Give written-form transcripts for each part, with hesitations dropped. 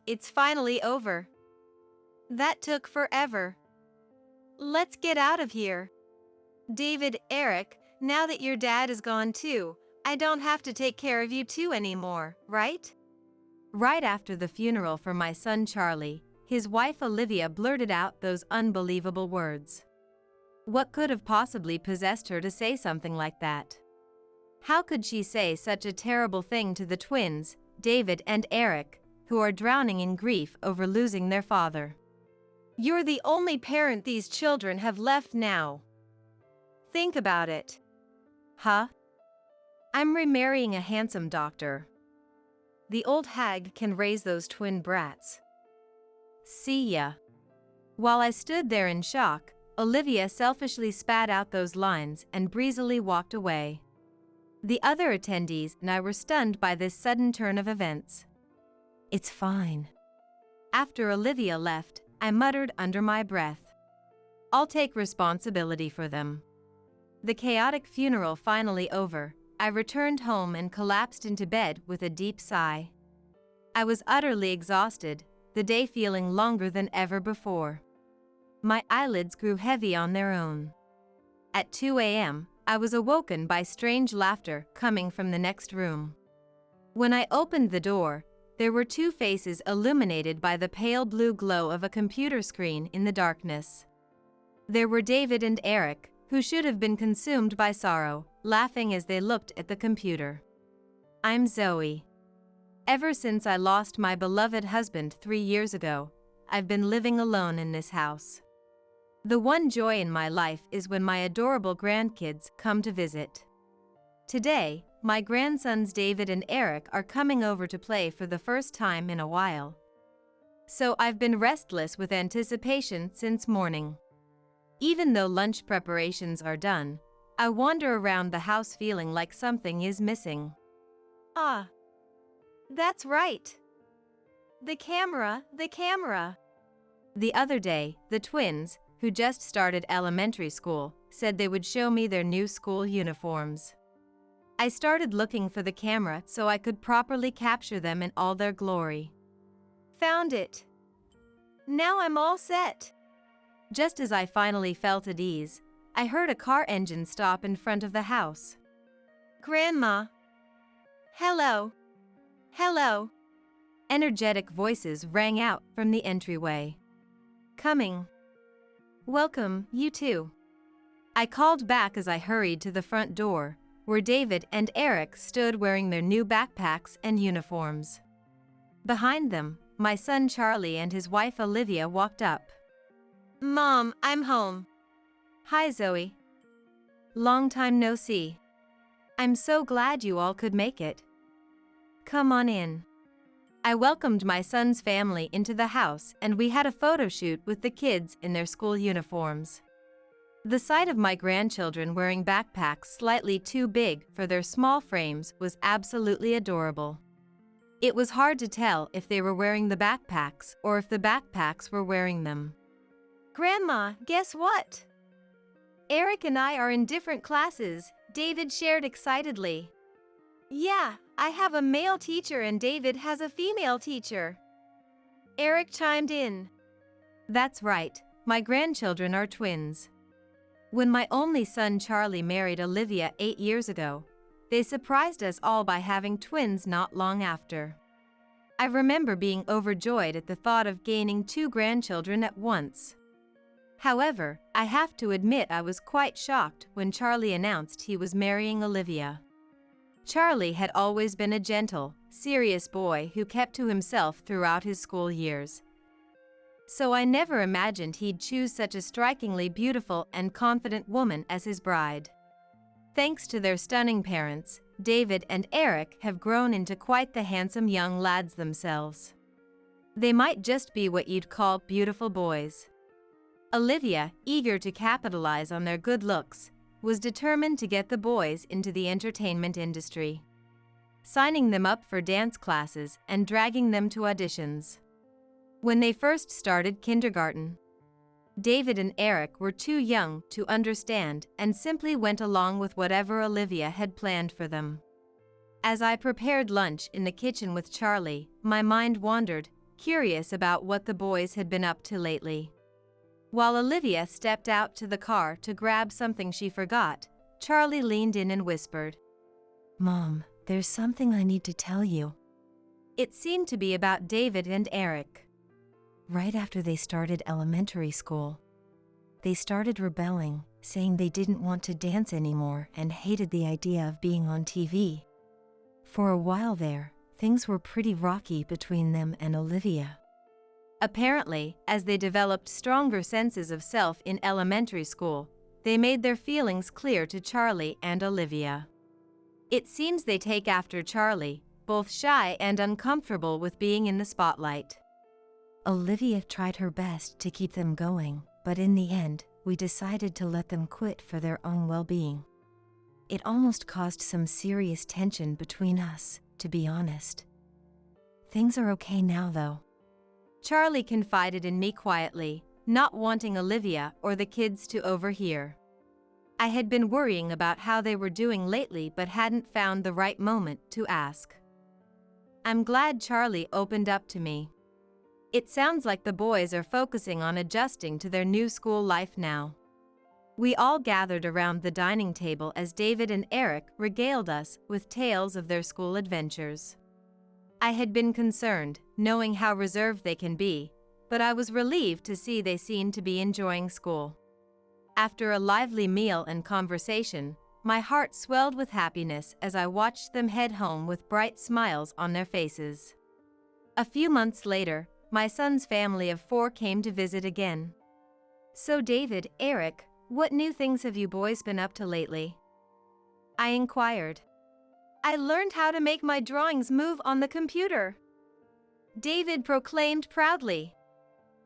it's finally over. That took forever. Let's get out of here. David, Eric, now that your dad is gone too, I don't have to take care of you two anymore, right? Right after the funeral for my son Charlie, his wife Olivia blurted out those unbelievable words. What could have possibly possessed her to say something like that? How could she say such a terrible thing to the twins, David and Eric, who are drowning in grief over losing their father? You're the only parent these children have left now. Think about it. Huh? I'm remarrying a handsome doctor. The old hag can raise those twin brats. See ya. While I stood there in shock, Olivia selfishly spat out those lines and breezily walked away. The other attendees and I were stunned by this sudden turn of events. It's fine. After Olivia left, I muttered under my breath. I'll take responsibility for them. The chaotic funeral finally over, I returned home and collapsed into bed with a deep sigh. I was utterly exhausted, the day feeling longer than ever before. My eyelids grew heavy on their own. At 2 a.m., I was awoken by strange laughter coming from the next room. When I opened the door, there were two faces illuminated by the pale blue glow of a computer screen in the darkness. There were David and Eric, who should have been consumed by sorrow, laughing as they looked at the computer. I'm Zoe. Ever since I lost my beloved husband 3 years ago, I've been living alone in this house. The one joy in my life is when my adorable grandkids come to visit. Today, my grandsons David and Eric are coming over to play for the first time in a while. So I've been restless with anticipation since morning. Even though lunch preparations are done, I wander around the house feeling like something is missing. Ah, that's right. The camera. The other day, the twins, who just started elementary school, said they would show me their new school uniforms. I started looking for the camera so I could properly capture them in all their glory. Found it. Now I'm all set. Just as I finally felt at ease, I heard a car engine stop in front of the house. Grandma. Hello. Hello. Energetic voices rang out from the entryway. Coming. Welcome, you two. I called back as I hurried to the front door, where David and Eric stood wearing their new backpacks and uniforms. Behind them, my son Charlie and his wife Olivia walked up. Mom, I'm home. Hi, Zoe. Long time no see. I'm so glad you all could make it. Come on in. I welcomed my son's family into the house and we had a photo shoot with the kids in their school uniforms. The sight of my grandchildren wearing backpacks slightly too big for their small frames was absolutely adorable. It was hard to tell if they were wearing the backpacks or if the backpacks were wearing them. Grandma, guess what? Eric and I are in different classes, David shared excitedly. Yeah, I have a male teacher and David has a female teacher. Eric chimed in. That's right, my grandchildren are twins. When my only son Charlie married Olivia 8 years ago, they surprised us all by having twins not long after. I remember being overjoyed at the thought of gaining 2 grandchildren at once. However, I have to admit I was quite shocked when Charlie announced he was marrying Olivia. Charlie had always been a gentle, serious boy who kept to himself throughout his school years. So I never imagined he'd choose such a strikingly beautiful and confident woman as his bride. Thanks to their stunning parents, David and Eric have grown into quite the handsome young lads themselves. They might just be what you'd call beautiful boys. Olivia, eager to capitalize on their good looks, was determined to get the boys into the entertainment industry, signing them up for dance classes and dragging them to auditions. When they first started kindergarten, David and Eric were too young to understand and simply went along with whatever Olivia had planned for them. As I prepared lunch in the kitchen with Charlie, my mind wandered, curious about what the boys had been up to lately. While Olivia stepped out to the car to grab something she forgot, Charlie leaned in and whispered, "Mom, there's something I need to tell you." It seemed to be about David and Eric. Right after they started elementary school, they started rebelling, saying they didn't want to dance anymore and hated the idea of being on TV. For a while there, things were pretty rocky between them and Olivia. Apparently, as they developed stronger senses of self in elementary school, they made their feelings clear to Charlie and Olivia. It seems they take after Charlie, both shy and uncomfortable with being in the spotlight. Olivia tried her best to keep them going, but in the end, we decided to let them quit for their own well-being. It almost caused some serious tension between us, to be honest. Things are okay now, though. Charlie confided in me quietly, not wanting Olivia or the kids to overhear. I had been worrying about how they were doing lately but hadn't found the right moment to ask. I'm glad Charlie opened up to me. It sounds like the boys are focusing on adjusting to their new school life now. We all gathered around the dining table as David and Eric regaled us with tales of their school adventures. I had been concerned, knowing how reserved they can be, but I was relieved to see they seemed to be enjoying school. After a lively meal and conversation, my heart swelled with happiness as I watched them head home with bright smiles on their faces. A few months later, my son's family of 4 came to visit again. "So David, Eric, what new things have you boys been up to lately?" I inquired. "I learned how to make my drawings move on the computer," David proclaimed proudly.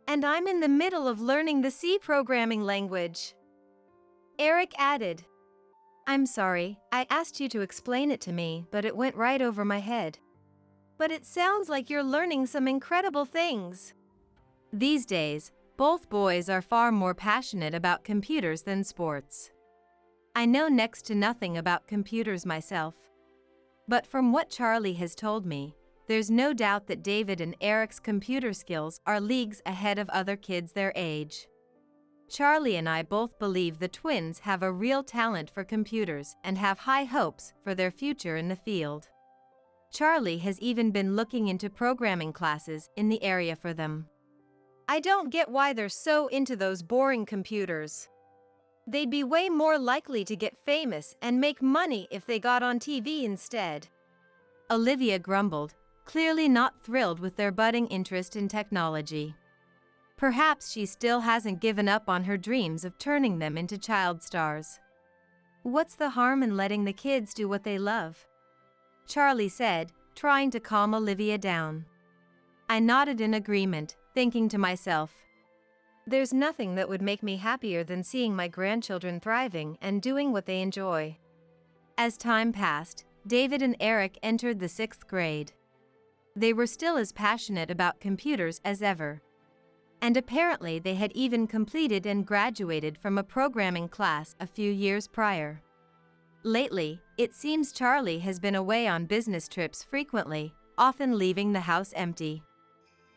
"And I'm in the middle of learning the C programming language," Eric added. "I'm sorry, I asked you to explain it to me, but it went right over my head. But it sounds like you're learning some incredible things." These days, both boys are far more passionate about computers than sports. I know next to nothing about computers myself. But from what Charlie has told me, there's no doubt that David and Eric's computer skills are leagues ahead of other kids their age. Charlie and I both believe the twins have a real talent for computers and have high hopes for their future in the field. Charlie has even been looking into programming classes in the area for them. I don't get why they're so into those boring computers. They'd be way more likely to get famous and make money if they got on TV instead, Olivia grumbled, clearly not thrilled with their budding interest in technology. Perhaps she still hasn't given up on her dreams of turning them into child stars. What's the harm in letting the kids do what they love? Charlie said, trying to calm Olivia down. I nodded in agreement, thinking to myself, there's nothing that would make me happier than seeing my grandchildren thriving and doing what they enjoy. As time passed, David and Eric entered the 6th grade. They were still as passionate about computers as ever. And apparently they had even completed and graduated from a programming class a few years prior. Lately, it seems Charlie has been away on business trips frequently, often leaving the house empty.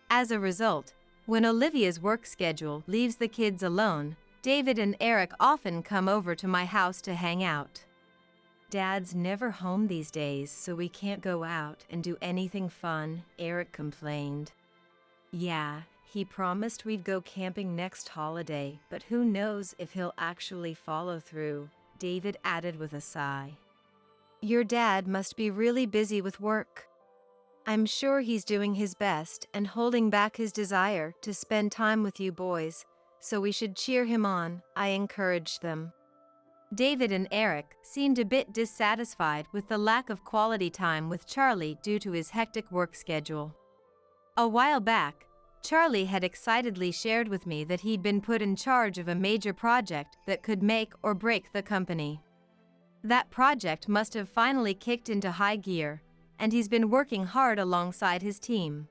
As a result, when Olivia's work schedule leaves the kids alone, David and Eric often come over to my house to hang out. Dad's never home these days, so we can't go out and do anything fun, Eric complained. Yeah, he promised we'd go camping next holiday, but who knows if he'll actually follow through, David added with a sigh. Your dad must be really busy with work. I'm sure he's doing his best and holding back his desire to spend time with you boys, so we should cheer him on, I encouraged them. David and Eric seemed a bit dissatisfied with the lack of quality time with Charlie due to his hectic work schedule. A while back, Charlie had excitedly shared with me that he'd been put in charge of a major project that could make or break the company. That project must have finally kicked into high gear, and he's been working hard alongside his team.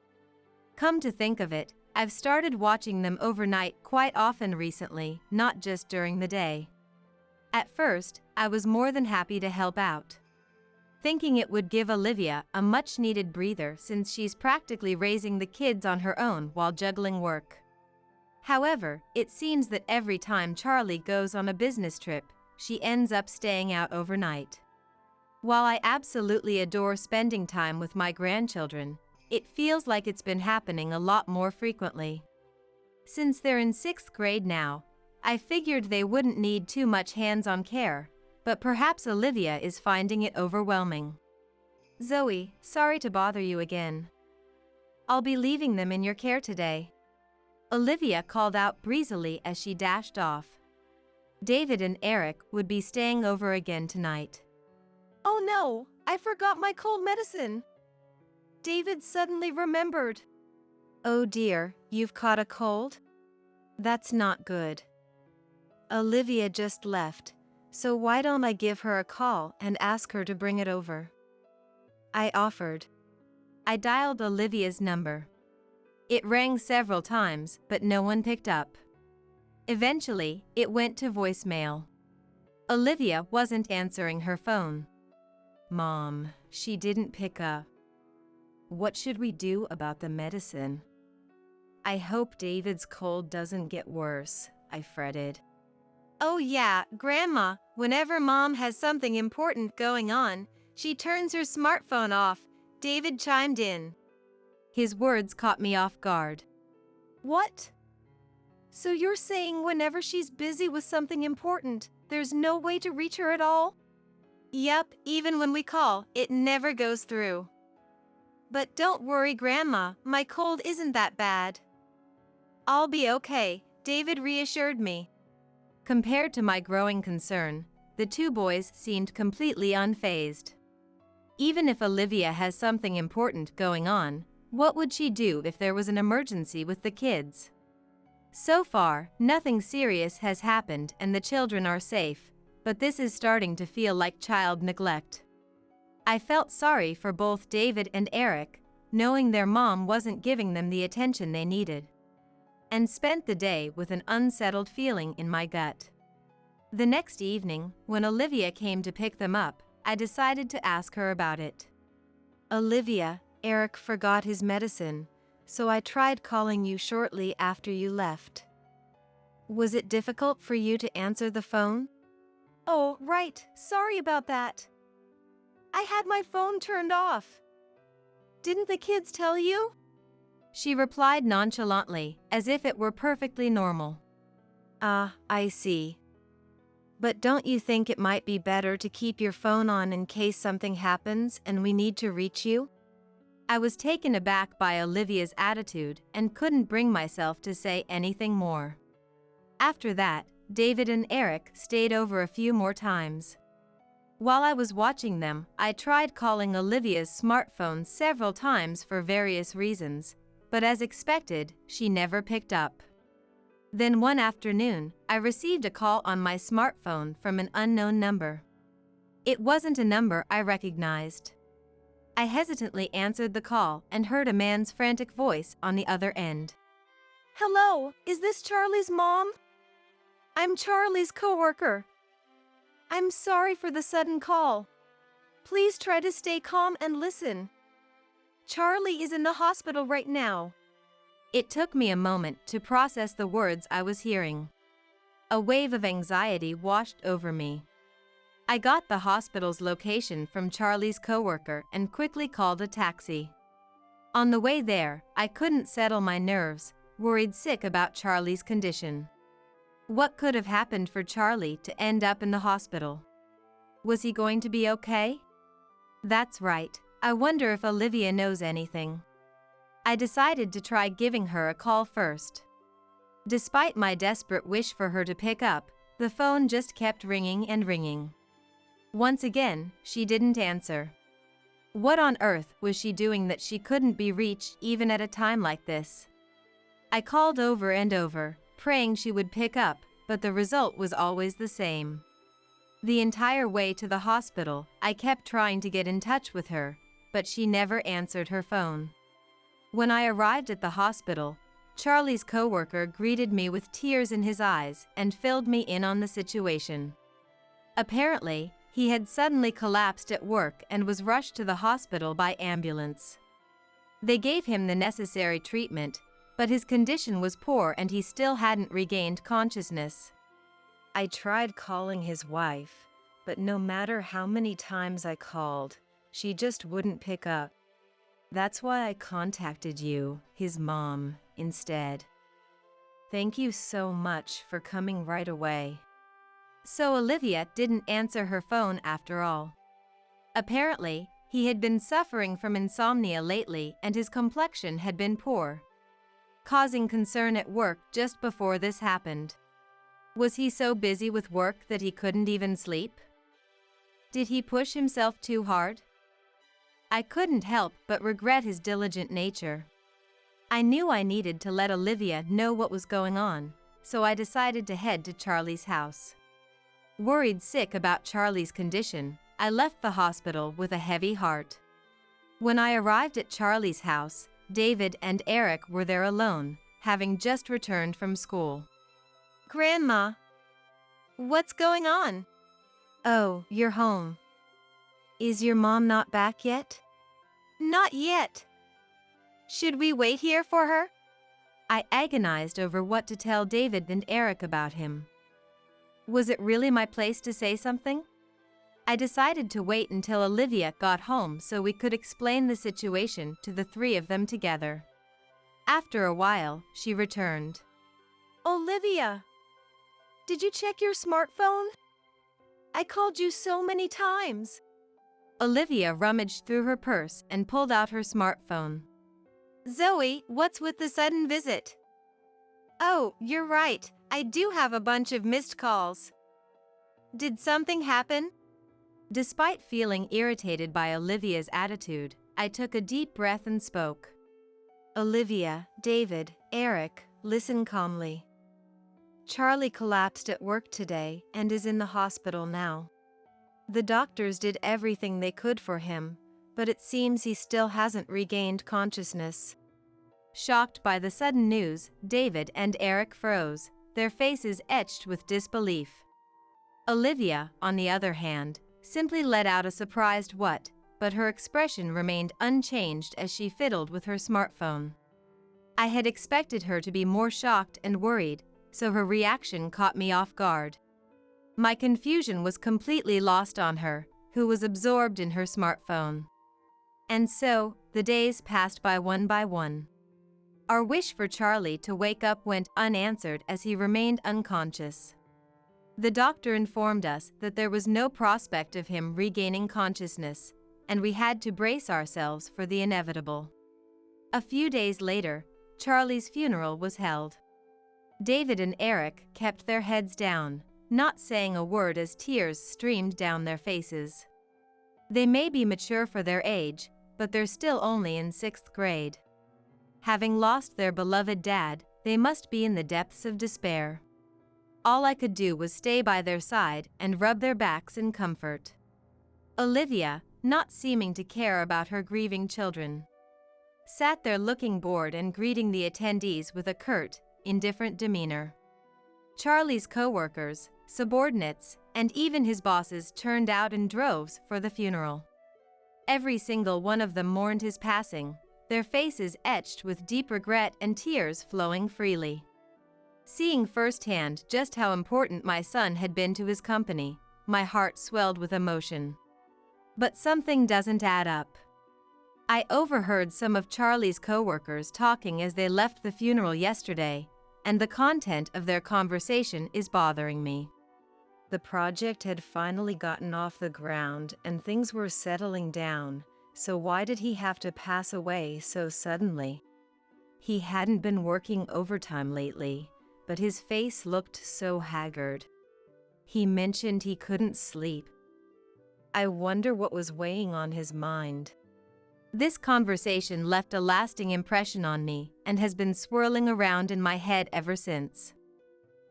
Come to think of it, I've started watching them overnight quite often recently, not just during the day. At first, I was more than happy to help out. thinking it would give Olivia a much-needed breather since she's practically raising the kids on her own while juggling work. However, it seems that every time Charlie goes on a business trip, she ends up staying out overnight. While I absolutely adore spending time with my grandchildren, it feels like it's been happening a lot more frequently. Since they're in 6th grade now, I figured they wouldn't need too much hands-on care, but perhaps Olivia is finding it overwhelming. Zoe, sorry to bother you again. I'll be leaving them in your care today. Olivia called out breezily as she dashed off. David and Eric would be staying over again tonight. Oh no, I forgot my cold medicine. David suddenly remembered. Oh dear, you've caught a cold? That's not good. Olivia just left, so why don't I give her a call and ask her to bring it over? I offered. I dialed Olivia's number. It rang several times, but no one picked up. Eventually, it went to voicemail. Olivia wasn't answering her phone. Mom, she didn't pick up. What should we do about the medicine? I hope David's cold doesn't get worse, I fretted. Oh yeah, Grandma, whenever Mom has something important going on, she turns her smartphone off, David chimed in. His words caught me off guard. What? So you're saying whenever she's busy with something important, there's no way to reach her at all? Yep, even when we call, it never goes through. But don't worry, Grandma, my cold isn't that bad. I'll be okay, David reassured me. Compared to my growing concern, the two boys seemed completely unfazed. Even if Olivia has something important going on, what would she do if there was an emergency with the kids? So far, nothing serious has happened and the children are safe, but this is starting to feel like child neglect. I felt sorry for both David and Eric, knowing their mom wasn't giving them the attention they needed, and spent the day with an unsettled feeling in my gut. The next evening, when Olivia came to pick them up, I decided to ask her about it. Olivia, Eric forgot his medicine, so I tried calling you shortly after you left. Was it difficult for you to answer the phone? Oh, right, sorry about that. I had my phone turned off. Didn't the kids tell you? She replied nonchalantly, as if it were perfectly normal. Ah, I see. But don't you think it might be better to keep your phone on in case something happens and we need to reach you? I was taken aback by Olivia's attitude and couldn't bring myself to say anything more. After that, David and Eric stayed over a few more times. While I was watching them, I tried calling Olivia's smartphone several times for various reasons, but as expected, she never picked up. Then one afternoon, I received a call on my smartphone from an unknown number. It wasn't a number I recognized. I hesitantly answered the call and heard a man's frantic voice on the other end. Hello, is this Charlie's mom? I'm Charlie's coworker. I'm sorry for the sudden call. Please try to stay calm and listen. Charlie is in the hospital right now. It took me a moment to process the words I was hearing. A wave of anxiety washed over me. I got the hospital's location from Charlie's coworker and quickly called a taxi. On the way there, I couldn't settle my nerves, worried sick about Charlie's condition. What could have happened for Charlie to end up in the hospital? Was he going to be okay? That's right, I wonder if Olivia knows anything. I decided to try giving her a call first. Despite my desperate wish for her to pick up, the phone just kept ringing and ringing. Once again, she didn't answer. What on earth was she doing that she couldn't be reached even at a time like this? I called over and over, praying she would pick up, but the result was always the same. The entire way to the hospital, I kept trying to get in touch with her, but she never answered her phone. When I arrived at the hospital, Charlie's coworker greeted me with tears in his eyes and filled me in on the situation. Apparently, He had suddenly collapsed at work and was rushed to the hospital by ambulance. They gave him the necessary treatment, but his condition was poor and he still hadn't regained consciousness. I tried calling his wife, but no matter how many times I called, she just wouldn't pick up. That's why I contacted you, his mom, instead. Thank you so much for coming right away. So Olivia didn't answer her phone after all. Apparently, he had been suffering from insomnia lately and his complexion had been poor, causing concern at work just before this happened. Was he so busy with work that he couldn't even sleep? Did he push himself too hard? I couldn't help but regret his diligent nature. I knew I needed to let Olivia know what was going on, so I decided to head to Charlie's house. Worried sick about Charlie's condition, I left the hospital with a heavy heart. When I arrived at Charlie's house, David and Eric were there alone, having just returned from school. Grandma, what's going on? Oh, you're home. Is your mom not back yet? Not yet. Should we wait here for her? I agonized over what to tell David and Eric about him. Was it really my place to say something? I decided to wait until Olivia got home so we could explain the situation to the three of them together. After a while, she returned. Olivia, did you check your smartphone? I called you so many times. Olivia rummaged through her purse and pulled out her smartphone. Zoe, what's with the sudden visit? Oh, you're right. I do have a bunch of missed calls. Did something happen? Despite feeling irritated by Olivia's attitude, I took a deep breath and spoke. Olivia, David, Eric, listen calmly. Charlie collapsed at work today and is in the hospital now. The doctors did everything they could for him, but it seems he still hasn't regained consciousness. Shocked by the sudden news, David and Eric froze, their faces etched with disbelief. Olivia, on the other hand, simply let out a surprised what, but her expression remained unchanged as she fiddled with her smartphone. I had expected her to be more shocked and worried, so her reaction caught me off guard. My confusion was completely lost on her, who was absorbed in her smartphone. And so, the days passed by one. Our wish for Charlie to wake up went unanswered as he remained unconscious. The doctor informed us that there was no prospect of him regaining consciousness, and we had to brace ourselves for the inevitable. A few days later, Charlie's funeral was held. David and Eric kept their heads down, not saying a word as tears streamed down their faces. They may be mature for their age, but they're still only in 6th grade. Having lost their beloved dad, they must be in the depths of despair. All I could do was stay by their side and rub their backs in comfort. Olivia, not seeming to care about her grieving children, sat there looking bored and greeting the attendees with a curt, indifferent demeanor. Charlie's co-workers, subordinates, and even his bosses turned out in droves for the funeral. Every single one of them mourned his passing, their faces etched with deep regret and tears flowing freely. Seeing firsthand just how important my son had been to his company, my heart swelled with emotion. But something doesn't add up. I overheard some of Charlie's co-workers talking as they left the funeral yesterday, and the content of their conversation is bothering me. The project had finally gotten off the ground and things were settling down, so why did he have to pass away so suddenly? He hadn't been working overtime lately, but his face looked so haggard. He mentioned he couldn't sleep. I wonder what was weighing on his mind. This conversation left a lasting impression on me and has been swirling around in my head ever since.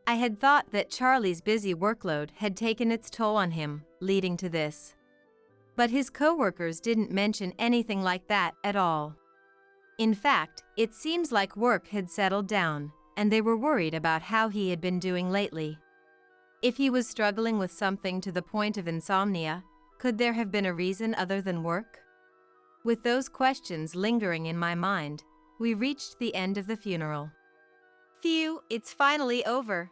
I had thought that Charlie's busy workload had taken its toll on him, leading to this. But his coworkers didn't mention anything like that at all. In fact, it seems like work had settled down, and they were worried about how he had been doing lately. If he was struggling with something to the point of insomnia, could there have been a reason other than work? With those questions lingering in my mind, we reached the end of the funeral. Phew, it's finally over.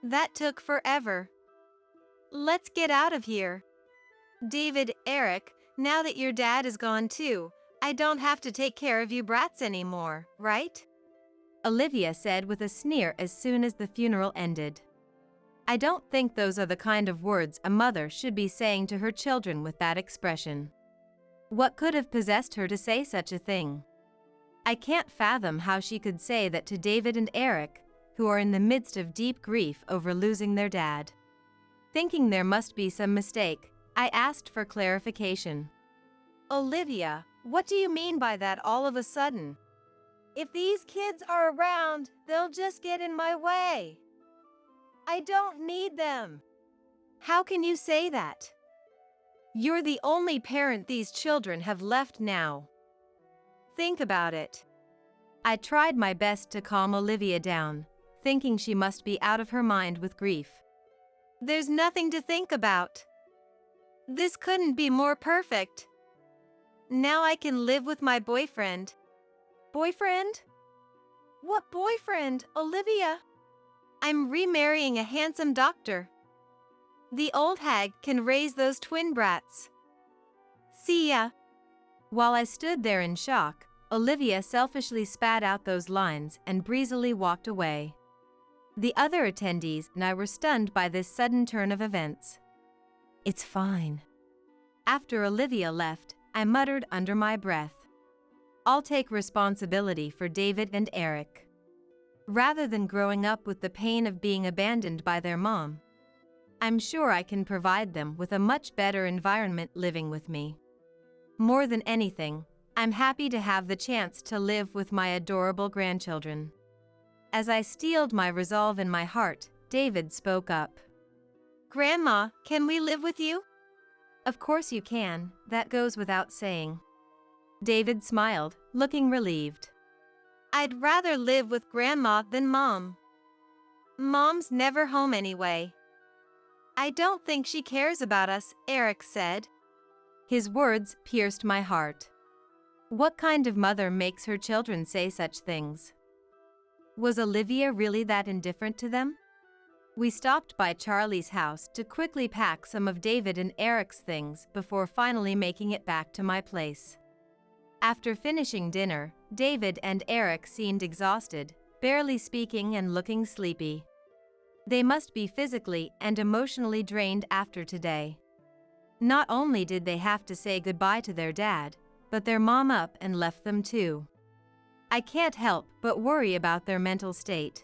That took forever. Let's get out of here. David, Eric, now that your dad is gone too, I don't have to take care of you brats anymore, right? Olivia said with a sneer as soon as the funeral ended. I don't think those are the kind of words a mother should be saying to her children with that expression. What could have possessed her to say such a thing? I can't fathom how she could say that to David and Eric, who are in the midst of deep grief over losing their dad. Thinking there must be some mistake, I asked for clarification. Olivia, what do you mean by that all of a sudden? If these kids are around, they'll just get in my way. I don't need them. How can you say that? You're the only parent these children have left now. Think about it. I tried my best to calm Olivia down, thinking she must be out of her mind with grief. There's nothing to think about. This couldn't be more perfect. Now I can live with my boyfriend. Boyfriend? What boyfriend, Olivia? I'm remarrying a handsome doctor. The old hag can raise those twin brats. See ya. While I stood there in shock, Olivia selfishly spat out those lines and breezily walked away. The other attendees and I were stunned by this sudden turn of events. It's fine. After Olivia left, I muttered under my breath. I'll take responsibility for David and Eric. Rather than growing up with the pain of being abandoned by their mom, I'm sure I can provide them with a much better environment living with me. More than anything, I'm happy to have the chance to live with my adorable grandchildren. As I steeled my resolve in my heart, David spoke up. Grandma, can we live with you? Of course you can, that goes without saying. David smiled, looking relieved. I'd rather live with Grandma than Mom. Mom's never home anyway. I don't think she cares about us, Eric said. His words pierced my heart. What kind of mother makes her children say such things? Was Olivia really that indifferent to them? We stopped by Charlie's house to quickly pack some of David and Eric's things before finally making it back to my place. After finishing dinner, David and Eric seemed exhausted, barely speaking and looking sleepy. They must be physically and emotionally drained after today. Not only did they have to say goodbye to their dad, but their mom up and left them too. I can't help but worry about their mental state.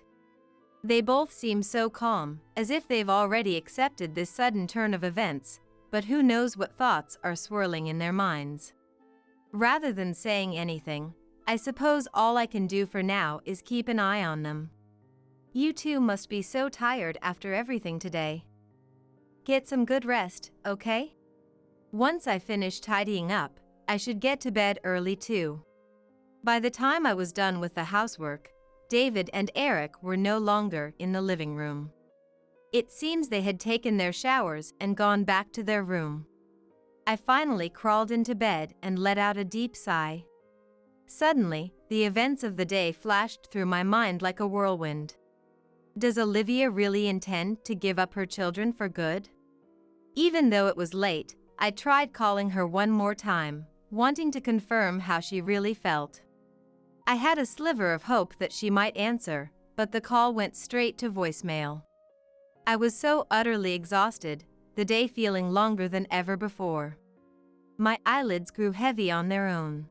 They both seem so calm, as if they've already accepted this sudden turn of events, but who knows what thoughts are swirling in their minds. Rather than saying anything, I suppose all I can do for now is keep an eye on them. You two must be so tired after everything today. Get some good rest, okay? Once I finish tidying up, I should get to bed early too. By the time I was done with the housework, David and Eric were no longer in the living room. It seems they had taken their showers and gone back to their room. I finally crawled into bed and let out a deep sigh. Suddenly, the events of the day flashed through my mind like a whirlwind. Does Olivia really intend to give up her children for good? Even though it was late, I tried calling her one more time, wanting to confirm how she really felt. I had a sliver of hope that she might answer, but the call went straight to voicemail. I was so utterly exhausted, the day feeling longer than ever before. My eyelids grew heavy on their own.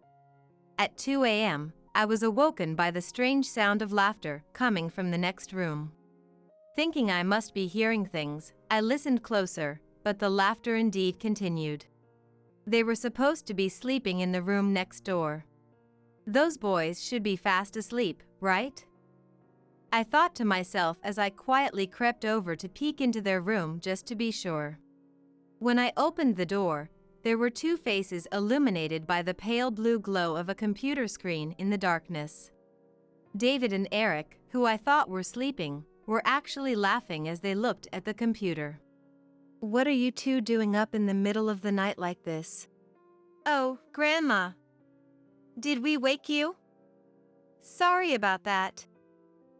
At 2 a.m., I was awoken by the strange sound of laughter coming from the next room. Thinking I must be hearing things, I listened closer, but the laughter indeed continued. They were supposed to be sleeping in the room next door. Those boys should be fast asleep, right? I thought to myself as I quietly crept over to peek into their room just to be sure. When I opened the door, there were two faces illuminated by the pale blue glow of a computer screen in the darkness. David and Eric, who I thought were sleeping, were actually laughing as they looked at the computer. What are you two doing up in the middle of the night like this? Oh, Grandma. Did we wake you? Sorry about that.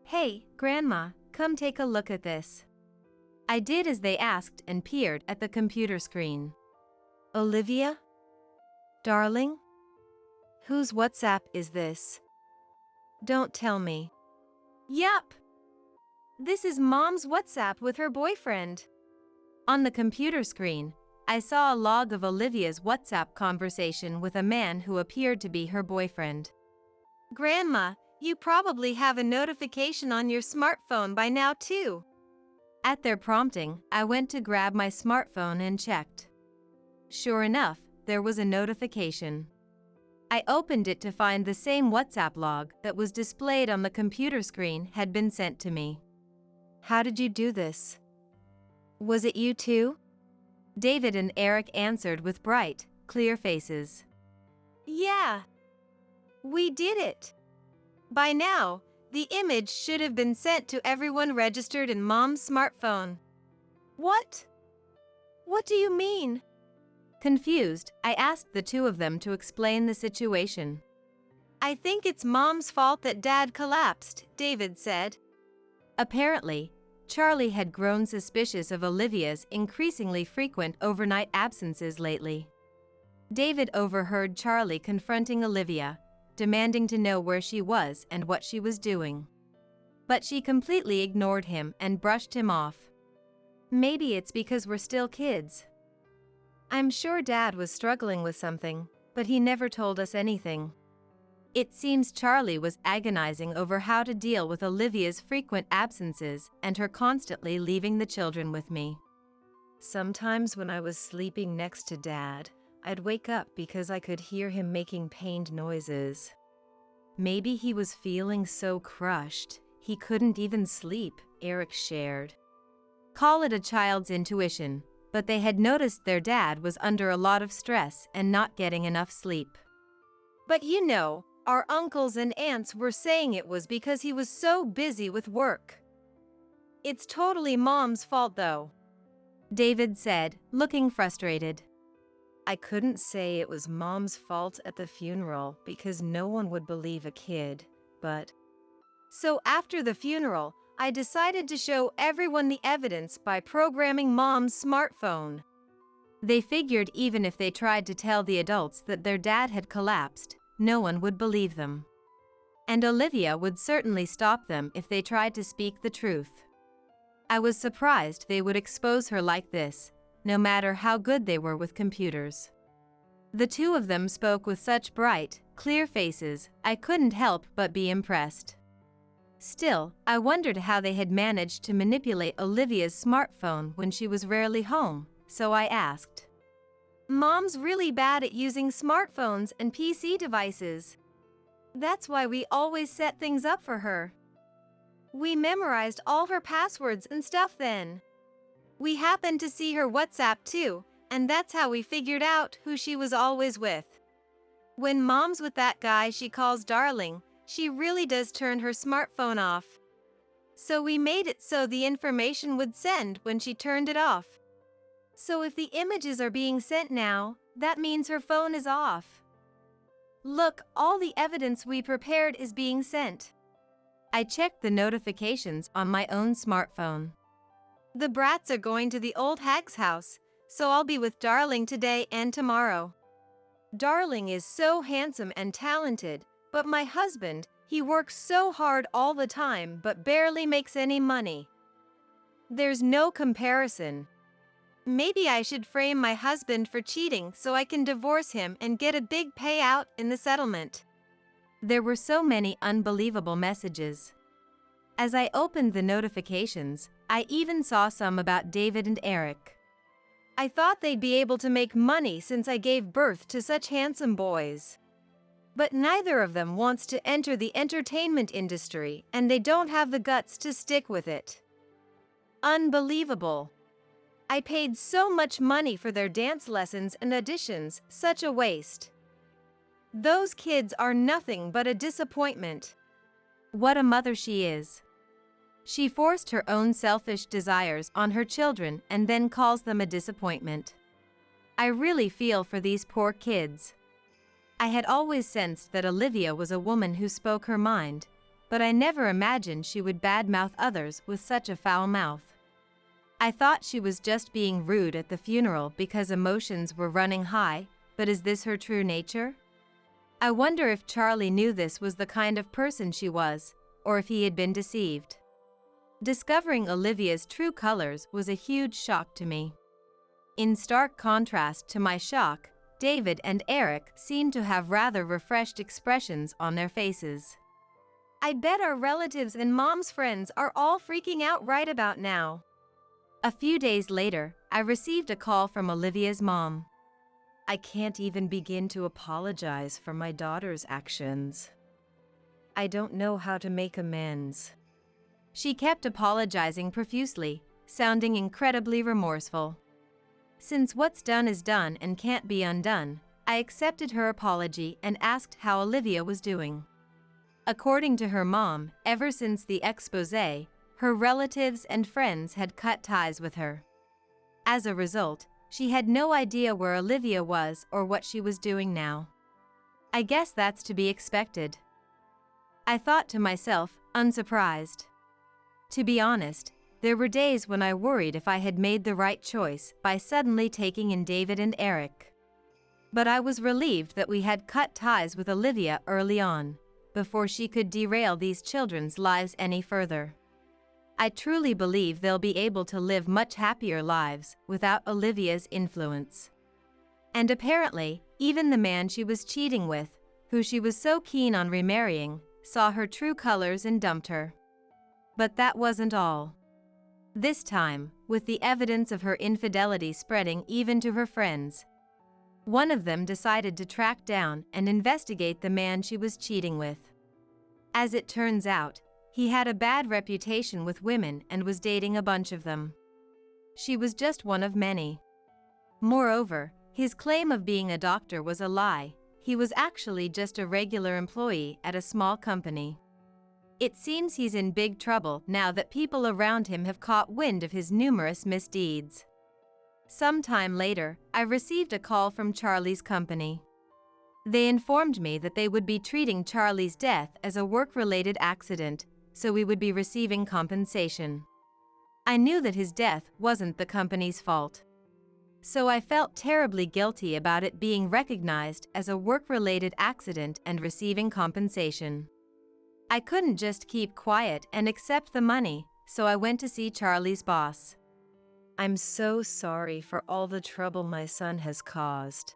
Hey, Grandma, come take a look at this. I did as they asked and peered at the computer screen. Olivia? Darling? Whose WhatsApp is this? Don't tell me. Yup. This is Mom's WhatsApp with her boyfriend. On the computer screen, I saw a log of Olivia's WhatsApp conversation with a man who appeared to be her boyfriend. Grandma, you probably have a notification on your smartphone by now too. At their prompting, I went to grab my smartphone and checked. Sure enough, there was a notification. I opened it to find the same WhatsApp log that was displayed on the computer screen had been sent to me. How did you do this? Was it you two? David and Eric answered with bright, clear faces. Yeah. We did it. By now, the image should have been sent to everyone registered in Mom's smartphone. What? What do you mean? Confused, I asked the two of them to explain the situation. I think it's Mom's fault that Dad collapsed, David said. Apparently, Charlie had grown suspicious of Olivia's increasingly frequent overnight absences lately. David overheard Charlie confronting Olivia, demanding to know where she was and what she was doing. But she completely ignored him and brushed him off. Maybe it's because we're still kids. I'm sure Dad was struggling with something, but he never told us anything. It seems Charlie was agonizing over how to deal with Olivia's frequent absences and her constantly leaving the children with me. Sometimes when I was sleeping next to Dad, I'd wake up because I could hear him making pained noises. Maybe he was feeling so crushed, he couldn't even sleep, Eric shared. Call it a child's intuition, but they had noticed their dad was under a lot of stress and not getting enough sleep. But you know, our uncles and aunts were saying it was because he was so busy with work. It's totally Mom's fault though, David said, looking frustrated. I couldn't say it was Mom's fault at the funeral because no one would believe a kid, but... So after the funeral, I decided to show everyone the evidence by programming Mom's smartphone. They figured even if they tried to tell the adults that their dad had collapsed, no one would believe them. And Olivia would certainly stop them if they tried to speak the truth. I was surprised they would expose her like this, no matter how good they were with computers. The two of them spoke with such bright, clear faces, I couldn't help but be impressed. Still, I wondered how they had managed to manipulate Olivia's smartphone when she was rarely home, so I asked. Mom's really bad at using smartphones and PC devices. That's why we always set things up for her. We memorized all her passwords and stuff then. We happened to see her WhatsApp too, and that's how we figured out who she was always with. When Mom's with that guy she calls darling, she really does turn her smartphone off. So we made it so the information would send when she turned it off. So if the images are being sent now, that means her phone is off. Look, all the evidence we prepared is being sent. I checked the notifications on my own smartphone. The brats are going to the old hag's house, so I'll be with Darling today and tomorrow. Darling is so handsome and talented, but my husband, he works so hard all the time but barely makes any money. There's no comparison. Maybe I should frame my husband for cheating so I can divorce him and get a big payout in the settlement. There were so many unbelievable messages. As I opened the notifications, I even saw some about David and Eric. I thought they'd be able to make money since I gave birth to such handsome boys. But neither of them wants to enter the entertainment industry, and they don't have the guts to stick with it. Unbelievable. I paid so much money for their dance lessons and auditions, such a waste. Those kids are nothing but a disappointment. What a mother she is. She forced her own selfish desires on her children and then calls them a disappointment. I really feel for these poor kids. I had always sensed that Olivia was a woman who spoke her mind, but I never imagined she would badmouth others with such a foul mouth. I thought she was just being rude at the funeral because emotions were running high, but is this her true nature? I wonder if Charlie knew this was the kind of person she was, or if he had been deceived. Discovering Olivia's true colors was a huge shock to me. In stark contrast to my shock, David and Eric seemed to have rather refreshed expressions on their faces. I bet our relatives and Mom's friends are all freaking out right about now. A few days later, I received a call from Olivia's mom. I can't even begin to apologize for my daughter's actions. I don't know how to make amends. She kept apologizing profusely, sounding incredibly remorseful. Since what's done is done and can't be undone, I accepted her apology and asked how Olivia was doing. According to her mom, ever since the exposé, her relatives and friends had cut ties with her. As a result, she had no idea where Olivia was or what she was doing now. I guess that's to be expected. I thought to myself, unsurprised. To be honest, there were days when I worried if I had made the right choice by suddenly taking in David and Eric. But I was relieved that we had cut ties with Olivia early on, before she could derail these children's lives any further. I truly believe they'll be able to live much happier lives without Olivia's influence. And apparently, even the man she was cheating with, who she was so keen on remarrying, saw her true colors and dumped her. But that wasn't all. This time, with the evidence of her infidelity spreading even to her friends, one of them decided to track down and investigate the man she was cheating with. As it turns out, he had a bad reputation with women and was dating a bunch of them. She was just one of many. Moreover, his claim of being a doctor was a lie. He was actually just a regular employee at a small company. It seems he's in big trouble now that people around him have caught wind of his numerous misdeeds. Sometime later, I received a call from Charlie's company. They informed me that they would be treating Charlie's death as a work-related accident, so we would be receiving compensation. I knew that his death wasn't the company's fault. So I felt terribly guilty about it being recognized as a work-related accident and receiving compensation. I couldn't just keep quiet and accept the money, so I went to see Charlie's boss. I'm so sorry for all the trouble my son has caused.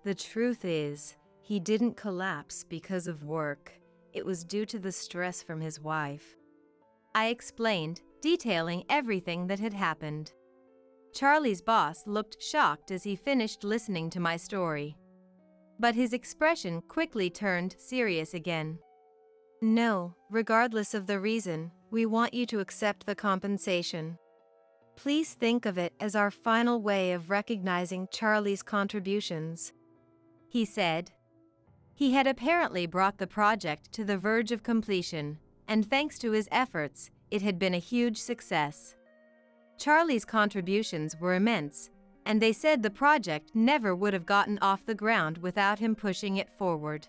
The truth is, he didn't collapse because of work. It was due to the stress from his wife. I explained, detailing everything that had happened. Charlie's boss looked shocked as he finished listening to my story. But his expression quickly turned serious again. No, regardless of the reason, we want you to accept the compensation. Please think of it as our final way of recognizing Charlie's contributions, he said. He had apparently brought the project to the verge of completion, and thanks to his efforts, it had been a huge success. Charlie's contributions were immense, and they said the project never would have gotten off the ground without him pushing it forward.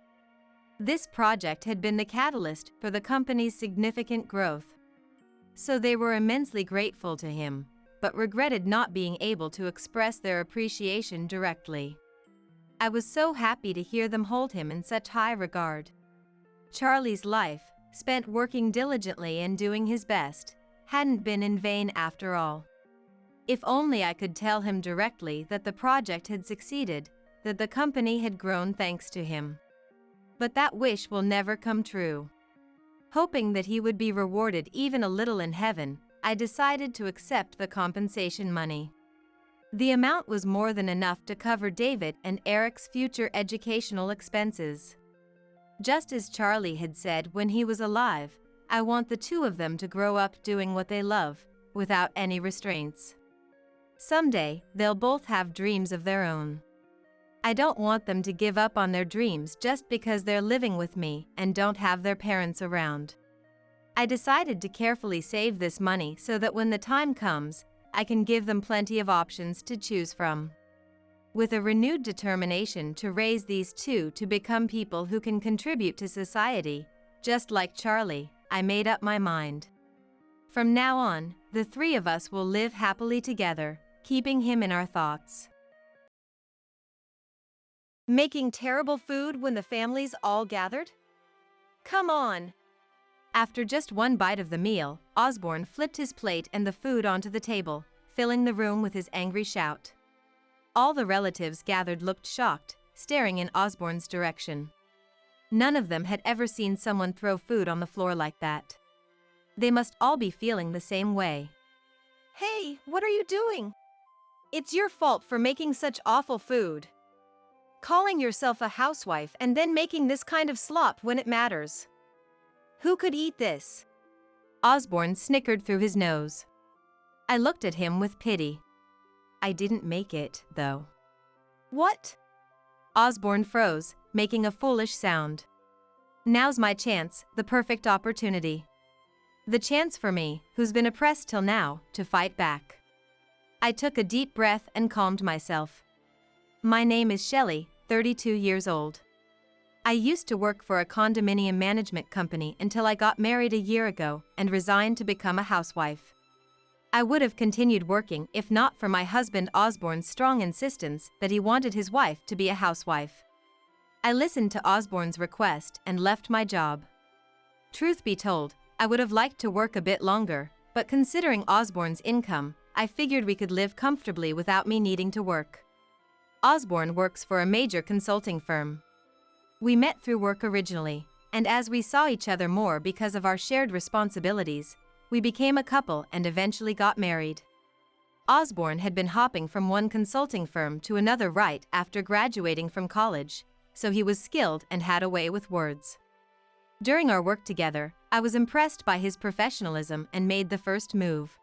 This project had been the catalyst for the company's significant growth. So they were immensely grateful to him, but regretted not being able to express their appreciation directly. I was so happy to hear them hold him in such high regard. Charlie's life, spent working diligently and doing his best, hadn't been in vain after all. If only I could tell him directly that the project had succeeded, that the company had grown thanks to him. But that wish will never come true. Hoping that he would be rewarded even a little in heaven, I decided to accept the compensation money. The amount was more than enough to cover David and Eric's future educational expenses. Just as Charlie had said when he was alive, I want the two of them to grow up doing what they love, without any restraints. Someday, they'll both have dreams of their own. I don't want them to give up on their dreams just because they're living with me and don't have their parents around. I decided to carefully save this money so that when the time comes, I can give them plenty of options to choose from. With a renewed determination to raise these two to become people who can contribute to society, just like Charlie, I made up my mind. From now on, the three of us will live happily together, keeping him in our thoughts. Making terrible food when the family's all gathered? Come on! After just one bite of the meal, Osborne flipped his plate and the food onto the table, filling the room with his angry shout. All the relatives gathered looked shocked, staring in Osborne's direction. None of them had ever seen someone throw food on the floor like that. They must all be feeling the same way. Hey, what are you doing? It's your fault for making such awful food. Calling yourself a housewife and then making this kind of slop when it matters. Who could eat this? Osborne snickered through his nose. I looked at him with pity. I didn't make it, though. What? Osborne froze, making a foolish sound. Now's my chance, the perfect opportunity. The chance for me, who's been oppressed till now, to fight back. I took a deep breath and calmed myself. My name is Shelley, 32 years old. I used to work for a condominium management company until I got married a year ago and resigned to become a housewife. I would have continued working if not for my husband Osborne's strong insistence that he wanted his wife to be a housewife. I listened to Osborne's request and left my job. Truth be told, I would have liked to work a bit longer, but considering Osborne's income, I figured we could live comfortably without me needing to work. Osborne works for a major consulting firm. We met through work originally, and as we saw each other more because of our shared responsibilities, we became a couple and eventually got married. Osborne had been hopping from one consulting firm to another right after graduating from college, so he was skilled and had a way with words. During our work together, I was impressed by his professionalism and made the first move.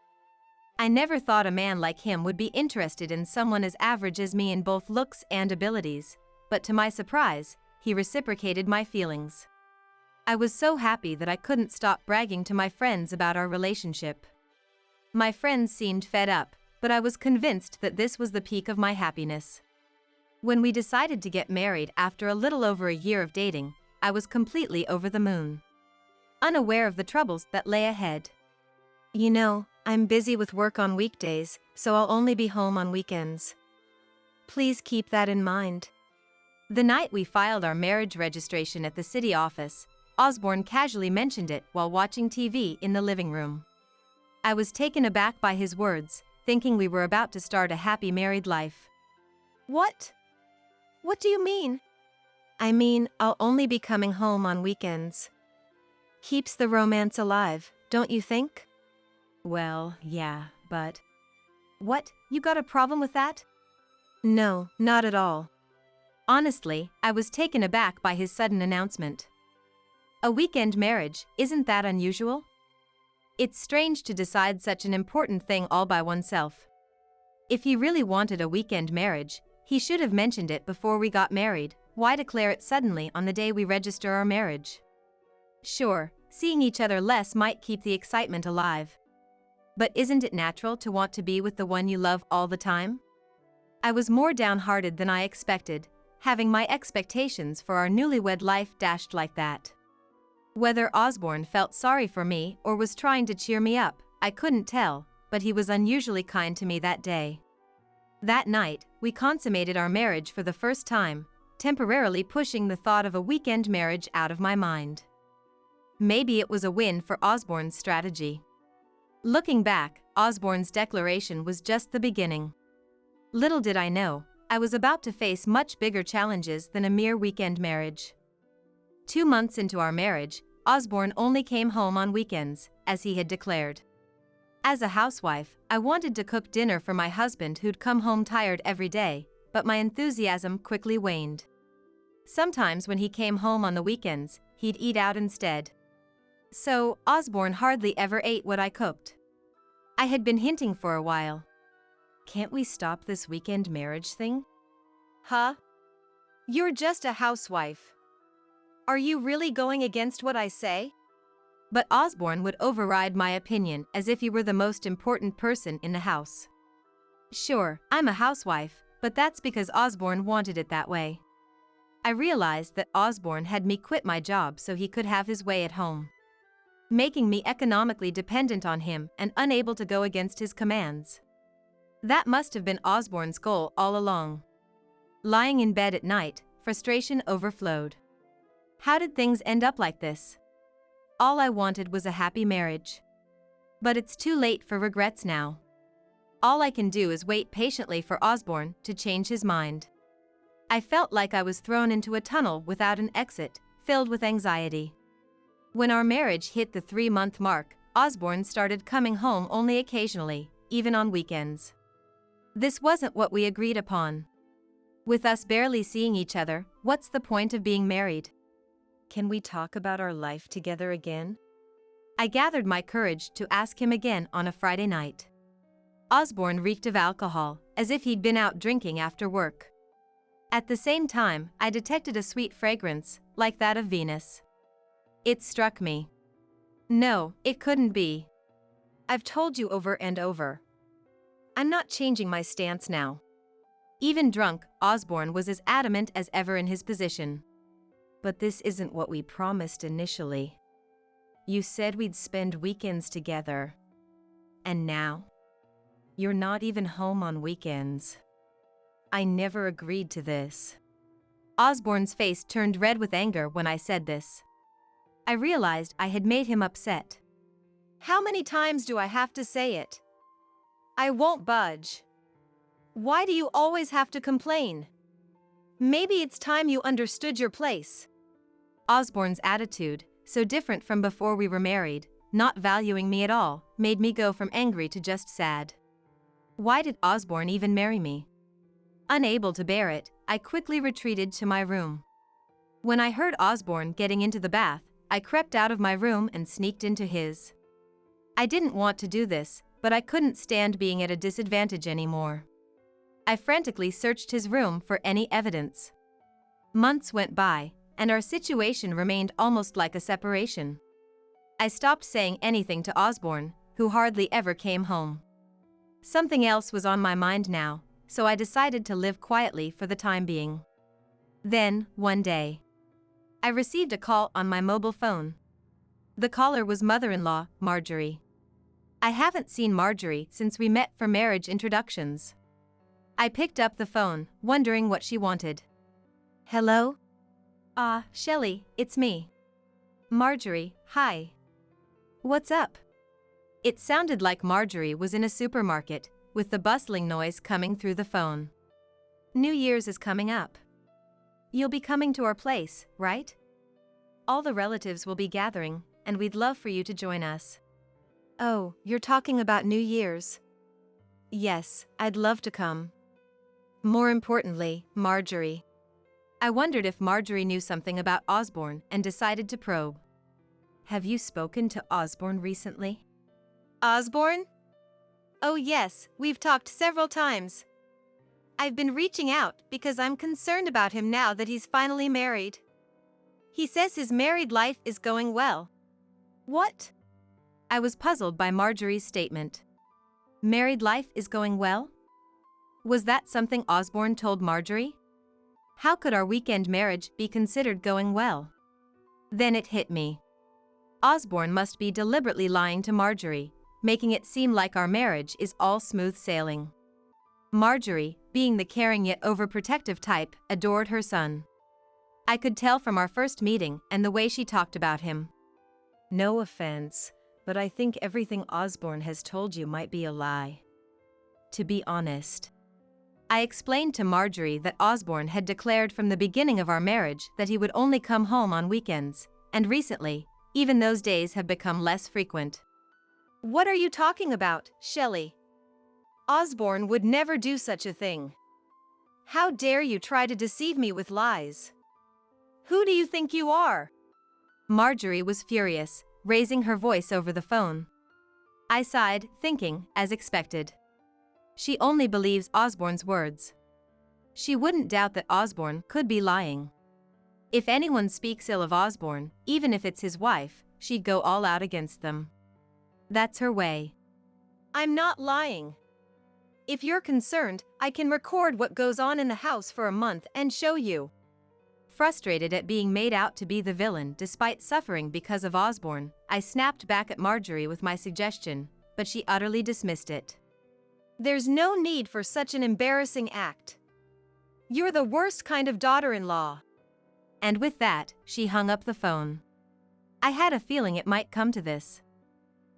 I never thought a man like him would be interested in someone as average as me in both looks and abilities, but to my surprise, he reciprocated my feelings. I was so happy that I couldn't stop bragging to my friends about our relationship. My friends seemed fed up, but I was convinced that this was the peak of my happiness. When we decided to get married after a little over a year of dating, I was completely over the moon, unaware of the troubles that lay ahead. You know, I'm busy with work on weekdays, so I'll only be home on weekends. Please keep that in mind. The night we filed our marriage registration at the city office, Osborne casually mentioned it while watching TV in the living room. I was taken aback by his words, thinking we were about to start a happy married life. What? What do you mean? I mean, I'll only be coming home on weekends. Keeps the romance alive, don't you think? Well, yeah, but... What? You got a problem with that? No, not at all. Honestly, I was taken aback by his sudden announcement. A weekend marriage, isn't that unusual? It's strange to decide such an important thing all by oneself. If he really wanted a weekend marriage, he should have mentioned it before we got married. Why declare it suddenly on the day we register our marriage? Sure, seeing each other less might keep the excitement alive. But isn't it natural to want to be with the one you love all the time? I was more downhearted than I expected, having my expectations for our newlywed life dashed like that. Whether Osborne felt sorry for me or was trying to cheer me up, I couldn't tell, but he was unusually kind to me that day. That night, we consummated our marriage for the first time, temporarily pushing the thought of a weekend marriage out of my mind. Maybe it was a win for Osborne's strategy. Looking back, Osborne's declaration was just the beginning. Little did I know, I was about to face much bigger challenges than a mere weekend marriage. 2 months into our marriage, Osborne only came home on weekends, as he had declared. As a housewife, I wanted to cook dinner for my husband who'd come home tired every day, but my enthusiasm quickly waned. Sometimes when he came home on the weekends, he'd eat out instead. So, Osborne hardly ever ate what I cooked. I had been hinting for a while. Can't we stop this weekend marriage thing? Huh? You're just a housewife. Are you really going against what I say? But Osborne would override my opinion as if he were the most important person in the house. Sure, I'm a housewife, but that's because Osborne wanted it that way. I realized that Osborne had me quit my job so he could have his way at home, making me economically dependent on him and unable to go against his commands. That must have been Osborne's goal all along. Lying in bed at night, frustration overflowed. How did things end up like this? All I wanted was a happy marriage. But it's too late for regrets now. All I can do is wait patiently for Osborne to change his mind. I felt like I was thrown into a tunnel without an exit, filled with anxiety. When our marriage hit the 3-month mark, Osborne started coming home only occasionally, even on weekends. This wasn't what we agreed upon. With us barely seeing each other, what's the point of being married? Can we talk about our life together again? I gathered my courage to ask him again on a Friday night. Osborne reeked of alcohol, as if he'd been out drinking after work. At the same time, I detected a sweet fragrance, like that of Venus. It struck me. No, it couldn't be. I've told you over and over. I'm not changing my stance now. Even drunk, Osborne was as adamant as ever in his position. But this isn't what we promised initially. You said we'd spend weekends together. And now? You're not even home on weekends. I never agreed to this. Osborne's face turned red with anger when I said this. I realized I had made him upset. How many times do I have to say it? I won't budge. Why do you always have to complain? Maybe it's time you understood your place. Osborne's attitude, so different from before we were married, not valuing me at all, made me go from angry to just sad. Why did Osborne even marry me? Unable to bear it, I quickly retreated to my room. When I heard Osborne getting into the bath, I crept out of my room and sneaked into his. I didn't want to do this, but I couldn't stand being at a disadvantage anymore. I frantically searched his room for any evidence. Months went by, and our situation remained almost like a separation. I stopped saying anything to Osborne, who hardly ever came home. Something else was on my mind now, so I decided to live quietly for the time being. Then, one day, I received a call on my mobile phone. The caller was mother-in-law, Marjorie. I haven't seen Marjorie since we met for marriage introductions. I picked up the phone, wondering what she wanted. Hello? Shelley, it's me. Marjorie, hi. What's up? It sounded like Marjorie was in a supermarket, with the bustling noise coming through the phone. New Year's is coming up. You'll be coming to our place, right? All the relatives will be gathering, and we'd love for you to join us. Oh, you're talking about New Year's? Yes, I'd love to come. More importantly, Marjorie. I wondered if Marjorie knew something about Osborne and decided to probe. Have you spoken to Osborne recently? Osborne? Oh yes, we've talked several times. I've been reaching out because I'm concerned about him now that he's finally married. He says his married life is going well. What? I was puzzled by Marjorie's statement. Married life is going well? Was that something Osborne told Marjorie? How could our weekend marriage be considered going well? Then it hit me. Osborne must be deliberately lying to Marjorie, making it seem like our marriage is all smooth sailing. Marjorie, being the caring yet overprotective type, adored her son. I could tell from our first meeting and the way she talked about him. No offense, but I think everything Osborne has told you might be a lie. To be honest. I explained to Marjorie that Osborne had declared from the beginning of our marriage that he would only come home on weekends, and recently, even those days have become less frequent. What are you talking about, Shelley? Osborne would never do such a thing. How dare you try to deceive me with lies? Who do you think you are? Marjorie was furious, raising her voice over the phone. I sighed, thinking, as expected. She only believes Osborne's words. She wouldn't doubt that Osborne could be lying. If anyone speaks ill of Osborne, even if it's his wife, she'd go all out against them. That's her way. I'm not lying. If you're concerned, I can record what goes on in the house for a month and show you. Frustrated at being made out to be the villain despite suffering because of Osborne, I snapped back at Marjorie with my suggestion, but she utterly dismissed it. There's no need for such an embarrassing act. You're the worst kind of daughter-in-law. And with that, she hung up the phone. I had a feeling it might come to this.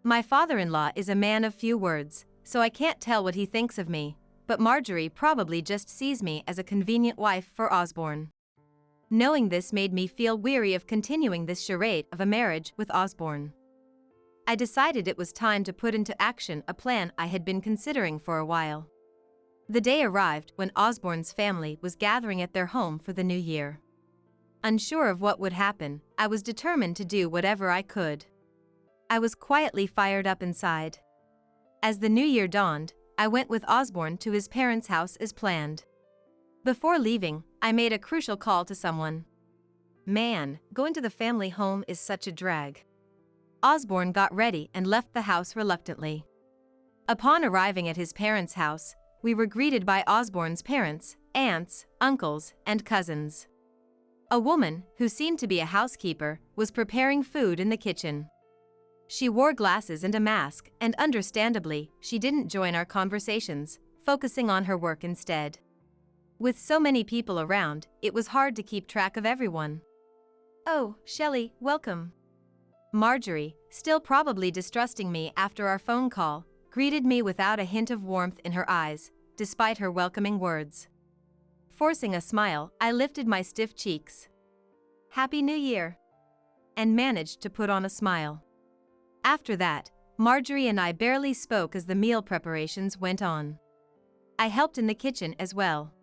My father-in-law is a man of few words, so I can't tell what he thinks of me, but Marjorie probably just sees me as a convenient wife for Osborne. Knowing this made me feel weary of continuing this charade of a marriage with Osborne. I decided it was time to put into action a plan I had been considering for a while. The day arrived when Osborne's family was gathering at their home for the new year. Unsure of what would happen, I was determined to do whatever I could. I was quietly fired up inside. As the new year dawned, I went with Osborne to his parents' house as planned. Before leaving, I made a crucial call to someone. Man, going to the family home is such a drag. Osborne got ready and left the house reluctantly. Upon arriving at his parents' house, we were greeted by Osborne's parents, aunts, uncles, and cousins. A woman, who seemed to be a housekeeper, was preparing food in the kitchen. She wore glasses and a mask, and understandably, she didn't join our conversations, focusing on her work instead. With so many people around, it was hard to keep track of everyone. Oh, Shelley, welcome. Marjorie, still probably distrusting me after our phone call, greeted me without a hint of warmth in her eyes, despite her welcoming words. Forcing a smile, I lifted my stiff cheeks. Happy New Year! And managed to put on a smile. After that, Marjorie and I barely spoke as the meal preparations went on. I helped in the kitchen as well.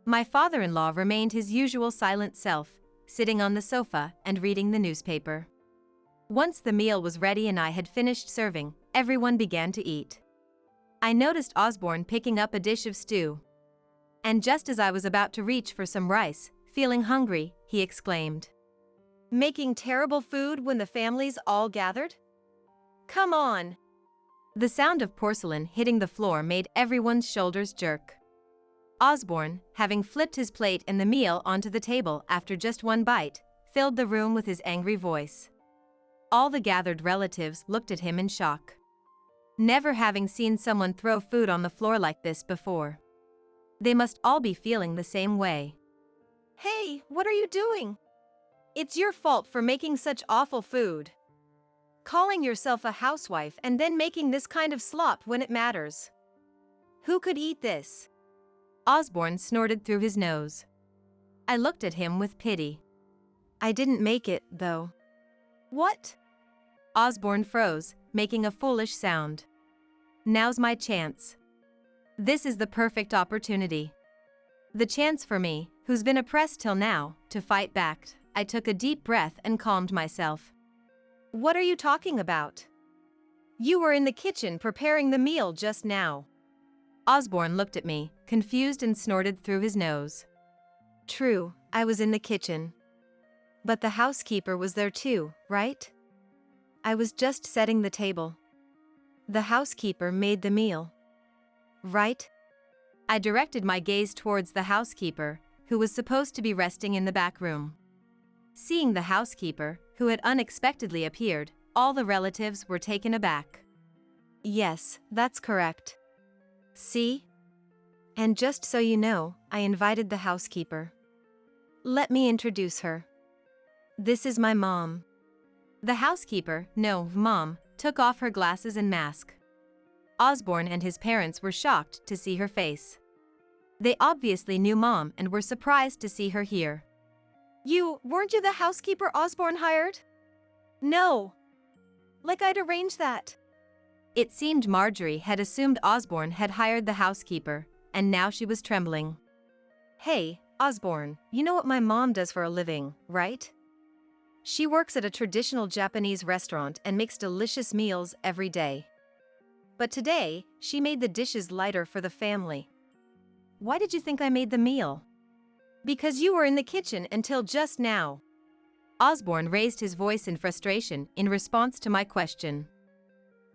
My father-in-law remained his usual silent self, sitting on the sofa and reading the newspaper. Once the meal was ready and I had finished serving, everyone began to eat. I noticed Osborne picking up a dish of stew. And just as I was about to reach for some rice, feeling hungry, he exclaimed, "Making terrible food when the family's all gathered? Come on!" The sound of porcelain hitting the floor made everyone's shoulders jerk. Osborne, having flipped his plate and the meal onto the table after just one bite, filled the room with his angry voice. All the gathered relatives looked at him in shock. Never having seen someone throw food on the floor like this before. They must all be feeling the same way. Hey, what are you doing? It's your fault for making such awful food. Calling yourself a housewife and then making this kind of slop when it matters. Who could eat this? Osborne snorted through his nose. I looked at him with pity. I didn't make it, though. What? Osborne froze, making a foolish sound. Now's my chance. This is the perfect opportunity. The chance for me, who's been oppressed till now, to fight back. I took a deep breath and calmed myself. What are you talking about? You were in the kitchen preparing the meal just now. Osborne looked at me, confused, and snorted through his nose. True, I was in the kitchen. But the housekeeper was there too, right? I was just setting the table. The housekeeper made the meal. Right? I directed my gaze towards the housekeeper, who was supposed to be resting in the back room. Seeing the housekeeper, who had unexpectedly appeared, all the relatives were taken aback. Yes, that's correct. See? And just so you know, I invited the housekeeper. Let me introduce her. This is my mom. The housekeeper, no, Mom, took off her glasses and mask. Osborne and his parents were shocked to see her face. They obviously knew Mom and were surprised to see her here. Weren't you the housekeeper Osborne hired? No. Like I'd arranged that. It seemed Marjorie had assumed Osborne had hired the housekeeper, and now she was trembling. Hey, Osborne, you know what my mom does for a living, right? She works at a traditional Japanese restaurant and makes delicious meals every day. But today, she made the dishes lighter for the family. Why did you think I made the meal? Because you were in the kitchen until just now. Osborne raised his voice in frustration in response to my question.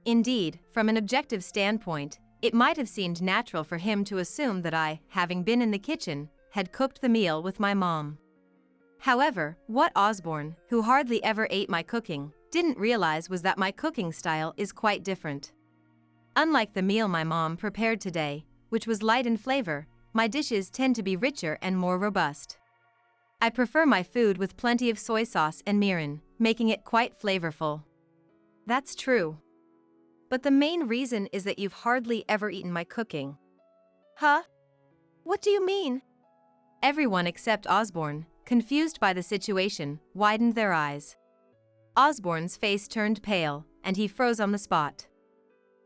Indeed, from an objective standpoint, it might have seemed natural for him to assume that I, having been in the kitchen, had cooked the meal with my mom. However, what Osborne, who hardly ever ate my cooking, didn't realize was that my cooking style is quite different. Unlike the meal my mom prepared today, which was light in flavor, my dishes tend to be richer and more robust. I prefer my food with plenty of soy sauce and mirin, making it quite flavorful. That's true. But the main reason is that you've hardly ever eaten my cooking. Huh? What do you mean? Everyone except Osborne, confused by the situation, widened their eyes. Osborne's face turned pale, and he froze on the spot.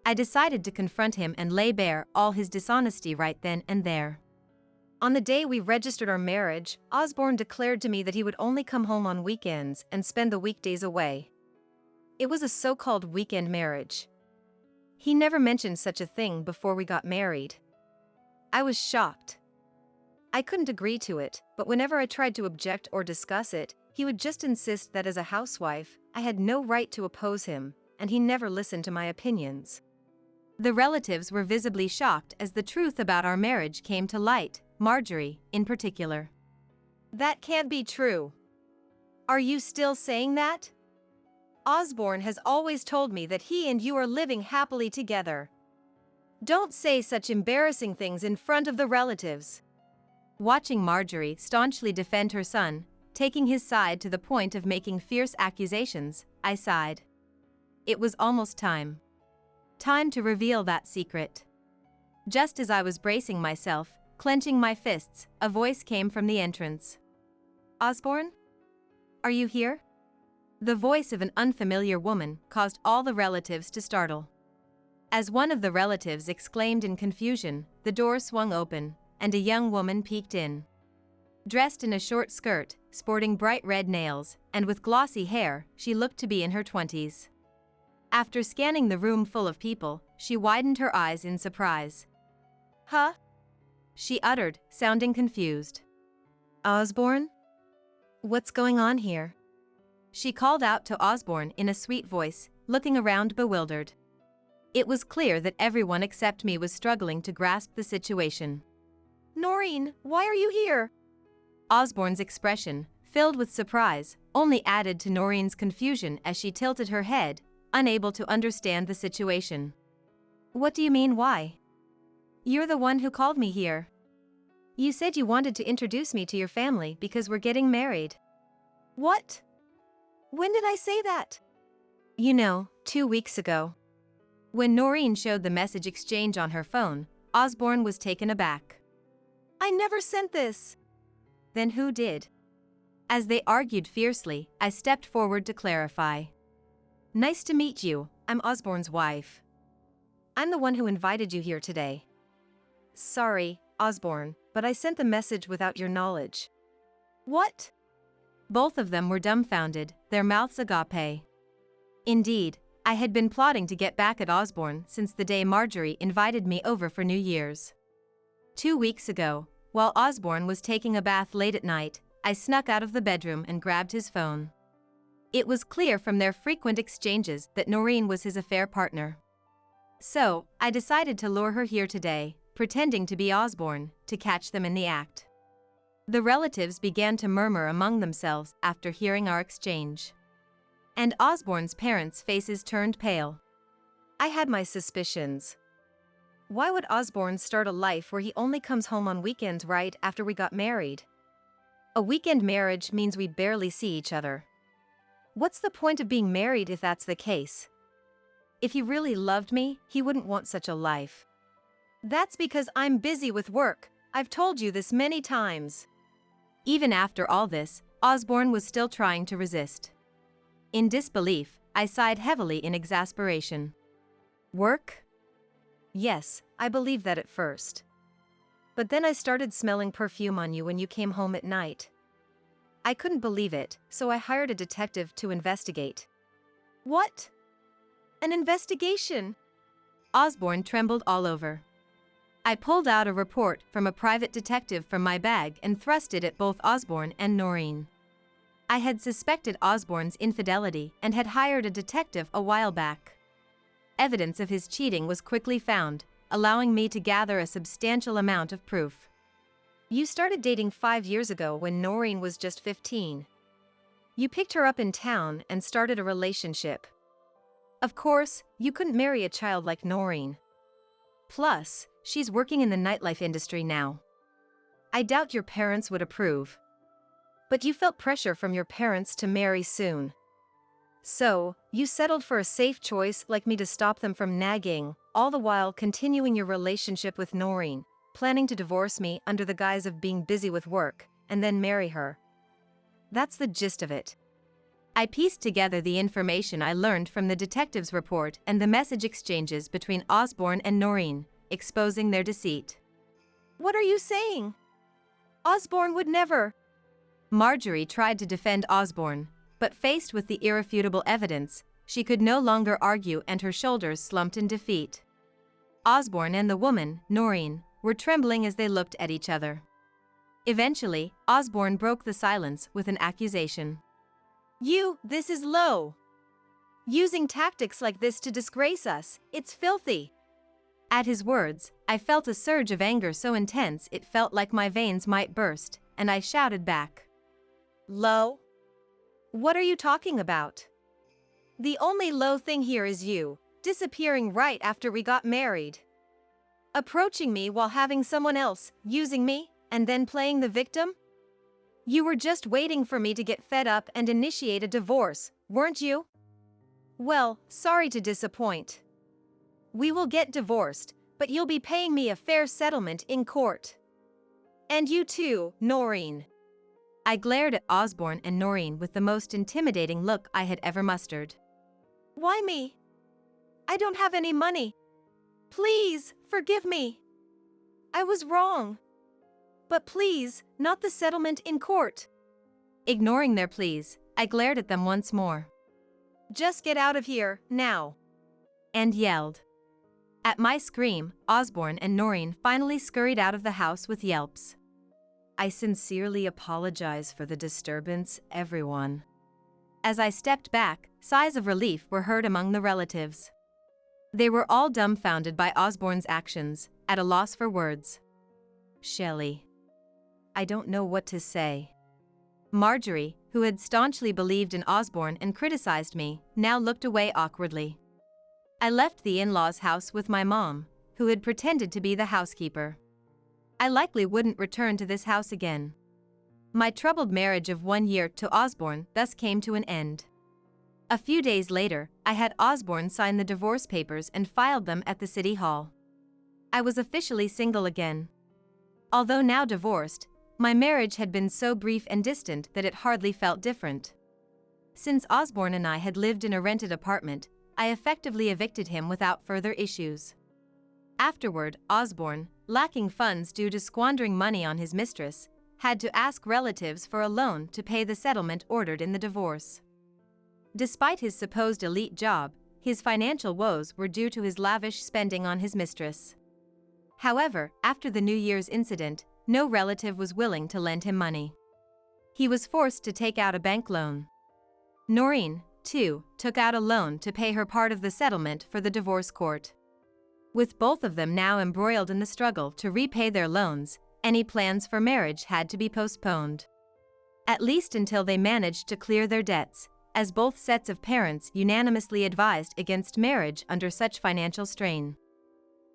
I decided to confront him and lay bare all his dishonesty right then and there. On the day we registered our marriage, Osborne declared to me that he would only come home on weekends and spend the weekdays away. It was a so-called weekend marriage. He never mentioned such a thing before we got married. I was shocked. I couldn't agree to it, but whenever I tried to object or discuss it, he would just insist that as a housewife, I had no right to oppose him, and he never listened to my opinions. The relatives were visibly shocked as the truth about our marriage came to light, Marjorie, in particular. That can't be true. Are you still saying that? Osborne has always told me that he and you are living happily together. Don't say such embarrassing things in front of the relatives. Watching Marjorie staunchly defend her son, taking his side to the point of making fierce accusations, I sighed. It was almost time. Time to reveal that secret. Just as I was bracing myself, clenching my fists, a voice came from the entrance. "Osborne? Are you here?" The voice of an unfamiliar woman caused all the relatives to startle. As one of the relatives exclaimed in confusion, the door swung open, and a young woman peeked in. Dressed in a short skirt, sporting bright red nails, and with glossy hair, she looked to be in her 20s. After scanning the room full of people, she widened her eyes in surprise. Huh? She uttered, sounding confused. Osborne? What's going on here? She called out to Osborne in a sweet voice, looking around bewildered. It was clear that everyone except me was struggling to grasp the situation. Noreen, why are you here? Osborne's expression, filled with surprise, only added to Noreen's confusion as she tilted her head, unable to understand the situation. "What do you mean, why? You're the one who called me here. You said you wanted to introduce me to your family because we're getting married." What? When did I say that? 2 weeks ago. When Noreen showed the message exchange on her phone, Osborne was taken aback. I never sent this. Then who did? As they argued fiercely, I stepped forward to clarify. "Nice to meet you, I'm Osborne's wife. I'm the one who invited you here today." Sorry, Osborne, but I sent the message without your knowledge. What? Both of them were dumbfounded, their mouths agape. Indeed, I had been plotting to get back at Osborne since the day Marjorie invited me over for New Year's. 2 weeks ago, while Osborne was taking a bath late at night, I snuck out of the bedroom and grabbed his phone. It was clear from their frequent exchanges that Noreen was his affair partner. So, I decided to lure her here today, pretending to be Osborne, to catch them in the act. The relatives began to murmur among themselves after hearing our exchange. And Osborne's parents' faces turned pale. I had my suspicions. Why would Osborne start a life where he only comes home on weekends right after we got married? A weekend marriage means we barely see each other. What's the point of being married if that's the case? If he really loved me, he wouldn't want such a life. That's because I'm busy with work. I've told you this many times. Even after all this, Osborne was still trying to resist. In disbelief, I sighed heavily in exasperation. Work? Yes, I believed that at first. But then I started smelling perfume on you when you came home at night. I couldn't believe it, so I hired a detective to investigate. What? An investigation? Osborne trembled all over. I pulled out a report from a private detective from my bag and thrust it at both Osborne and Noreen. I had suspected Osborne's infidelity and had hired a detective a while back. Evidence of his cheating was quickly found, allowing me to gather a substantial amount of proof. You started dating 5 years ago when Noreen was just 15. You picked her up in town and started a relationship. Of course, you couldn't marry a child like Noreen. Plus, she's working in the nightlife industry now. I doubt your parents would approve. But you felt pressure from your parents to marry soon. So, you settled for a safe choice like me to stop them from nagging, all the while continuing your relationship with Noreen, planning to divorce me under the guise of being busy with work, and then marry her. That's the gist of it. I pieced together the information I learned from the detective's report and the message exchanges between Osborne and Noreen, exposing their deceit. What are you saying? Osborne would never. Marjorie tried to defend Osborne, but faced with the irrefutable evidence, she could no longer argue and her shoulders slumped in defeat. Osborne and the woman, Noreen, were trembling as they looked at each other. Eventually, Osborne broke the silence with an accusation. This is low. Using tactics like this to disgrace us, it's filthy. At his words, I felt a surge of anger so intense it felt like my veins might burst, and I shouted back. Low? What are you talking about? The only low thing here is you, disappearing right after we got married. Approaching me while having someone else, using me, and then playing the victim? You were just waiting for me to get fed up and initiate a divorce, weren't you? Well, sorry to disappoint. We will get divorced, but you'll be paying me a fair settlement in court. And you too, Noreen. I glared at Osborne and Noreen with the most intimidating look I had ever mustered. Why me? I don't have any money. Please, forgive me. I was wrong. But please, not the settlement in court. Ignoring their pleas, I glared at them once more. Just get out of here, now. And yelled. At my scream, Osborne and Noreen finally scurried out of the house with yelps. I sincerely apologize for the disturbance, everyone. As I stepped back, sighs of relief were heard among the relatives. They were all dumbfounded by Osborne's actions, at a loss for words. Shelley. I don't know what to say. Marjorie, who had staunchly believed in Osborne and criticized me, now looked away awkwardly. I left the in-laws' house with my mom, who had pretended to be the housekeeper. I likely wouldn't return to this house again. My troubled marriage of 1 year to Osborne thus came to an end. A few days later, I had Osborne sign the divorce papers and filed them at the city hall. I was officially single again. Although now divorced, my marriage had been so brief and distant that it hardly felt different. Since Osborne and I had lived in a rented apartment, I effectively evicted him without further issues. Afterward, Osborne, lacking funds due to squandering money on his mistress, had to ask relatives for a loan to pay the settlement ordered in the divorce. Despite his supposed elite job, his financial woes were due to his lavish spending on his mistress. However, after the New Year's incident, no relative was willing to lend him money. He was forced to take out a bank loan. Noreen, too, took out a loan to pay her part of the settlement for the divorce court. With both of them now embroiled in the struggle to repay their loans, any plans for marriage had to be postponed. At least until they managed to clear their debts, as both sets of parents unanimously advised against marriage under such financial strain.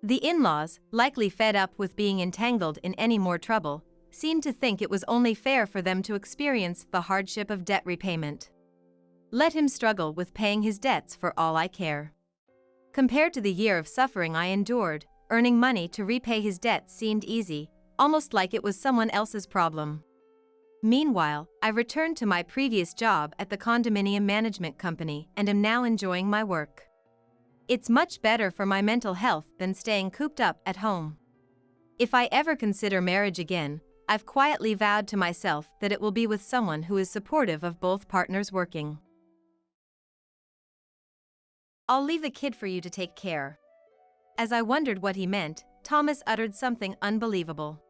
The in-laws, likely fed up with being entangled in any more trouble, seemed to think it was only fair for them to experience the hardship of debt repayment. Let him struggle with paying his debts for all I care. Compared to the year of suffering I endured, earning money to repay his debts seemed easy, almost like it was someone else's problem. Meanwhile, I returned to my previous job at the condominium management company and am now enjoying my work. It's much better for my mental health than staying cooped up at home. If I ever consider marriage again, I've quietly vowed to myself that it will be with someone who is supportive of both partners working. I'll leave the kid for you to take care. As I wondered what he meant, Thomas uttered something unbelievable.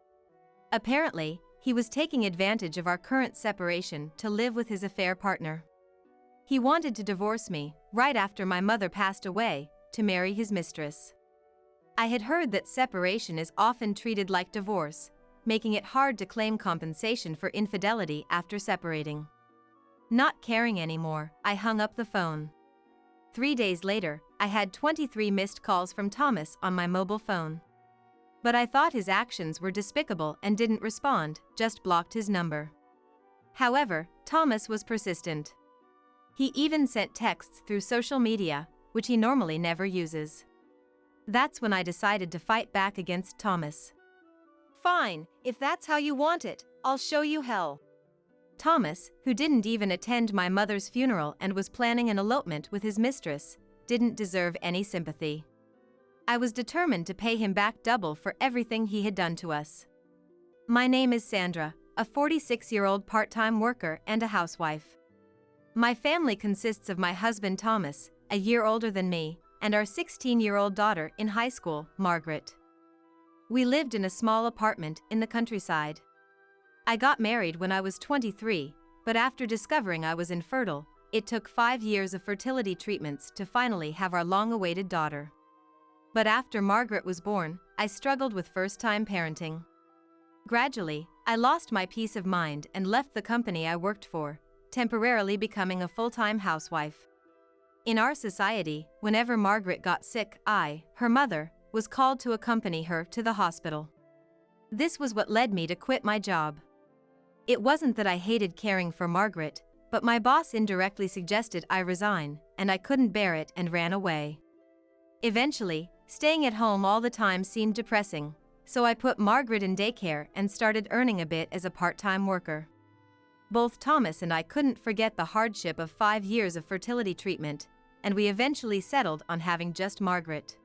Apparently, he was taking advantage of our current separation to live with his affair partner. He wanted to divorce me, right after my mother passed away, to marry his mistress. I had heard that separation is often treated like divorce, making it hard to claim compensation for infidelity after separating. Not caring anymore, I hung up the phone. 3 days later, I had 23 missed calls from Thomas on my mobile phone. But I thought his actions were despicable and didn't respond, just blocked his number. However, Thomas was persistent. He even sent texts through social media, which he normally never uses. That's when I decided to fight back against Thomas. Fine, if that's how you want it, I'll show you hell. Thomas, who didn't even attend my mother's funeral and was planning an elopement with his mistress, didn't deserve any sympathy. I was determined to pay him back double for everything he had done to us. My name is Sandra, a 46-year-old part-time worker and a housewife. My family consists of my husband Thomas, a year older than me, and our 16-year-old daughter in high school, Margaret. We lived in a small apartment in the countryside. I got married when I was 23, but after discovering I was infertile, it took 5 years of fertility treatments to finally have our long-awaited daughter. But after Margaret was born, I struggled with first-time parenting. Gradually, I lost my peace of mind and left the company I worked for, temporarily becoming a full-time housewife. In our society, whenever Margaret got sick, I, her mother, was called to accompany her to the hospital. This was what led me to quit my job. It wasn't that I hated caring for Margaret, but my boss indirectly suggested I resign, and I couldn't bear it and ran away. Eventually, staying at home all the time seemed depressing, so I put Margaret in daycare and started earning a bit as a part-time worker. Both Thomas and I couldn't forget the hardship of 5 years of fertility treatment, and we eventually settled on having just Margaret.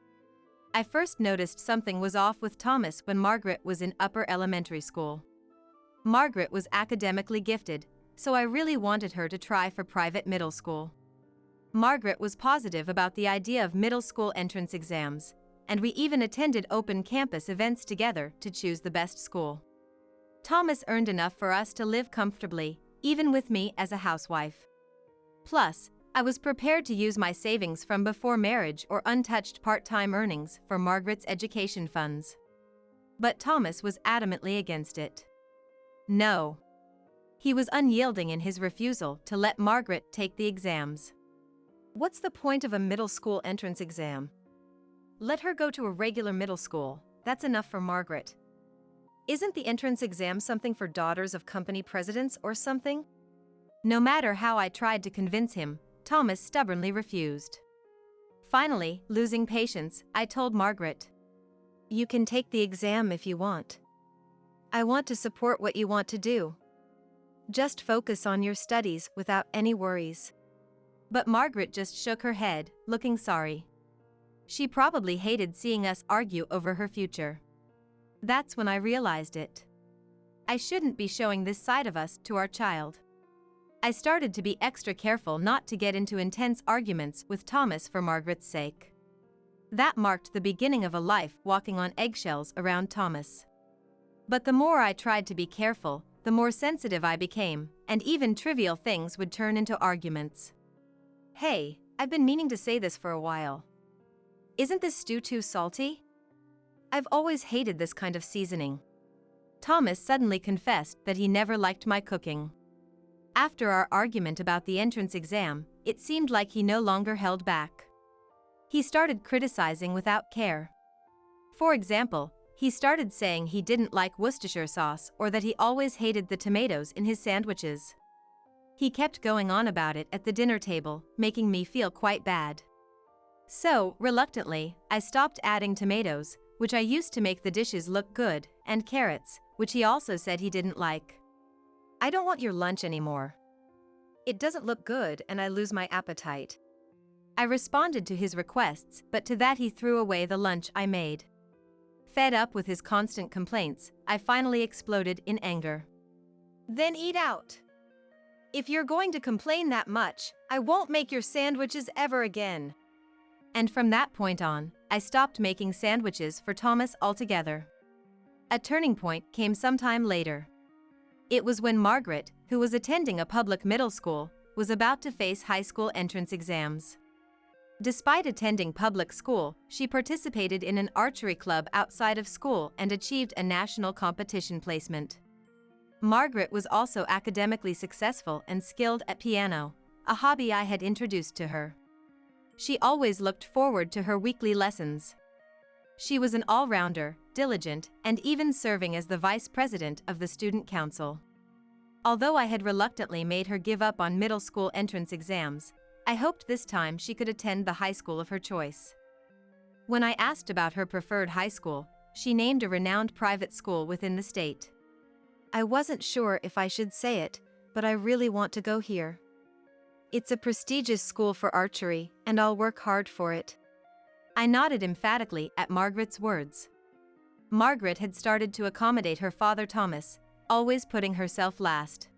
I first noticed something was off with Thomas when Margaret was in upper elementary school. Margaret was academically gifted, so I really wanted her to try for private middle school. Margaret was positive about the idea of middle school entrance exams, and we even attended open campus events together to choose the best school. Thomas earned enough for us to live comfortably, even with me as a housewife. Plus, I was prepared to use my savings from before marriage or untouched part-time earnings for Margaret's education funds. But Thomas was adamantly against it. No. He was unyielding in his refusal to let Margaret take the exams. What's the point of a middle school entrance exam? Let her go to a regular middle school, that's enough for Margaret. Isn't the entrance exam something for daughters of company presidents or something? No matter how I tried to convince him, Thomas stubbornly refused. Finally, losing patience, I told Margaret, "You can take the exam if you want. I want to support what you want to do. Just focus on your studies without any worries." But Margaret just shook her head, looking sorry. She probably hated seeing us argue over her future. That's when I realized it. I shouldn't be showing this side of us to our child. I started to be extra careful not to get into intense arguments with Thomas for Margaret's sake. That marked the beginning of a life walking on eggshells around Thomas. But the more I tried to be careful, the more sensitive I became, and even trivial things would turn into arguments. Hey, I've been meaning to say this for a while. Isn't this stew too salty? I've always hated this kind of seasoning. Thomas suddenly confessed that he never liked my cooking. After our argument about the entrance exam, it seemed like he no longer held back. He started criticizing without care. For example, he started saying he didn't like Worcestershire sauce or that he always hated the tomatoes in his sandwiches. He kept going on about it at the dinner table, making me feel quite bad. So, reluctantly, I stopped adding tomatoes, which I used to make the dishes look good, and carrots, which he also said he didn't like. "I don't want your lunch anymore. It doesn't look good and I lose my appetite." I responded to his requests, but to that he threw away the lunch I made. Fed up with his constant complaints, I finally exploded in anger. "Then eat out. If you're going to complain that much, I won't make your sandwiches ever again." And from that point on, I stopped making sandwiches for Thomas altogether. A turning point came sometime later. It was when Margaret, who was attending a public middle school, was about to face high school entrance exams. Despite attending public school, she participated in an archery club outside of school and achieved a national competition placement. Margaret was also academically successful and skilled at piano, a hobby I had introduced to her. She always looked forward to her weekly lessons. She was an all-rounder, diligent, and even serving as the vice president of the student council. Although I had reluctantly made her give up on middle school entrance exams, I hoped this time she could attend the high school of her choice. When I asked about her preferred high school, she named a renowned private school within the state. I wasn't sure if I should say it, but I really want to go here. It's a prestigious school for archery, and I'll work hard for it. I nodded emphatically at Margaret's words. Margaret had started to accommodate her father Thomas, always putting herself last.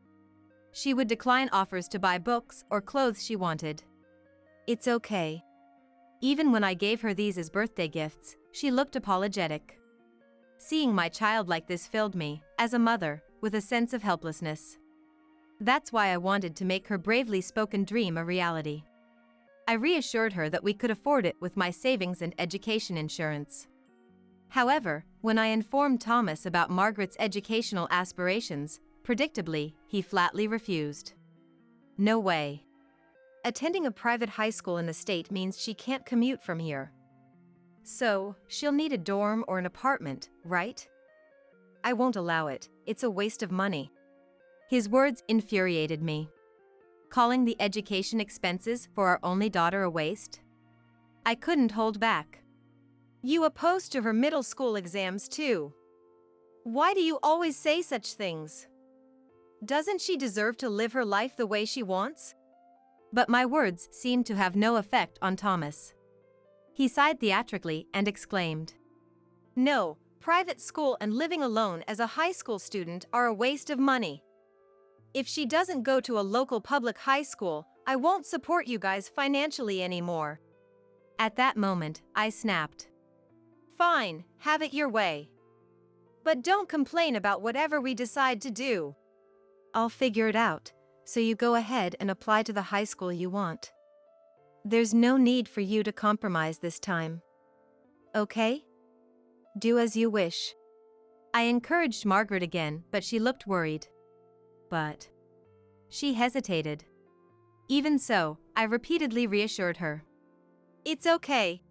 She would decline offers to buy books or clothes she wanted. It's okay. Even when I gave her these as birthday gifts, she looked apologetic. Seeing my child like this filled me, as a mother, with a sense of helplessness. That's why I wanted to make her bravely spoken dream a reality. I reassured her that we could afford it with my savings and education insurance. However, when I informed Thomas about Margaret's educational aspirations, predictably, he flatly refused. No way. Attending a private high school in the state means she can't commute from here. So, she'll need a dorm or an apartment, right? I won't allow it, it's a waste of money. His words infuriated me. Calling the education expenses for our only daughter a waste? I couldn't hold back. You opposed to her middle school exams too. Why do you always say such things? Doesn't she deserve to live her life the way she wants? But my words seemed to have no effect on Thomas. He sighed theatrically and exclaimed, "No, private school and living alone as a high school student are a waste of money. If she doesn't go to a local public high school, I won't support you guys financially anymore." At that moment, I snapped. Fine, have it your way. But don't complain about whatever we decide to do. I'll figure it out, so you go ahead and apply to the high school you want. There's no need for you to compromise this time. Okay? Do as you wish. I encouraged Margaret again, but she looked worried. But she hesitated. Even so, I repeatedly reassured her. It's okay.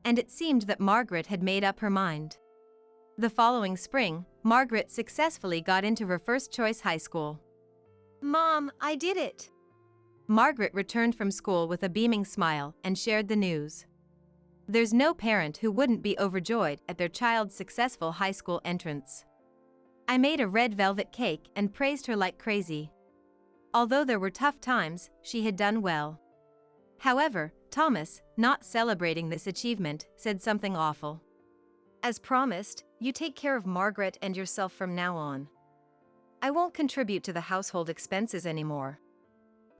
And it seemed that Margaret had made up her mind. The following spring, Margaret successfully got into her first-choice high school. Mom, I did it! Margaret returned from school with a beaming smile and shared the news. There's no parent who wouldn't be overjoyed at their child's successful high school entrance. I made a red velvet cake and praised her like crazy. Although there were tough times, she had done well. However, Thomas, not celebrating this achievement, said something awful. As promised, you take care of Margaret and yourself from now on. I won't contribute to the household expenses anymore.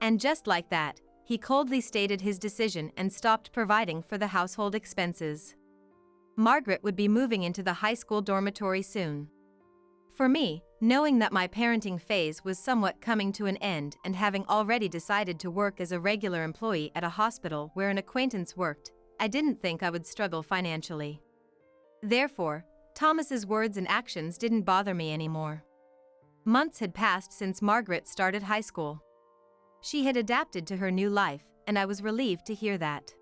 And just like that, he coldly stated his decision and stopped providing for the household expenses. Margaret would be moving into the high school dormitory soon. For me, knowing that my parenting phase was somewhat coming to an end and having already decided to work as a regular employee at a hospital where an acquaintance worked, I didn't think I would struggle financially. Therefore, Thomas's words and actions didn't bother me anymore. Months had passed since Margaret started high school. She had adapted to her new life, and I was relieved to hear that.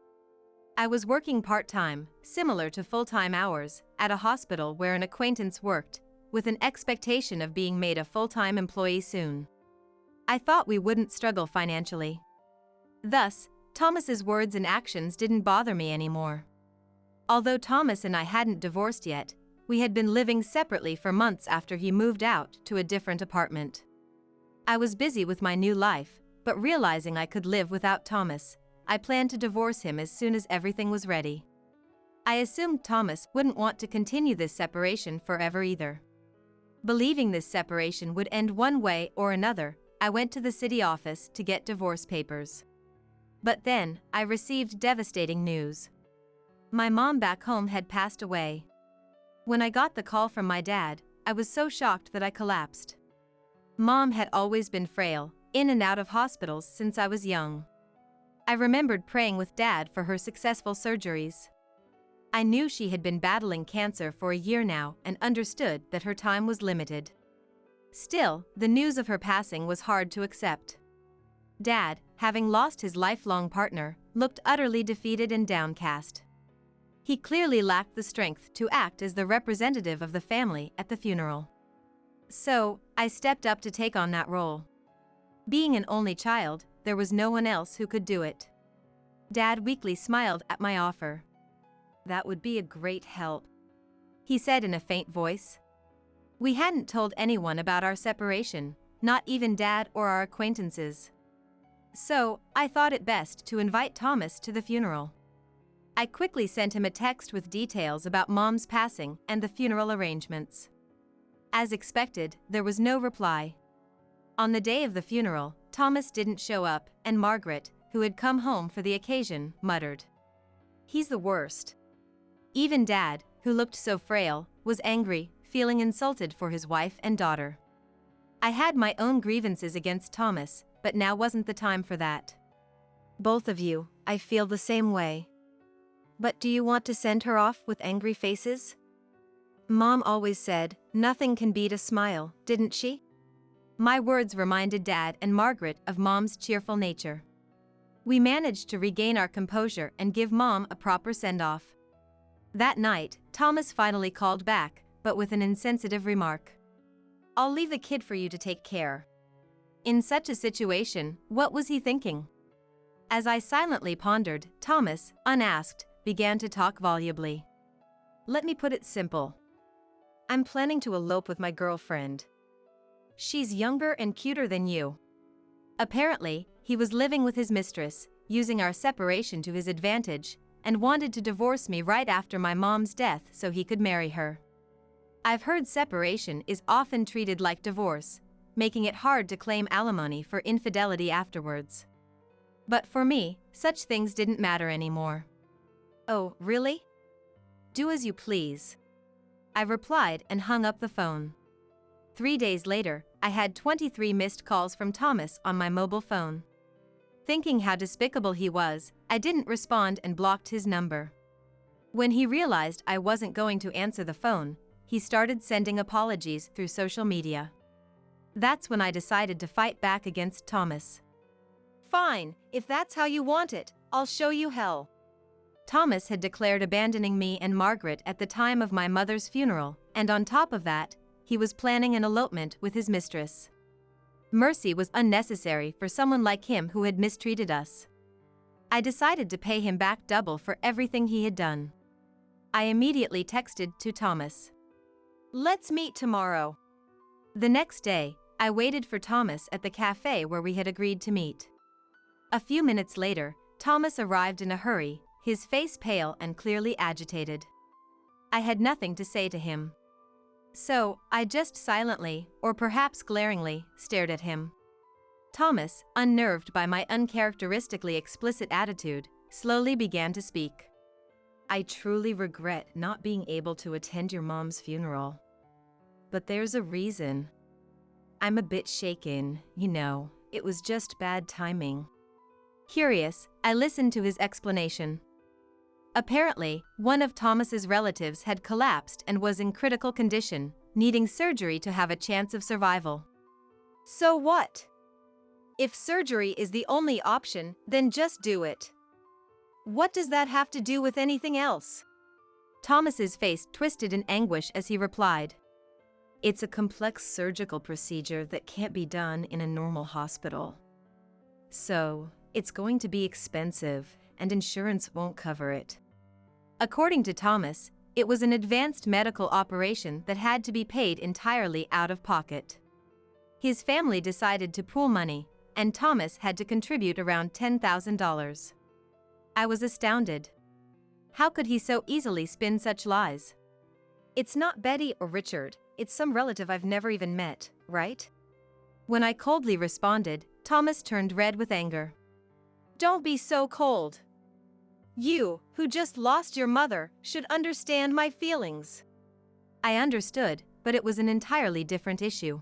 I was working part-time, similar to full-time hours, at a hospital where an acquaintance worked, with an expectation of being made a full-time employee soon. I thought we wouldn't struggle financially. Thus, Thomas's words and actions didn't bother me anymore. Although Thomas and I hadn't divorced yet, we had been living separately for months after he moved out to a different apartment. I was busy with my new life, but realizing I could live without Thomas, I planned to divorce him as soon as everything was ready. I assumed Thomas wouldn't want to continue this separation forever either. Believing this separation would end one way or another, I went to the city office to get divorce papers. But then, I received devastating news. My mom back home had passed away. When I got the call from my dad, I was so shocked that I collapsed. Mom had always been frail, in and out of hospitals since I was young. I remembered praying with Dad for her successful surgeries. I knew she had been battling cancer for a year now and understood that her time was limited. Still, the news of her passing was hard to accept. Dad, having lost his lifelong partner, looked utterly defeated and downcast. He clearly lacked the strength to act as the representative of the family at the funeral. So, I stepped up to take on that role. Being an only child, there was no one else who could do it. Dad weakly smiled at my offer. "That would be a great help," he said in a faint voice. We hadn't told anyone about our separation, not even Dad or our acquaintances. So, I thought it best to invite Thomas to the funeral. I quickly sent him a text with details about Mom's passing and the funeral arrangements. As expected, there was no reply. On the day of the funeral, Thomas didn't show up, and Margaret, who had come home for the occasion, muttered, "He's the worst." Even Dad, who looked so frail, was angry, feeling insulted for his wife and daughter. I had my own grievances against Thomas, but now wasn't the time for that. "Both of you, I feel the same way. But do you want to send her off with angry faces? Mom always said, nothing can beat a smile, didn't she?" My words reminded Dad and Margaret of Mom's cheerful nature. We managed to regain our composure and give Mom a proper send-off. That night, Thomas finally called back, but with an insensitive remark. "I'll leave the kid for you to take care." In such a situation, what was he thinking? As I silently pondered, Thomas, unasked, began to talk volubly. "Let me put it simple. I'm planning to elope with my girlfriend. She's younger and cuter than you." Apparently, he was living with his mistress, using our separation to his advantage, and wanted to divorce me right after my mom's death so he could marry her. I've heard separation is often treated like divorce, making it hard to claim alimony for infidelity afterwards. But for me, such things didn't matter anymore. "Oh, really? Do as you please," I replied and hung up the phone. 3 days later, I had 23 missed calls from Thomas on my mobile phone. Thinking how despicable he was, I didn't respond and blocked his number. When he realized I wasn't going to answer the phone, he started sending apologies through social media. That's when I decided to fight back against Thomas. "Fine, if that's how you want it, I'll show you hell." Thomas had declared abandoning me and Margaret at the time of my mother's funeral, and on top of that, he was planning an elopement with his mistress. Mercy was unnecessary for someone like him who had mistreated us. I decided to pay him back double for everything he had done. I immediately texted to Thomas, "Let's meet tomorrow." The next day, I waited for Thomas at the cafe where we had agreed to meet. A few minutes later, Thomas arrived in a hurry, his face pale and clearly agitated. I had nothing to say to him. So, I just silently, or perhaps glaringly, stared at him. Thomas, unnerved by my uncharacteristically explicit attitude, slowly began to speak. "I truly regret not being able to attend your mom's funeral. But there's a reason. I'm a bit shaken, you know, it was just bad timing." Curious, I listened to his explanation. Apparently, one of Thomas's relatives had collapsed and was in critical condition, needing surgery to have a chance of survival. "So what? If surgery is the only option, then just do it. What does that have to do with anything else?" Thomas's face twisted in anguish as he replied, "It's a complex surgical procedure that can't be done in a normal hospital. So, it's going to be expensive, and insurance won't cover it." According to Thomas, it was an advanced medical operation that had to be paid entirely out of pocket. His family decided to pool money, and Thomas had to contribute around $10,000. I was astounded. How could he so easily spin such lies? "It's not Betty or Richard, it's some relative I've never even met, right?" When I coldly responded, Thomas turned red with anger. "Don't be so cold. You, who just lost your mother, should understand my feelings." I understood, but it was an entirely different issue.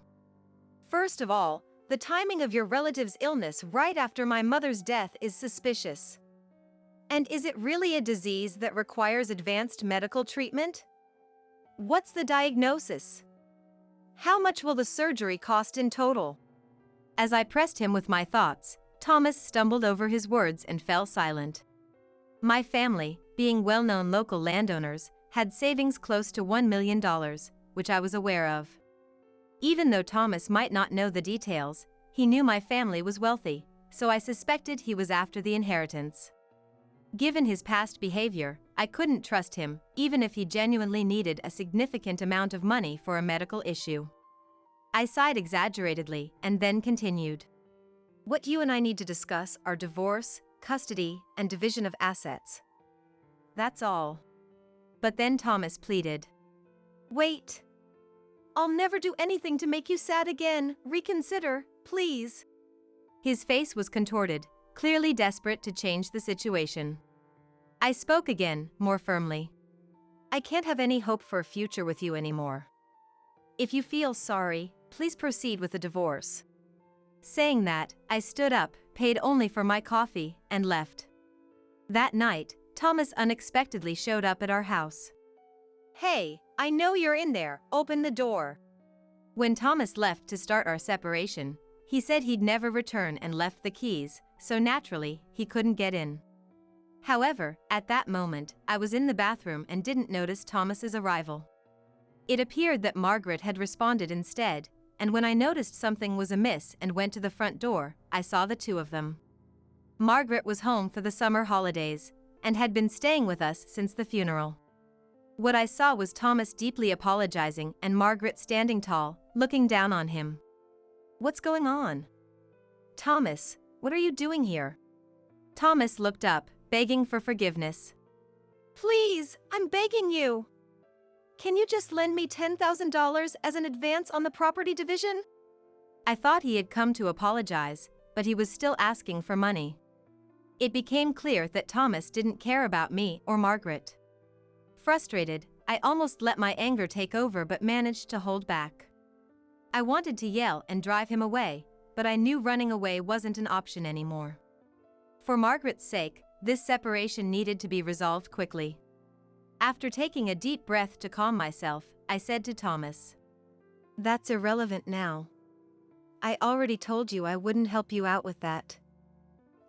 First of all, the timing of your relative's illness right after my mother's death is suspicious. And is it really a disease that requires advanced medical treatment? What's the diagnosis? How much will the surgery cost in total? As I pressed him with my thoughts, Thomas stumbled over his words and fell silent. My family, being well-known local landowners, had savings close to $1 million, which I was aware of. Even though Thomas might not know the details, he knew my family was wealthy, so I suspected he was after the inheritance. Given his past behavior, I couldn't trust him, even if he genuinely needed a significant amount of money for a medical issue. I sighed exaggeratedly and then continued. What you and I need to discuss are divorce, custody, and division of assets. That's all. But then Thomas pleaded. Wait. I'll never do anything to make you sad again. Reconsider, please. His face was contorted, clearly desperate to change the situation. I spoke again, more firmly. I can't have any hope for a future with you anymore. If you feel sorry, please proceed with the divorce. Saying that, I stood up, paid only for my coffee, and left. That night, Thomas unexpectedly showed up at our house. Hey, I know you're in there, open the door. When Thomas left to start our separation, he said he'd never return and left the keys, so naturally, he couldn't get in. However, at that moment, I was in the bathroom and didn't notice Thomas's arrival. It appeared that Margaret had responded instead, and when I noticed something was amiss and went to the front door, I saw the two of them. Margaret was home for the summer holidays, and had been staying with us since the funeral. What I saw was Thomas deeply apologizing and Margaret standing tall, looking down on him. What's going on? Thomas, what are you doing here? Thomas looked up, begging for forgiveness. Please, I'm begging you. Can you just lend me $10,000 as an advance on the property division? I thought he had come to apologize, but he was still asking for money. It became clear that Thomas didn't care about me or Margaret. Frustrated, I almost let my anger take over but managed to hold back. I wanted to yell and drive him away, but I knew running away wasn't an option anymore. For Margaret's sake, this separation needed to be resolved quickly. After taking a deep breath to calm myself, I said to Thomas, "That's irrelevant now. I already told you I wouldn't help you out with that.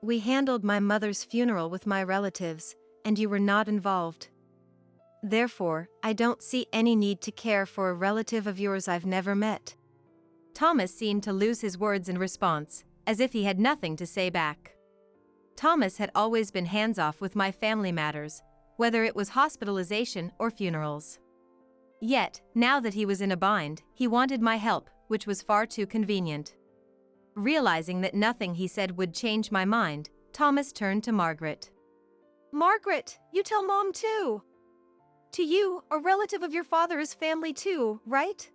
We handled my mother's funeral with my relatives, and you were not involved. Therefore, I don't see any need to care for a relative of yours I've never met." Thomas seemed to lose his words in response, as if he had nothing to say back. Thomas had always been hands-off with my family matters, whether it was hospitalization or funerals. Yet, now that he was in a bind, he wanted my help, which was far too convenient. Realizing that nothing he said would change my mind, Thomas turned to Margaret. Margaret, you tell Mom too. To you, a relative of your father is family too, right?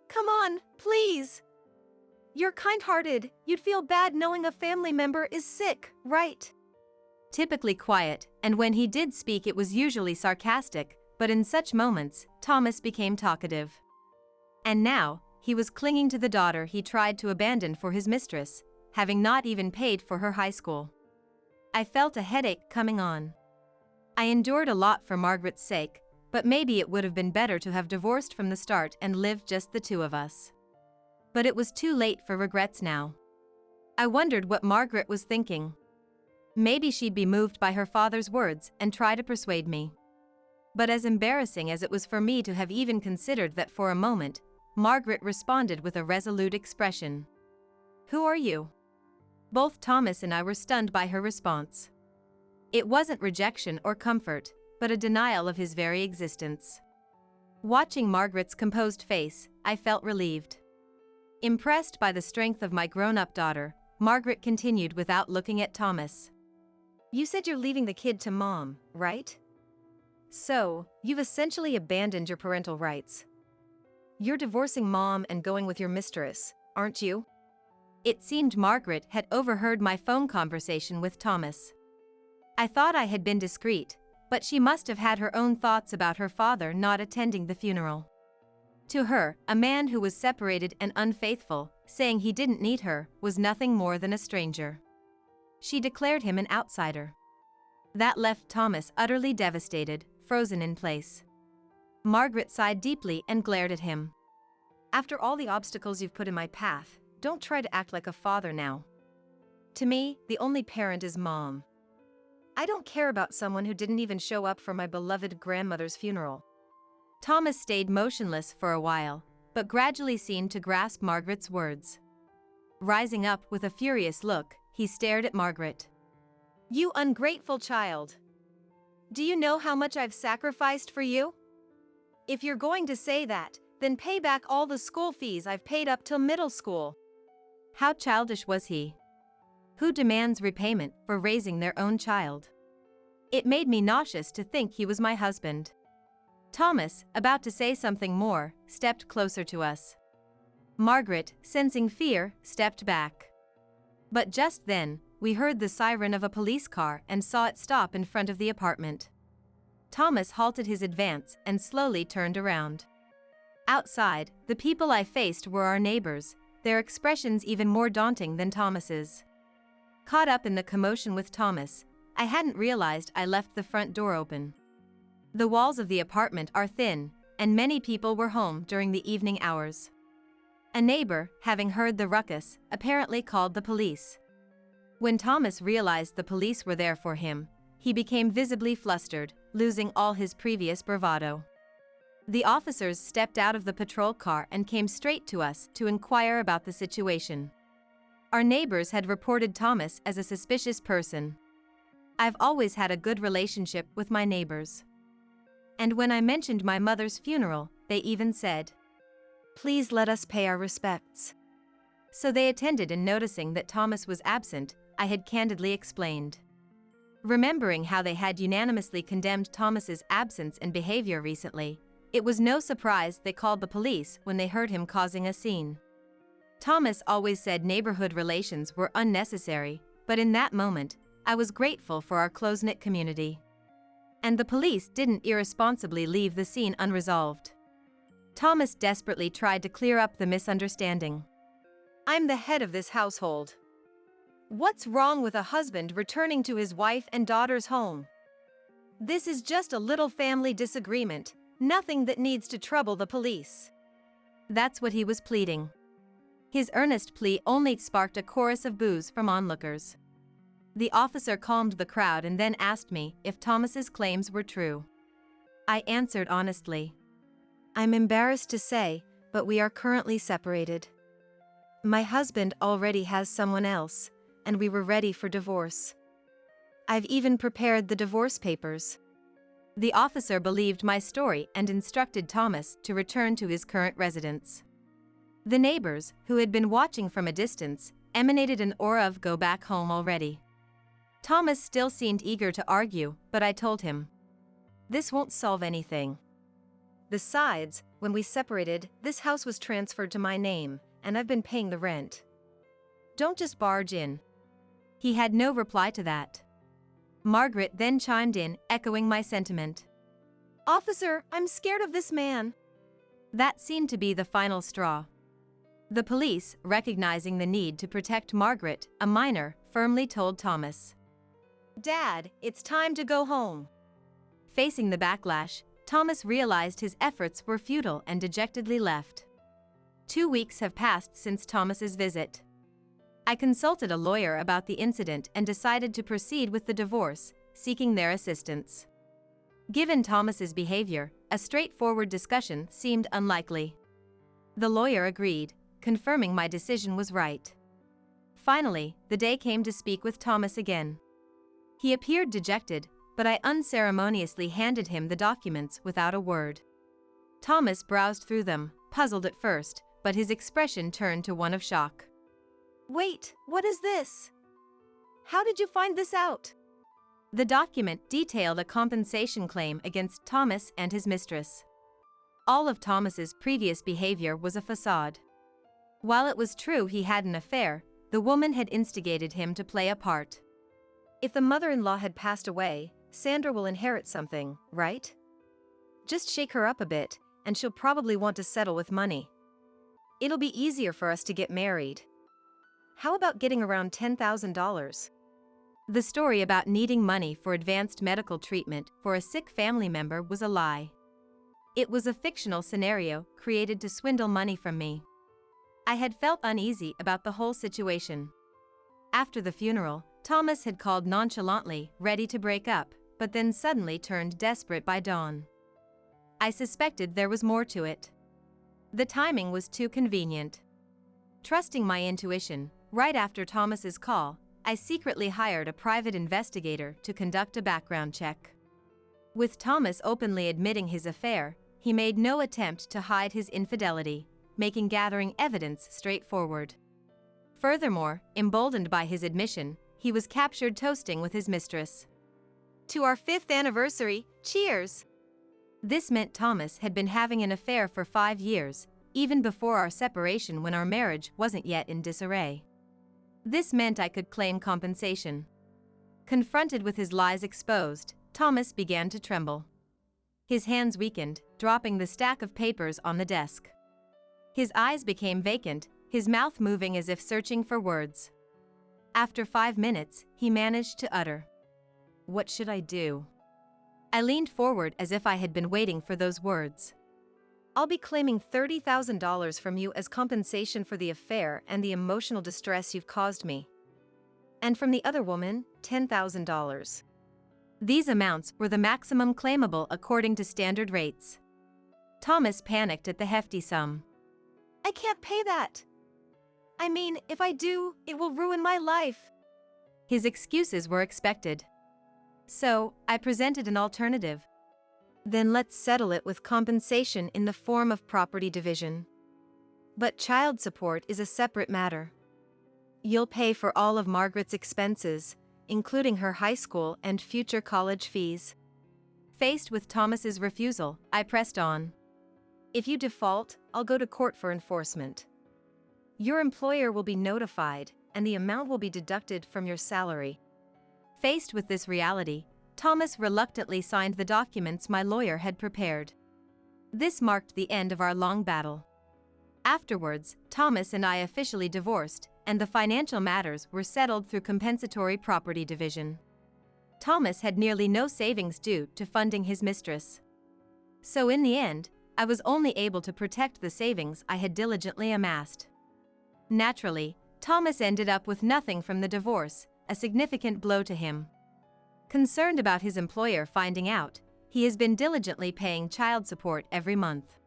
Come on, please. You're kind-hearted, you'd feel bad knowing a family member is sick, right? Typically quiet, and when he did speak it was usually sarcastic, but in such moments, Thomas became talkative. And now, he was clinging to the daughter he tried to abandon for his mistress, having not even paid for her high school. I felt a headache coming on. I endured a lot for Margaret's sake, but maybe it would have been better to have divorced from the start and lived just the two of us. But it was too late for regrets now. I wondered what Margaret was thinking. Maybe she'd be moved by her father's words and try to persuade me. But as embarrassing as it was for me to have even considered that for a moment, Margaret responded with a resolute expression. "Who are you?" Both Thomas and I were stunned by her response. It wasn't rejection or comfort, but a denial of his very existence. Watching Margaret's composed face, I felt relieved. Impressed by the strength of my grown-up daughter, Margaret continued without looking at Thomas. "You said you're leaving the kid to Mom, right? So, you've essentially abandoned your parental rights. You're divorcing Mom and going with your mistress, aren't you?" It seemed Margaret had overheard my phone conversation with Thomas. I thought I had been discreet, but she must have had her own thoughts about her father not attending the funeral. To her, a man who was separated and unfaithful, saying he didn't need her, was nothing more than a stranger. She declared him an outsider. That left Thomas utterly devastated, frozen in place. Margaret sighed deeply and glared at him. After all the obstacles you've put in my path, don't try to act like a father now. To me, the only parent is Mom. I don't care about someone who didn't even show up for my beloved grandmother's funeral. Thomas stayed motionless for a while, but gradually seemed to grasp Margaret's words. Rising up with a furious look, he stared at Margaret. You ungrateful child! Do you know how much I've sacrificed for you? If you're going to say that, then pay back all the school fees I've paid up till middle school. How childish was he? Who demands repayment for raising their own child? It made me nauseous to think he was my husband. Thomas, about to say something more, stepped closer to us. Margaret, sensing fear, stepped back. But just then, we heard the siren of a police car and saw it stop in front of the apartment. Thomas halted his advance and slowly turned around. Outside, the people I faced were our neighbors, their expressions even more daunting than Thomas's. Caught up in the commotion with Thomas, I hadn't realized I left the front door open. The walls of the apartment are thin, and many people were home during the evening hours. A neighbor, having heard the ruckus, apparently called the police. When Thomas realized the police were there for him, he became visibly flustered, losing all his previous bravado. The officers stepped out of the patrol car and came straight to us to inquire about the situation. Our neighbors had reported Thomas as a suspicious person. I've always had a good relationship with my neighbors. And when I mentioned my mother's funeral, they even said, "Please let us pay our respects." So they attended, and noticing that Thomas was absent, I had candidly explained. Remembering how they had unanimously condemned Thomas's absence and behavior recently, it was no surprise they called the police when they heard him causing a scene. Thomas always said neighborhood relations were unnecessary, but in that moment, I was grateful for our close-knit community. And the police didn't irresponsibly leave the scene unresolved. Thomas desperately tried to clear up the misunderstanding. I'm the head of this household. What's wrong with a husband returning to his wife and daughter's home? This is just a little family disagreement, nothing that needs to trouble the police. That's what he was pleading. His earnest plea only sparked a chorus of boos from onlookers. The officer calmed the crowd and then asked me if Thomas's claims were true. I answered honestly. I'm embarrassed to say, but we are currently separated. My husband already has someone else, and we were ready for divorce. I've even prepared the divorce papers. The officer believed my story and instructed Thomas to return to his current residence. The neighbors, who had been watching from a distance, emanated an aura of go back home already. Thomas still seemed eager to argue, but I told him, this won't solve anything. Besides, when we separated, this house was transferred to my name, and I've been paying the rent. Don't just barge in. He had no reply to that. Margaret then chimed in, echoing my sentiment. Officer, I'm scared of this man. That seemed to be the final straw. The police, recognizing the need to protect Margaret, a minor, firmly told Thomas, Dad, it's time to go home. Facing the backlash, Thomas realized his efforts were futile and dejectedly left. 2 weeks have passed since Thomas's visit. I consulted a lawyer about the incident and decided to proceed with the divorce, seeking their assistance. Given Thomas's behavior, a straightforward discussion seemed unlikely. The lawyer agreed, confirming my decision was right. Finally, the day came to speak with Thomas again. He appeared dejected, but I unceremoniously handed him the documents without a word. Thomas browsed through them, puzzled at first, but his expression turned to one of shock. Wait, what is this? How did you find this out? The document detailed a compensation claim against Thomas and his mistress. All of Thomas's previous behavior was a facade. While it was true he had an affair, the woman had instigated him to play a part. If the mother-in-law had passed away, Sandra will inherit something, right? Just shake her up a bit, and she'll probably want to settle with money. It'll be easier for us to get married. How about getting around $10,000? The story about needing money for advanced medical treatment for a sick family member was a lie. It was a fictional scenario created to swindle money from me. I had felt uneasy about the whole situation. After the funeral, Thomas had called nonchalantly, ready to break up, but then suddenly turned desperate by dawn. I suspected there was more to it. The timing was too convenient. Trusting my intuition, right after Thomas's call, I secretly hired a private investigator to conduct a background check. With Thomas openly admitting his affair, he made no attempt to hide his infidelity, making gathering evidence straightforward. Furthermore, emboldened by his admission, he was captured toasting with his mistress. To our 5th anniversary, cheers! This meant Thomas had been having an affair for 5 years, even before our separation when our marriage wasn't yet in disarray. This meant I could claim compensation. Confronted with his lies exposed, Thomas began to tremble. His hands weakened, dropping the stack of papers on the desk. His eyes became vacant, his mouth moving as if searching for words. After 5 minutes, he managed to utter, "What should I do?" I leaned forward as if I had been waiting for those words. I'll be claiming $30,000 from you as compensation for the affair and the emotional distress you've caused me. And from the other woman, $10,000. These amounts were the maximum claimable according to standard rates. Thomas panicked at the hefty sum. I can't pay that. I mean, if I do, it will ruin my life. His excuses were expected. So, I presented an alternative. Then let's settle it with compensation in the form of property division. But child support is a separate matter. You'll pay for all of Margaret's expenses, including her high school and future college fees. Faced with Thomas's refusal, I pressed on. If you default, I'll go to court for enforcement. Your employer will be notified, and the amount will be deducted from your salary. Faced with this reality, Thomas reluctantly signed the documents my lawyer had prepared. This marked the end of our long battle. Afterwards, Thomas and I officially divorced, and the financial matters were settled through compensatory property division. Thomas had nearly no savings due to funding his mistress. So in the end, I was only able to protect the savings I had diligently amassed. Naturally, Thomas ended up with nothing from the divorce, a significant blow to him. Concerned about his employer finding out, he has been diligently paying child support every month.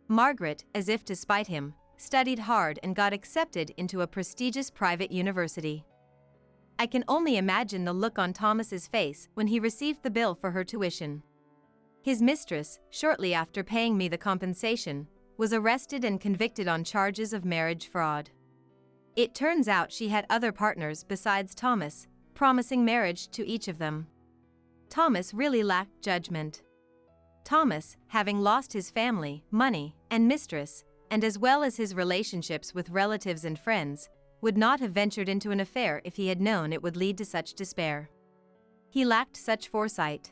Margaret, as if to spite him, studied hard and got accepted into a prestigious private university. I can only imagine the look on Thomas's face when he received the bill for her tuition. His mistress, shortly after paying me the compensation, was arrested and convicted on charges of marriage fraud. It turns out she had other partners besides Thomas, promising marriage to each of them. Thomas really lacked judgment. Thomas, having lost his family, money, and mistress, and as well as his relationships with relatives and friends, would not have ventured into an affair if he had known it would lead to such despair. He lacked such foresight.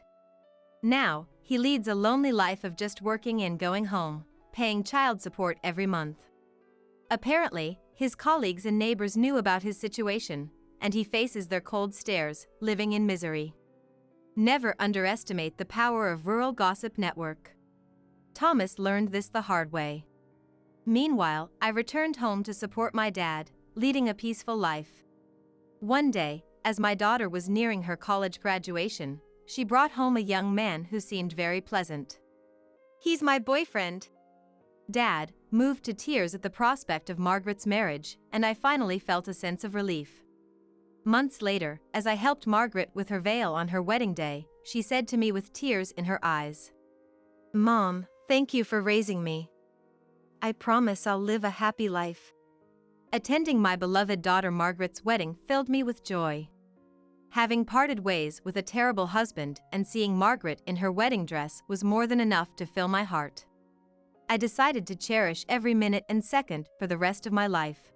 Now, he leads a lonely life of just working and going home, paying child support every month. Apparently, his colleagues and neighbors knew about his situation, and he faces their cold stares, living in misery. Never underestimate the power of rural gossip network. Thomas learned this the hard way. Meanwhile, I returned home to support my dad, leading a peaceful life. One day, as my daughter was nearing her college graduation, she brought home a young man who seemed very pleasant. He's my boyfriend. Dad, moved to tears at the prospect of Margaret's marriage, and I finally felt a sense of relief. Months later, as I helped Margaret with her veil on her wedding day, she said to me with tears in her eyes, "Mom, thank you for raising me. I promise I'll live a happy life." Attending my beloved daughter Margaret's wedding filled me with joy. Having parted ways with a terrible husband and seeing Margaret in her wedding dress was more than enough to fill my heart. I decided to cherish every minute and second for the rest of my life.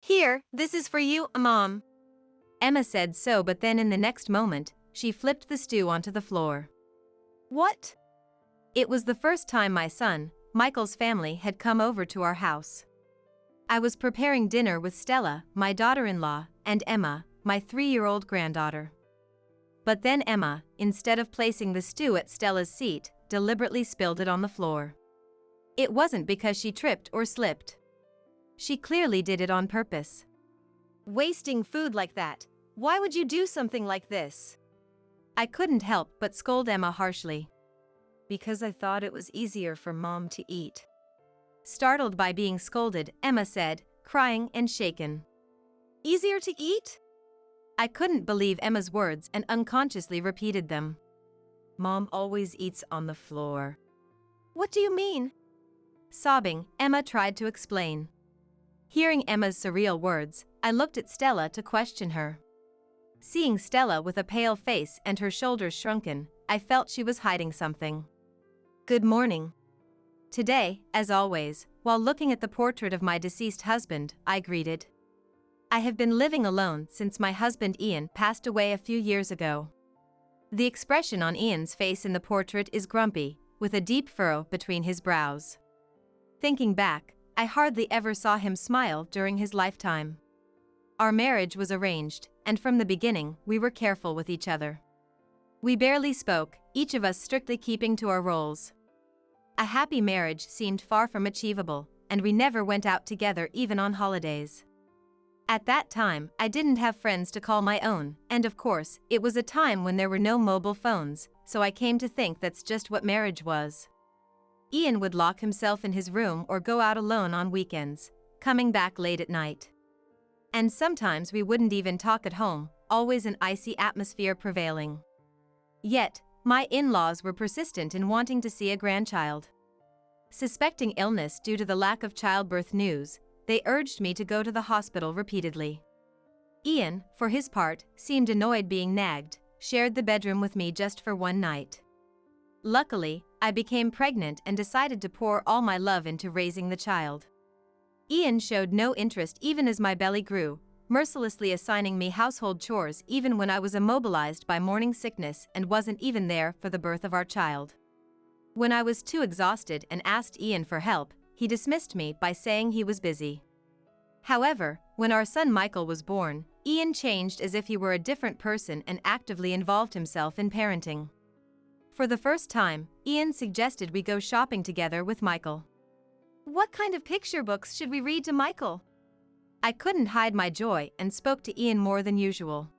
Here, this is for you, Mom. Emma said so, but then in the next moment, she flipped the stew onto the floor. What? It was the first time my son, Michael's family had come over to our house. I was preparing dinner with Stella, my daughter-in-law, and Emma, my 3-year-old granddaughter. But then Emma, instead of placing the stew at Stella's seat, deliberately spilled it on the floor. It wasn't because she tripped or slipped. She clearly did it on purpose. Wasting food like that. Why would you do something like this? I couldn't help but scold Emma harshly. Because I thought it was easier for Mom to eat. Startled by being scolded, Emma said, crying and shaken. Easier to eat? I couldn't believe Emma's words and unconsciously repeated them. Mom always eats on the floor. What do you mean? Sobbing, Emma tried to explain. Hearing Emma's surreal words, I looked at Stella to question her. Seeing Stella with a pale face and her shoulders shrunken, I felt she was hiding something. Good morning. Today, as always, while looking at the portrait of my deceased husband, I greeted. I have been living alone since my husband Ian passed away a few years ago. The expression on Ian's face in the portrait is grumpy, with a deep furrow between his brows. Thinking back, I hardly ever saw him smile during his lifetime. Our marriage was arranged, and from the beginning, we were careful with each other. We barely spoke, each of us strictly keeping to our roles. A happy marriage seemed far from achievable, and we never went out together even on holidays. At that time, I didn't have friends to call my own, and of course, it was a time when there were no mobile phones, so I came to think that's just what marriage was. Ian would lock himself in his room or go out alone on weekends, coming back late at night. And sometimes we wouldn't even talk at home, always an icy atmosphere prevailing. Yet, my in-laws were persistent in wanting to see a grandchild. Suspecting illness due to the lack of childbirth news, they urged me to go to the hospital repeatedly. Ian, for his part, seemed annoyed being nagged, shared the bedroom with me just for one night. Luckily, I became pregnant and decided to pour all my love into raising the child. Ian showed no interest even as my belly grew, mercilessly assigning me household chores even when I was immobilized by morning sickness and wasn't even there for the birth of our child. When I was too exhausted and asked Ian for help, he dismissed me by saying he was busy. However, when our son Michael was born, Ian changed as if he were a different person and actively involved himself in parenting. For the first time, Ian suggested we go shopping together with Michael. What kind of picture books should we read to Michael? I couldn't hide my joy and spoke to Ian more than usual.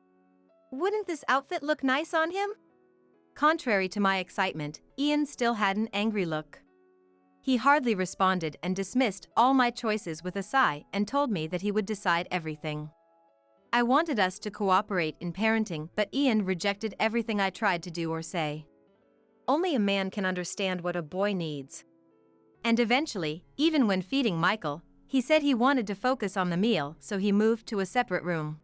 Wouldn't this outfit look nice on him? Contrary to my excitement, Ian still had an angry look. He hardly responded and dismissed all my choices with a sigh and told me that he would decide everything. I wanted us to cooperate in parenting, but Ian rejected everything I tried to do or say. Only a man can understand what a boy needs. And eventually, even when feeding Michael, he said he wanted to focus on the meal, so he moved to a separate room.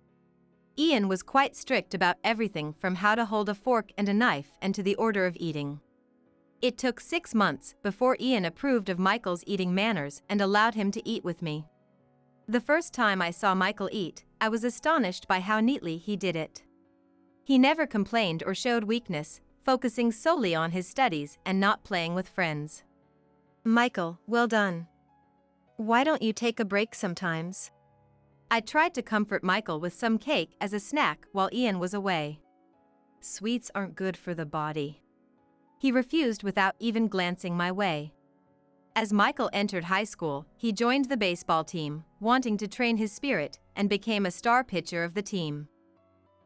Ian was quite strict about everything from how to hold a fork and a knife and to the order of eating. It took 6 months before Ian approved of Michael's eating manners and allowed him to eat with me. The first time I saw Michael eat, I was astonished by how neatly he did it. He never complained or showed weakness, focusing solely on his studies and not playing with friends. Michael, well done. Why don't you take a break sometimes? I tried to comfort Michael with some cake as a snack while Ian was away. Sweets aren't good for the body. He refused without even glancing my way. As Michael entered high school, he joined the baseball team, wanting to train his spirit, and became a star pitcher of the team.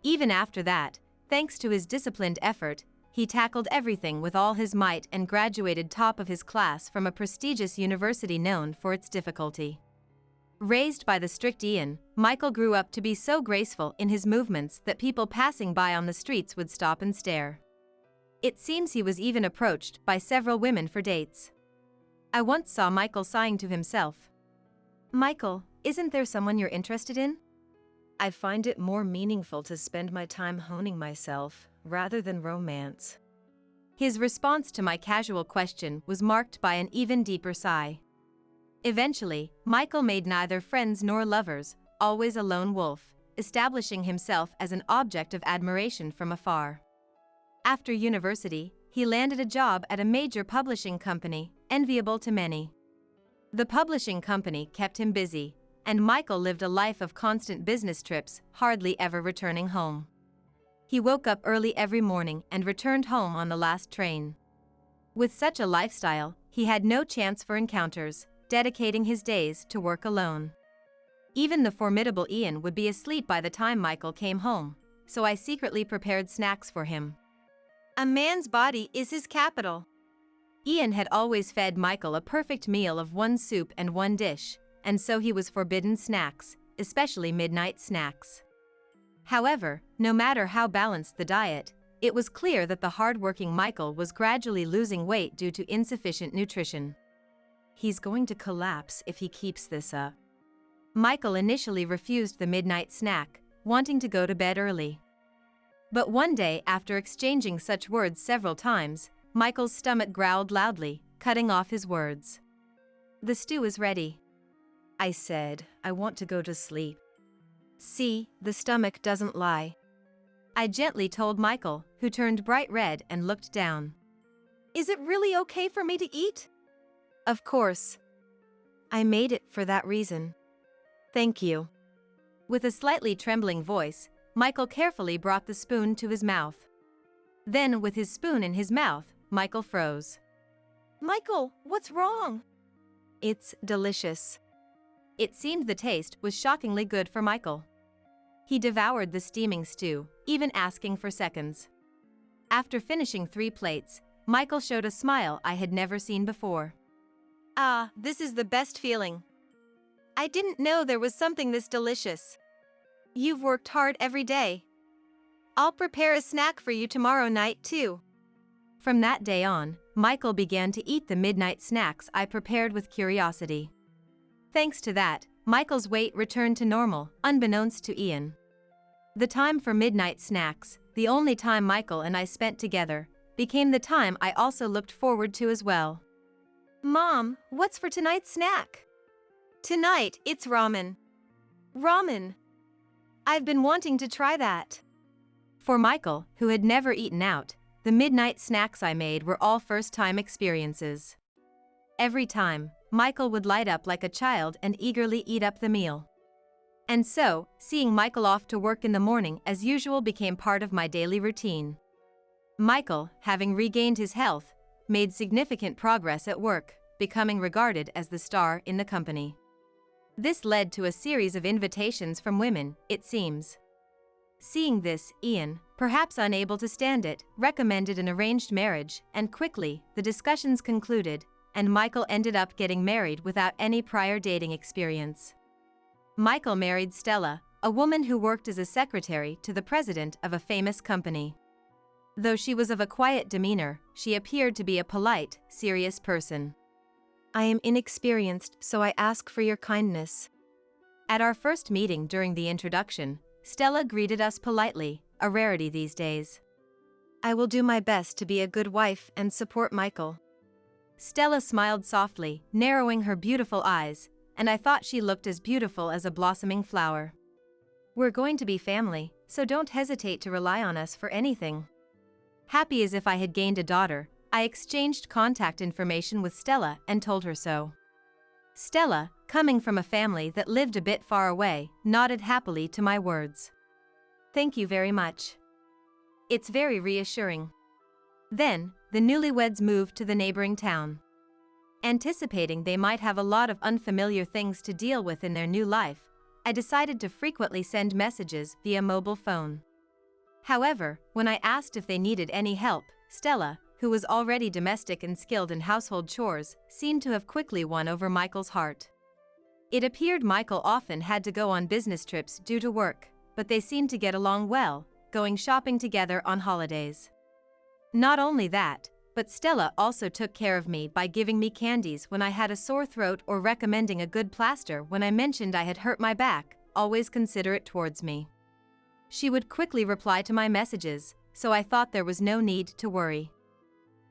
Even after that, thanks to his disciplined effort, he tackled everything with all his might and graduated top of his class from a prestigious university known for its difficulty. Raised by the strict Ian, Michael grew up to be so graceful in his movements that people passing by on the streets would stop and stare. It seems he was even approached by several women for dates. I once saw Michael sighing to himself. Michael, isn't there someone you're interested in? I find it more meaningful to spend my time honing myself, rather than romance. His response to my casual question was marked by an even deeper sigh. Eventually, Michael made neither friends nor lovers, always a lone wolf, establishing himself as an object of admiration from afar. After university, he landed a job at a major publishing company, enviable to many. The publishing company kept him busy, and Michael lived a life of constant business trips, hardly ever returning home. He woke up early every morning and returned home on the last train. With such a lifestyle, he had no chance for encounters, dedicating his days to work alone. Even the formidable Ian would be asleep by the time Michael came home, so I secretly prepared snacks for him. A man's body is his capital. Ian had always fed Michael a perfect meal of one soup and one dish, and so he was forbidden snacks, especially midnight snacks. However, no matter how balanced the diet, it was clear that the hard-working Michael was gradually losing weight due to insufficient nutrition. He's going to collapse if he keeps this up. Michael initially refused the midnight snack, wanting to go to bed early. But one day, after exchanging such words several times, Michael's stomach growled loudly, cutting off his words. "The stew is ready," I said. "I want to go to sleep." "See, the stomach doesn't lie," I gently told Michael, who turned bright red and looked down. "Is it really okay for me to eat?" "Of course. I made it for that reason. Thank you." With a slightly trembling voice, Michael carefully brought the spoon to his mouth. Then, with his spoon in his mouth, Michael froze. "Michael, what's wrong?" "It's delicious." It seemed the taste was shockingly good for Michael. He devoured the steaming stew, even asking for seconds. After finishing 3 plates, Michael showed a smile I had never seen before. "Ah, this is the best feeling. I didn't know there was something this delicious. You've worked hard every day. I'll prepare a snack for you tomorrow night too." From that day on, Michael began to eat the midnight snacks I prepared with curiosity. Thanks to that, Michael's weight returned to normal, unbeknownst to Ian. The time for midnight snacks, the only time Michael and I spent together, became the time I also looked forward to as well. "Mom, what's for tonight's snack?" "Tonight, it's ramen." "Ramen? I've been wanting to try that." For Michael, who had never eaten out, the midnight snacks I made were all first-time experiences. Every time, Michael would light up like a child and eagerly eat up the meal. And so, seeing Michael off to work in the morning as usual became part of my daily routine. Michael, having regained his health, made significant progress at work, becoming regarded as the star in the company. This led to a series of invitations from women, it seems. Seeing this, Ian, perhaps unable to stand it, recommended an arranged marriage, and quickly, the discussions concluded, and Michael ended up getting married without any prior dating experience. Michael married Stella, a woman who worked as a secretary to the president of a famous company. Though she was of a quiet demeanor, she appeared to be a polite, serious person. "I am inexperienced, so I ask for your kindness." At our first meeting during the introduction, Stella greeted us politely, a rarity these days. "I will do my best to be a good wife and support Michael." Stella smiled softly, narrowing her beautiful eyes, and I thought she looked as beautiful as a blossoming flower. "We're going to be family, so don't hesitate to rely on us for anything." Happy as if I had gained a daughter, I exchanged contact information with Stella and told her so. Stella, coming from a family that lived a bit far away, nodded happily to my words. "Thank you very much. It's very reassuring." Then, the newlyweds moved to the neighboring town. Anticipating they might have a lot of unfamiliar things to deal with in their new life, I decided to frequently send messages via mobile phone. However, when I asked if they needed any help, Stella, who was already domestic and skilled in household chores, seemed to have quickly won over Michael's heart. It appeared Michael often had to go on business trips due to work, but they seemed to get along well, going shopping together on holidays. Not only that, but Stella also took care of me by giving me candies when I had a sore throat or recommending a good plaster when I mentioned I had hurt my back, always considerate towards me. She would quickly reply to my messages, so I thought there was no need to worry.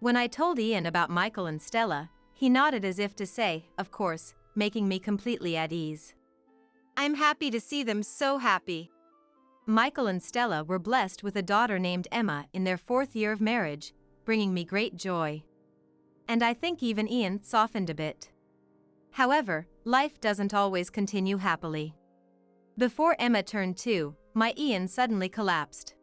When I told Ian about Michael and Stella, he nodded as if to say, of course, making me completely at ease. "I'm happy to see them so happy." Michael and Stella were blessed with a daughter named Emma in their 4th year of marriage, bringing me great joy. and I think even Ian softened a bit. However, life doesn't always continue happily. Before Emma turned 2, my Ian suddenly collapsed.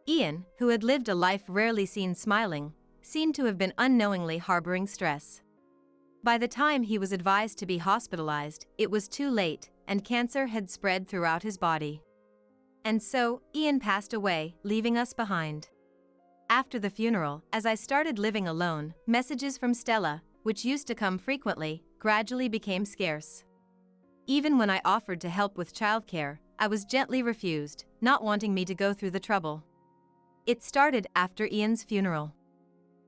Ian, who had lived a life rarely seen smiling, seemed to have been unknowingly harboring stress. By the time he was advised to be hospitalized, it was too late, and cancer had spread throughout his body. And so, Ian passed away, leaving us behind. After the funeral, as I started living alone, messages from Stella, which used to come frequently, gradually became scarce. Even when I offered to help with childcare, I was gently refused, not wanting me to go through the trouble. It started after Ian's funeral.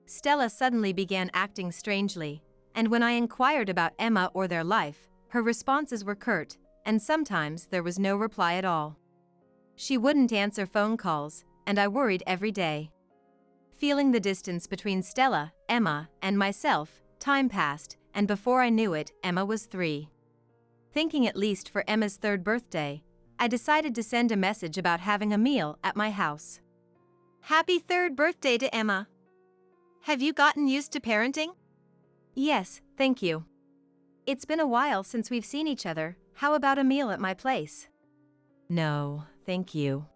Stella suddenly began acting strangely, and when I inquired about Emma or their life, her responses were curt, and sometimes there was no reply at all. She wouldn't answer phone calls, and I worried every day. Feeling the distance between Stella, Emma, and myself, time passed, and before I knew it, Emma was 3. Thinking at least for Emma's 3rd birthday, I decided to send a message about having a meal at my house. Happy 3rd birthday to Emma. Have you gotten used to parenting? Yes, thank you. It's been a while since we've seen each other. How about a meal at my place? No, thank you.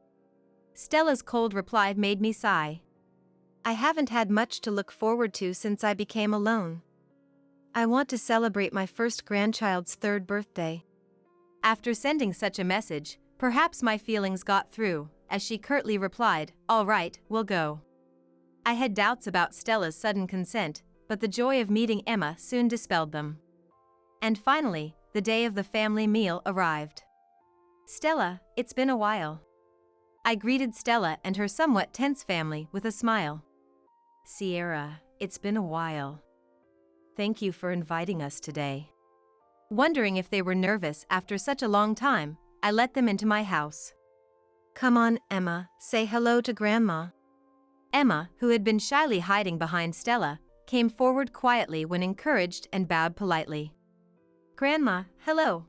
Stella's cold reply made me sigh. I haven't had much to look forward to since I became alone. I want to celebrate my first grandchild's 3rd birthday. After sending such a message, perhaps my feelings got through, as she curtly replied, "All right, we'll go." I had doubts about Stella's sudden consent, but the joy of meeting Emma soon dispelled them. And finally, the day of the family meal arrived. "Stella, it's been a while." I greeted Stella and her somewhat tense family with a smile. "Sierra, it's been a while. Thank you for inviting us today." Wondering if they were nervous after such a long time, I let them into my house. Come on, Emma, say hello to Grandma. Emma, who had been shyly hiding behind Stella, came forward quietly when encouraged and bowed politely. "Grandma, hello."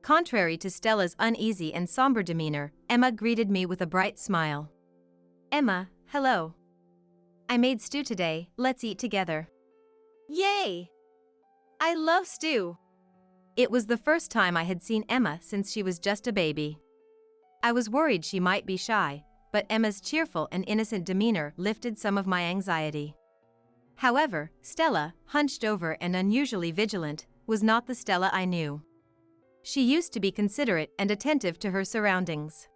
Contrary to Stella's uneasy and somber demeanor, Emma greeted me with a bright smile. "Emma, hello. I made stew today, let's eat together." Yay! I love stew. It was the first time I had seen Emma since she was just a baby. I was worried she might be shy, but Emma's cheerful and innocent demeanor lifted some of my anxiety. However, Stella, hunched over and unusually vigilant, was not the Stella I knew. She used to be considerate and attentive to her surroundings.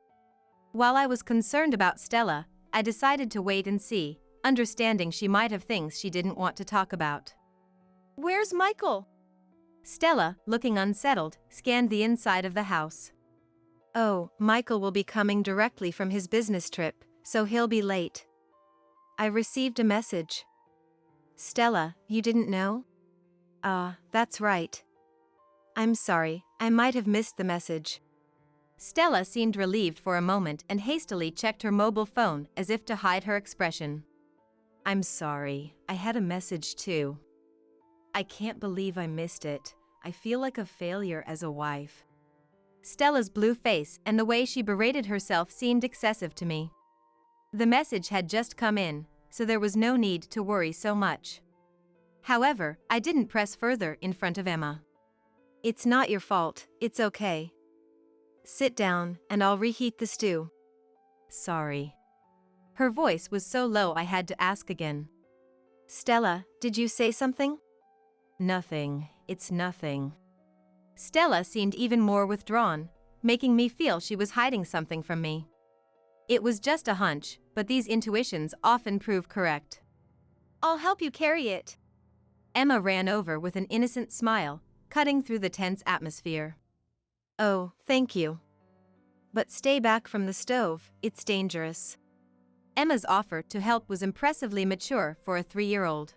While I was concerned about Stella, I decided to wait and see, understanding she might have things she didn't want to talk about. Where's Michael? Stella, looking unsettled, scanned the inside of the house. Oh, Michael will be coming directly from his business trip, so he'll be late. I received a message. Stella, you didn't know? That's right. I'm sorry, I might have missed the message. Stella seemed relieved for a moment and hastily checked her mobile phone as if to hide her expression. "I'm sorry, I had a message too. I can't believe I missed it. I feel like a failure as a wife." Stella's blue face and the way she berated herself seemed excessive to me. The message had just come in, so there was no need to worry so much. However, I didn't press further in front of Emma. It's not your fault, it's okay. Sit down, and I'll reheat the stew. Sorry. Her voice was so low I had to ask again. Stella, did you say something? Nothing, it's nothing. Stella seemed even more withdrawn, making me feel she was hiding something from me. It was just a hunch, but these intuitions often prove correct. I'll help you carry it. Emma ran over with an innocent smile, cutting through the tense atmosphere. Oh, thank you. But stay back from the stove, it's dangerous. Emma's offer to help was impressively mature for a 3-year-old.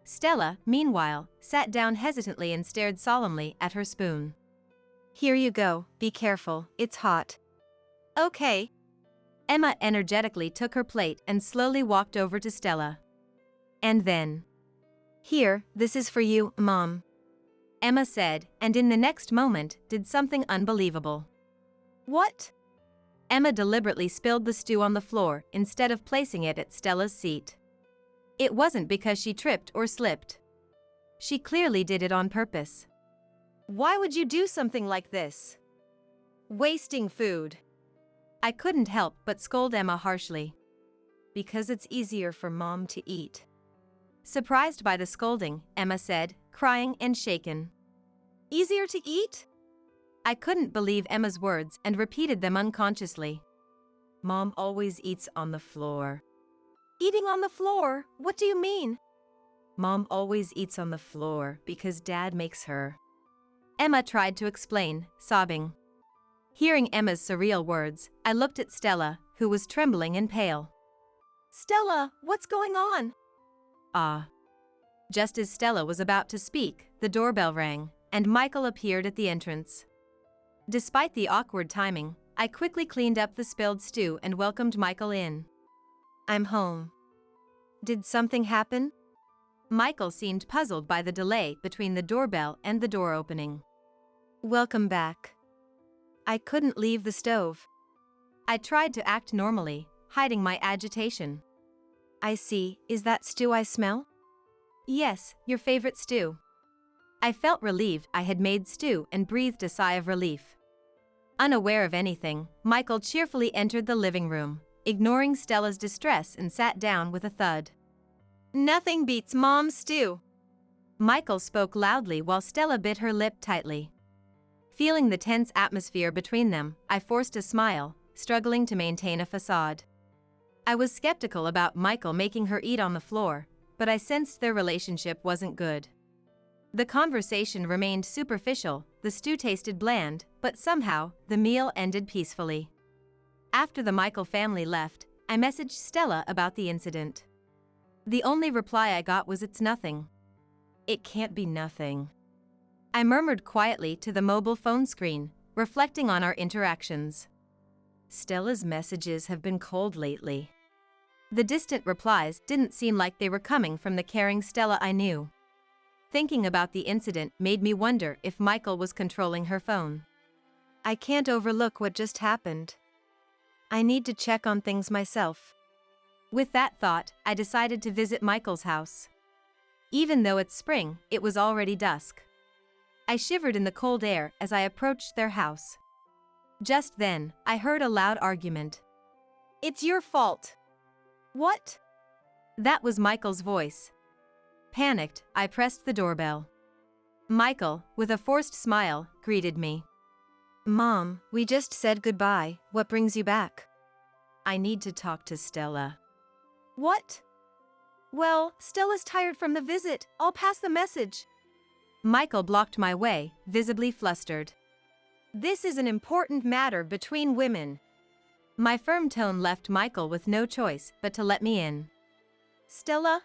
Stella, meanwhile, sat down hesitantly and stared solemnly at her spoon. Here you go, be careful, it's hot. Okay. Emma energetically took her plate and slowly walked over to Stella. And then, Here, this is for you, Mom. Emma said, and in the next moment, did something unbelievable. What? Emma deliberately spilled the stew on the floor instead of placing it at Stella's seat. It wasn't because she tripped or slipped. She clearly did it on purpose. Why would you do something like this? Wasting food. I couldn't help but scold Emma harshly. Because it's easier for Mom to eat. Surprised by the scolding, Emma said, crying and shaken. Easier to eat? I couldn't believe Emma's words and repeated them unconsciously. Mom always eats on the floor. Eating on the floor? What do you mean? Mom always eats on the floor because Dad makes her. Emma tried to explain, sobbing. Hearing Emma's surreal words, I looked at Stella, who was trembling and pale. Stella, what's going on? Ah. Just as Stella was about to speak, the doorbell rang, and Michael appeared at the entrance. Despite the awkward timing, I quickly cleaned up the spilled stew and welcomed Michael in. I'm home. Did something happen? Michael seemed puzzled by the delay between the doorbell and the door opening. Welcome back. I couldn't leave the stove. I tried to act normally, hiding my agitation. I see. Is that stew I smell? Yes, your favorite stew. I felt relieved I had made stew and breathed a sigh of relief. Unaware of anything, Michael cheerfully entered the living room, ignoring Stella's distress, and sat down with a thud. Nothing beats Mom's stew. Michael spoke loudly while Stella bit her lip tightly. Feeling the tense atmosphere between them, I forced a smile, struggling to maintain a facade. I was skeptical about Michael making her eat on the floor, but I sensed their relationship wasn't good. The conversation remained superficial, the stew tasted bland, but somehow, the meal ended peacefully. After the Michael family left, I messaged Stella about the incident. The only reply I got was, "It's nothing." It can't be nothing. I murmured quietly to the mobile phone screen, reflecting on our interactions. Stella's messages have been cold lately. The distant replies didn't seem like they were coming from the caring Stella I knew. Thinking about the incident made me wonder if Michael was controlling her phone. I can't overlook what just happened. I need to check on things myself. With that thought, I decided to visit Michael's house. Even though it's spring, it was already dusk. I shivered in the cold air as I approached their house. Just then, I heard a loud argument. It's your fault. What? That was Michael's voice. Panicked, I pressed the doorbell. Michael, with a forced smile, greeted me. Mom, we just said goodbye. What brings you back? I need to talk to Stella. What? Well, Stella's tired from the visit. I'll pass the message. Michael blocked my way, visibly flustered. This is an important matter between women. My firm tone left Michael with no choice but to let me in. Stella?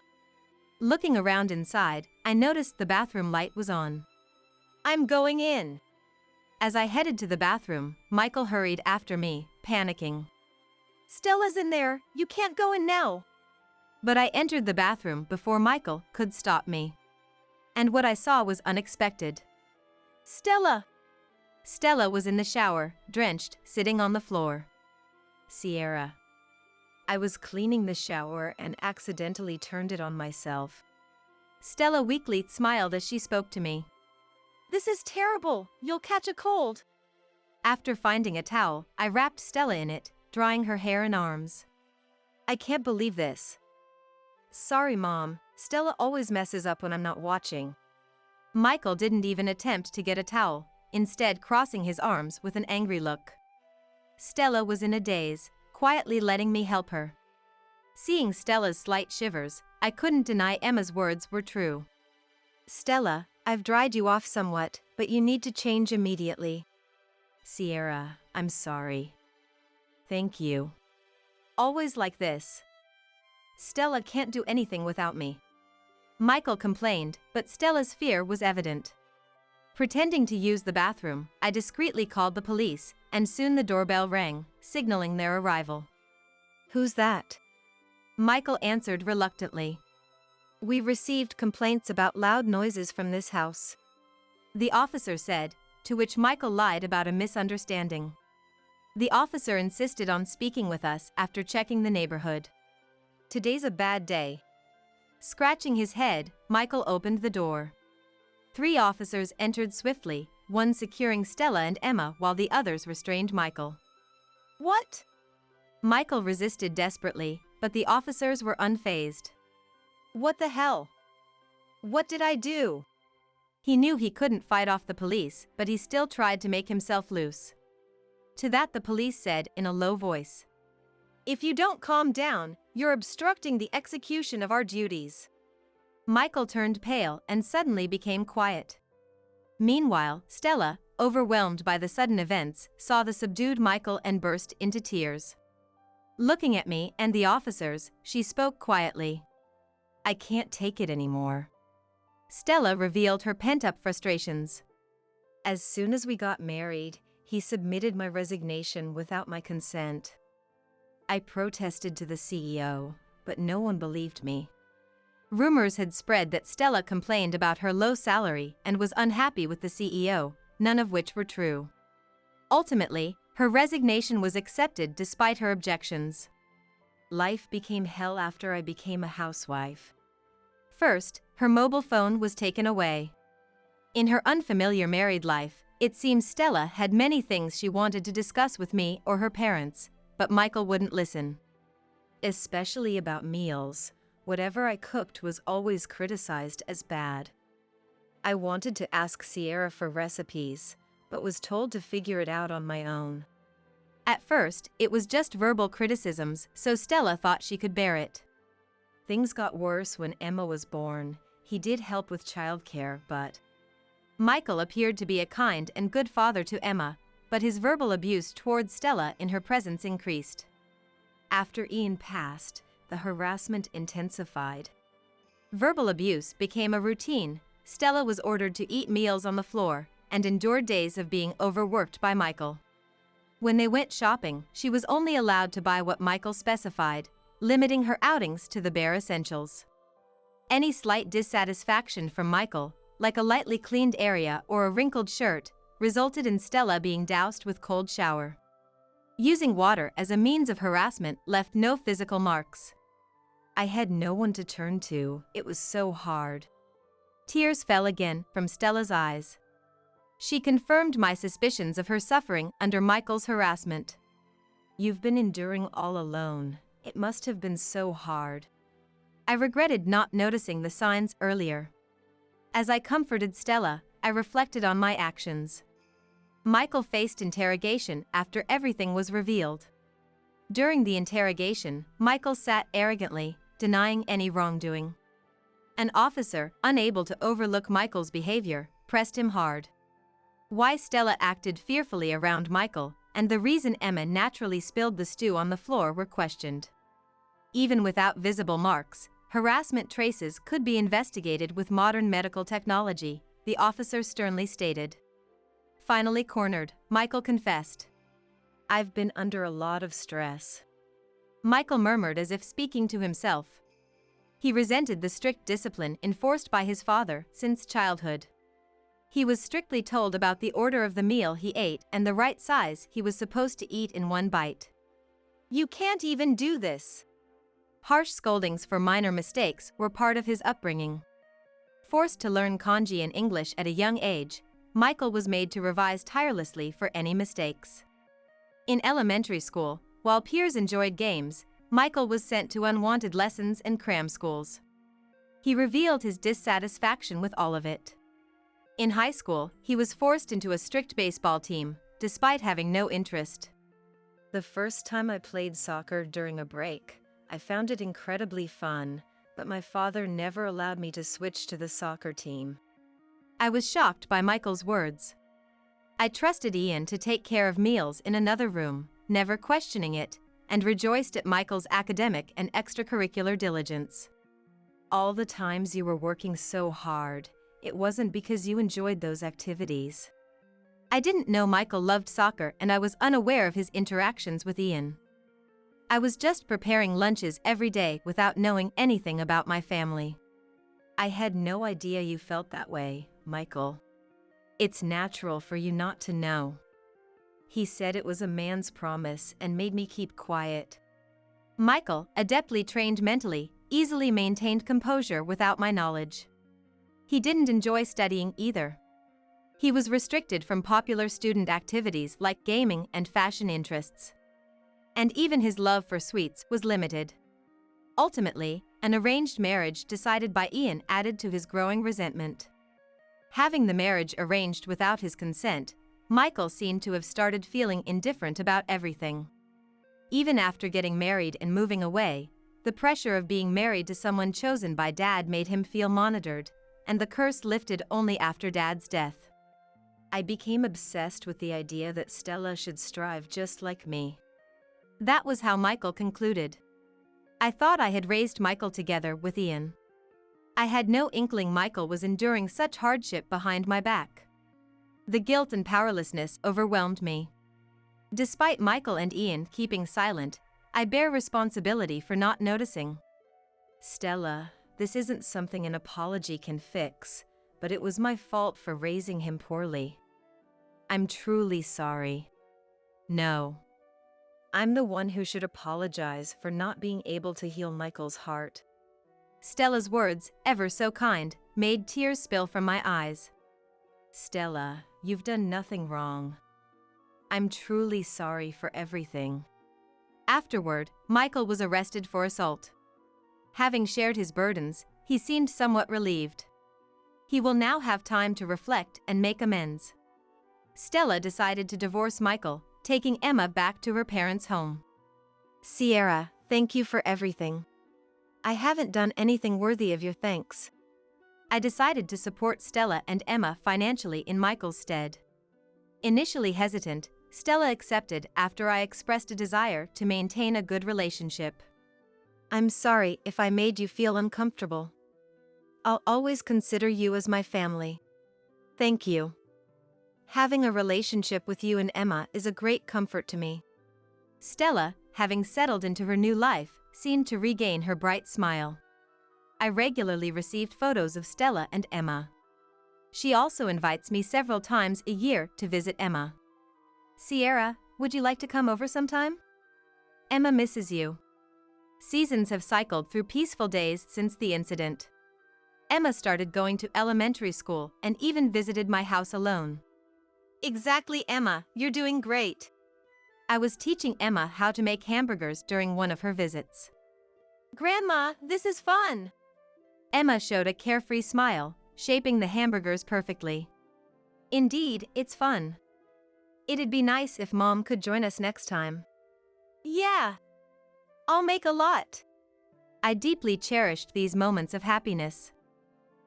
Looking around inside, I noticed the bathroom light was on. I'm going in. As I headed to the bathroom, Michael hurried after me, panicking. Stella's in there. You can't go in now. But I entered the bathroom before Michael could stop me. And what I saw was unexpected. Stella! Stella was in the shower, drenched, sitting on the floor. Sierra. I was cleaning the shower and accidentally turned it on myself. Stella weakly smiled as she spoke to me. This is terrible. You'll catch a cold. After finding a towel, I wrapped Stella in it, drying her hair and arms. I can't believe this. Sorry, Mom. Stella always messes up when I'm not watching. Michael didn't even attempt to get a towel, instead crossing his arms with an angry look. Stella was in a daze, quietly letting me help her. Seeing Stella's slight shivers, I couldn't deny Emma's words were true. Stella, I've dried you off somewhat, but you need to change immediately. Sierra, I'm sorry. Thank you. Always like this. Stella can't do anything without me. Michael complained, but Stella's fear was evident. Pretending to use the bathroom, I discreetly called the police, and soon the doorbell rang, signaling their arrival. Who's that? Michael answered reluctantly. We received complaints about loud noises from this house. The officer said, to which Michael lied about a misunderstanding. The officer insisted on speaking with us after checking the neighborhood. Today's a bad day. Scratching his head, Michael opened the door. 3 officers entered swiftly, one securing Stella and Emma while the others restrained Michael. What? Michael resisted desperately, but the officers were unfazed. What the hell? What did I do? He knew he couldn't fight off the police, but he still tried to make himself loose. To that the police said in a low voice, "If you don't calm down, you're obstructing the execution of our duties." Michael turned pale and suddenly became quiet. Meanwhile, Stella, overwhelmed by the sudden events, saw the subdued Michael and burst into tears. Looking at me and the officers, she spoke quietly. "I can't take it anymore." Stella revealed her pent-up frustrations. "As soon as we got married, he submitted my resignation without my consent. I protested to the CEO, but no one believed me." Rumors had spread that Stella complained about her low salary and was unhappy with the CEO, none of which were true. Ultimately, her resignation was accepted despite her objections. Life became hell after I became a housewife. First, her mobile phone was taken away. In her unfamiliar married life, it seems Stella had many things she wanted to discuss with me or her parents, but Michael wouldn't listen. Especially about meals. Whatever I cooked was always criticized as bad. I wanted to ask Sierra for recipes, but was told to figure it out on my own. At first, it was just verbal criticisms, so Stella thought she could bear it. Things got worse when Emma was born. He did help with childcare, but... Michael appeared to be a kind and good father to Emma, but his verbal abuse towards Stella in her presence increased. After Ian passed, the harassment intensified. Verbal abuse became a routine. Stella was ordered to eat meals on the floor and endured days of being overworked by Michael. When they went shopping, she was only allowed to buy what Michael specified, limiting her outings to the bare essentials. Any slight dissatisfaction from Michael, like a lightly cleaned area or a wrinkled shirt, resulted in Stella being doused with cold shower. Using water as a means of harassment left no physical marks. I had no one to turn to. It was so hard. Tears fell again from Stella's eyes. She confirmed my suspicions of her suffering under Michael's harassment. "You've been enduring all alone. It must have been so hard." I regretted not noticing the signs earlier. As I comforted Stella, I reflected on my actions. Michael faced interrogation after everything was revealed. During the interrogation, Michael sat arrogantly, denying any wrongdoing. An officer, unable to overlook Michael's behavior, pressed him hard. Why Stella acted fearfully around Michael, and the reason Emma naturally spilled the stew on the floor were questioned. Even without visible marks, harassment traces could be investigated with modern medical technology, the officer sternly stated. Finally cornered, Michael confessed. "I've been under a lot of stress." Michael murmured as if speaking to himself. He resented the strict discipline enforced by his father since childhood. He was strictly told about the order of the meal he ate and the right size he was supposed to eat in one bite. "You can't even do this." Harsh scoldings for minor mistakes were part of his upbringing. Forced to learn kanji and English at a young age, Michael was made to revise tirelessly for any mistakes. In elementary school, while peers enjoyed games, Michael was sent to unwanted lessons and cram schools. He revealed his dissatisfaction with all of it. In high school, he was forced into a strict baseball team, despite having no interest. "The first time I played soccer during a break, I found it incredibly fun, but my father never allowed me to switch to the soccer team." I was shocked by Michael's words. I trusted Ian to take care of meals in another room, never questioning it, and rejoiced at Michael's academic and extracurricular diligence. "All the times you were working so hard, it wasn't because you enjoyed those activities." I didn't know Michael loved soccer and I was unaware of his interactions with Ian. I was just preparing lunches every day without knowing anything about my family. "I had no idea you felt that way, Michael. It's natural for you not to know." He said it was a man's promise and made me keep quiet. Michael, adeptly trained mentally, easily maintained composure without my knowledge. He didn't enjoy studying either. He was restricted from popular student activities like gaming and fashion interests. And even his love for sweets was limited. Ultimately, an arranged marriage decided by Ian added to his growing resentment. Having the marriage arranged without his consent, Michael seemed to have started feeling indifferent about everything. Even after getting married and moving away, the pressure of being married to someone chosen by Dad made him feel monitored, and the curse lifted only after Dad's death. I became obsessed with the idea that Stella should strive just like me. That was how Michael concluded. I thought I had raised Michael together with Ian. I had no inkling Michael was enduring such hardship behind my back. The guilt and powerlessness overwhelmed me. Despite Michael and Ian keeping silent, I bear responsibility for not noticing. Stella, this isn't something an apology can fix, but it was my fault for raising him poorly. I'm truly sorry. No. I'm the one who should apologize for not being able to heal Michael's heart. Stella's words, ever so kind, made tears spill from my eyes. Stella, you've done nothing wrong. I'm truly sorry for everything. Afterward, Michael was arrested for assault. Having shared his burdens, he seemed somewhat relieved. He will now have time to reflect and make amends. Stella decided to divorce Michael, taking Emma back to her parents' home. Sierra, thank you for everything. I haven't done anything worthy of your thanks. I decided to support Stella and Emma financially in Michael's stead. Initially hesitant, Stella accepted after I expressed a desire to maintain a good relationship. I'm sorry if I made you feel uncomfortable. I'll always consider you as my family. Thank you. Having a relationship with you and Emma is a great comfort to me. Stella, having settled into her new life, seemed to regain her bright smile. I regularly received photos of Stella and Emma. She also invites me several times a year to visit Emma. Sierra, would you like to come over sometime? Emma misses you. Seasons have cycled through peaceful days since the incident. Emma started going to elementary school and even visited my house alone. Exactly, Emma, you're doing great. I was teaching Emma how to make hamburgers during one of her visits. Grandma, this is fun. Emma showed a carefree smile, shaping the hamburgers perfectly. Indeed, it's fun. It'd be nice if Mom could join us next time. Yeah. I'll make a lot. I deeply cherished these moments of happiness.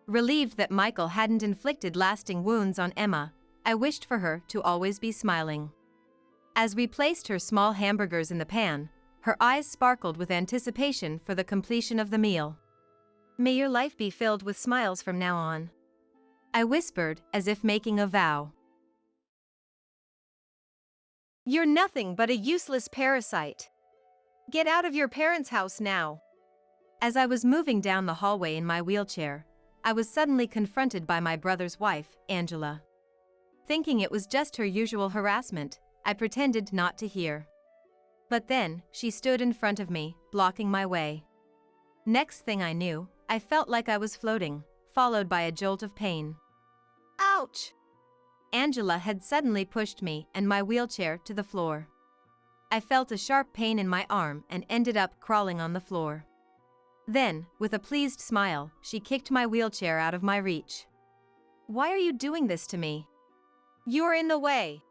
Relieved that Michael hadn't inflicted lasting wounds on Emma, I wished for her to always be smiling. As we placed her small hamburgers in the pan, her eyes sparkled with anticipation for the completion of the meal. May your life be filled with smiles from now on. I whispered, as if making a vow. You're nothing but a useless parasite. Get out of your parents' house now. As I was moving down the hallway in my wheelchair, I was suddenly confronted by my brother's wife, Angela. Thinking it was just her usual harassment, I pretended not to hear. But then, she stood in front of me, blocking my way. Next thing I knew, I felt like I was floating, followed by a jolt of pain. Ouch! Angela had suddenly pushed me and my wheelchair to the floor. I felt a sharp pain in my arm and ended up crawling on the floor. Then, with a pleased smile, she kicked my wheelchair out of my reach. Why are you doing this to me? You're in the way.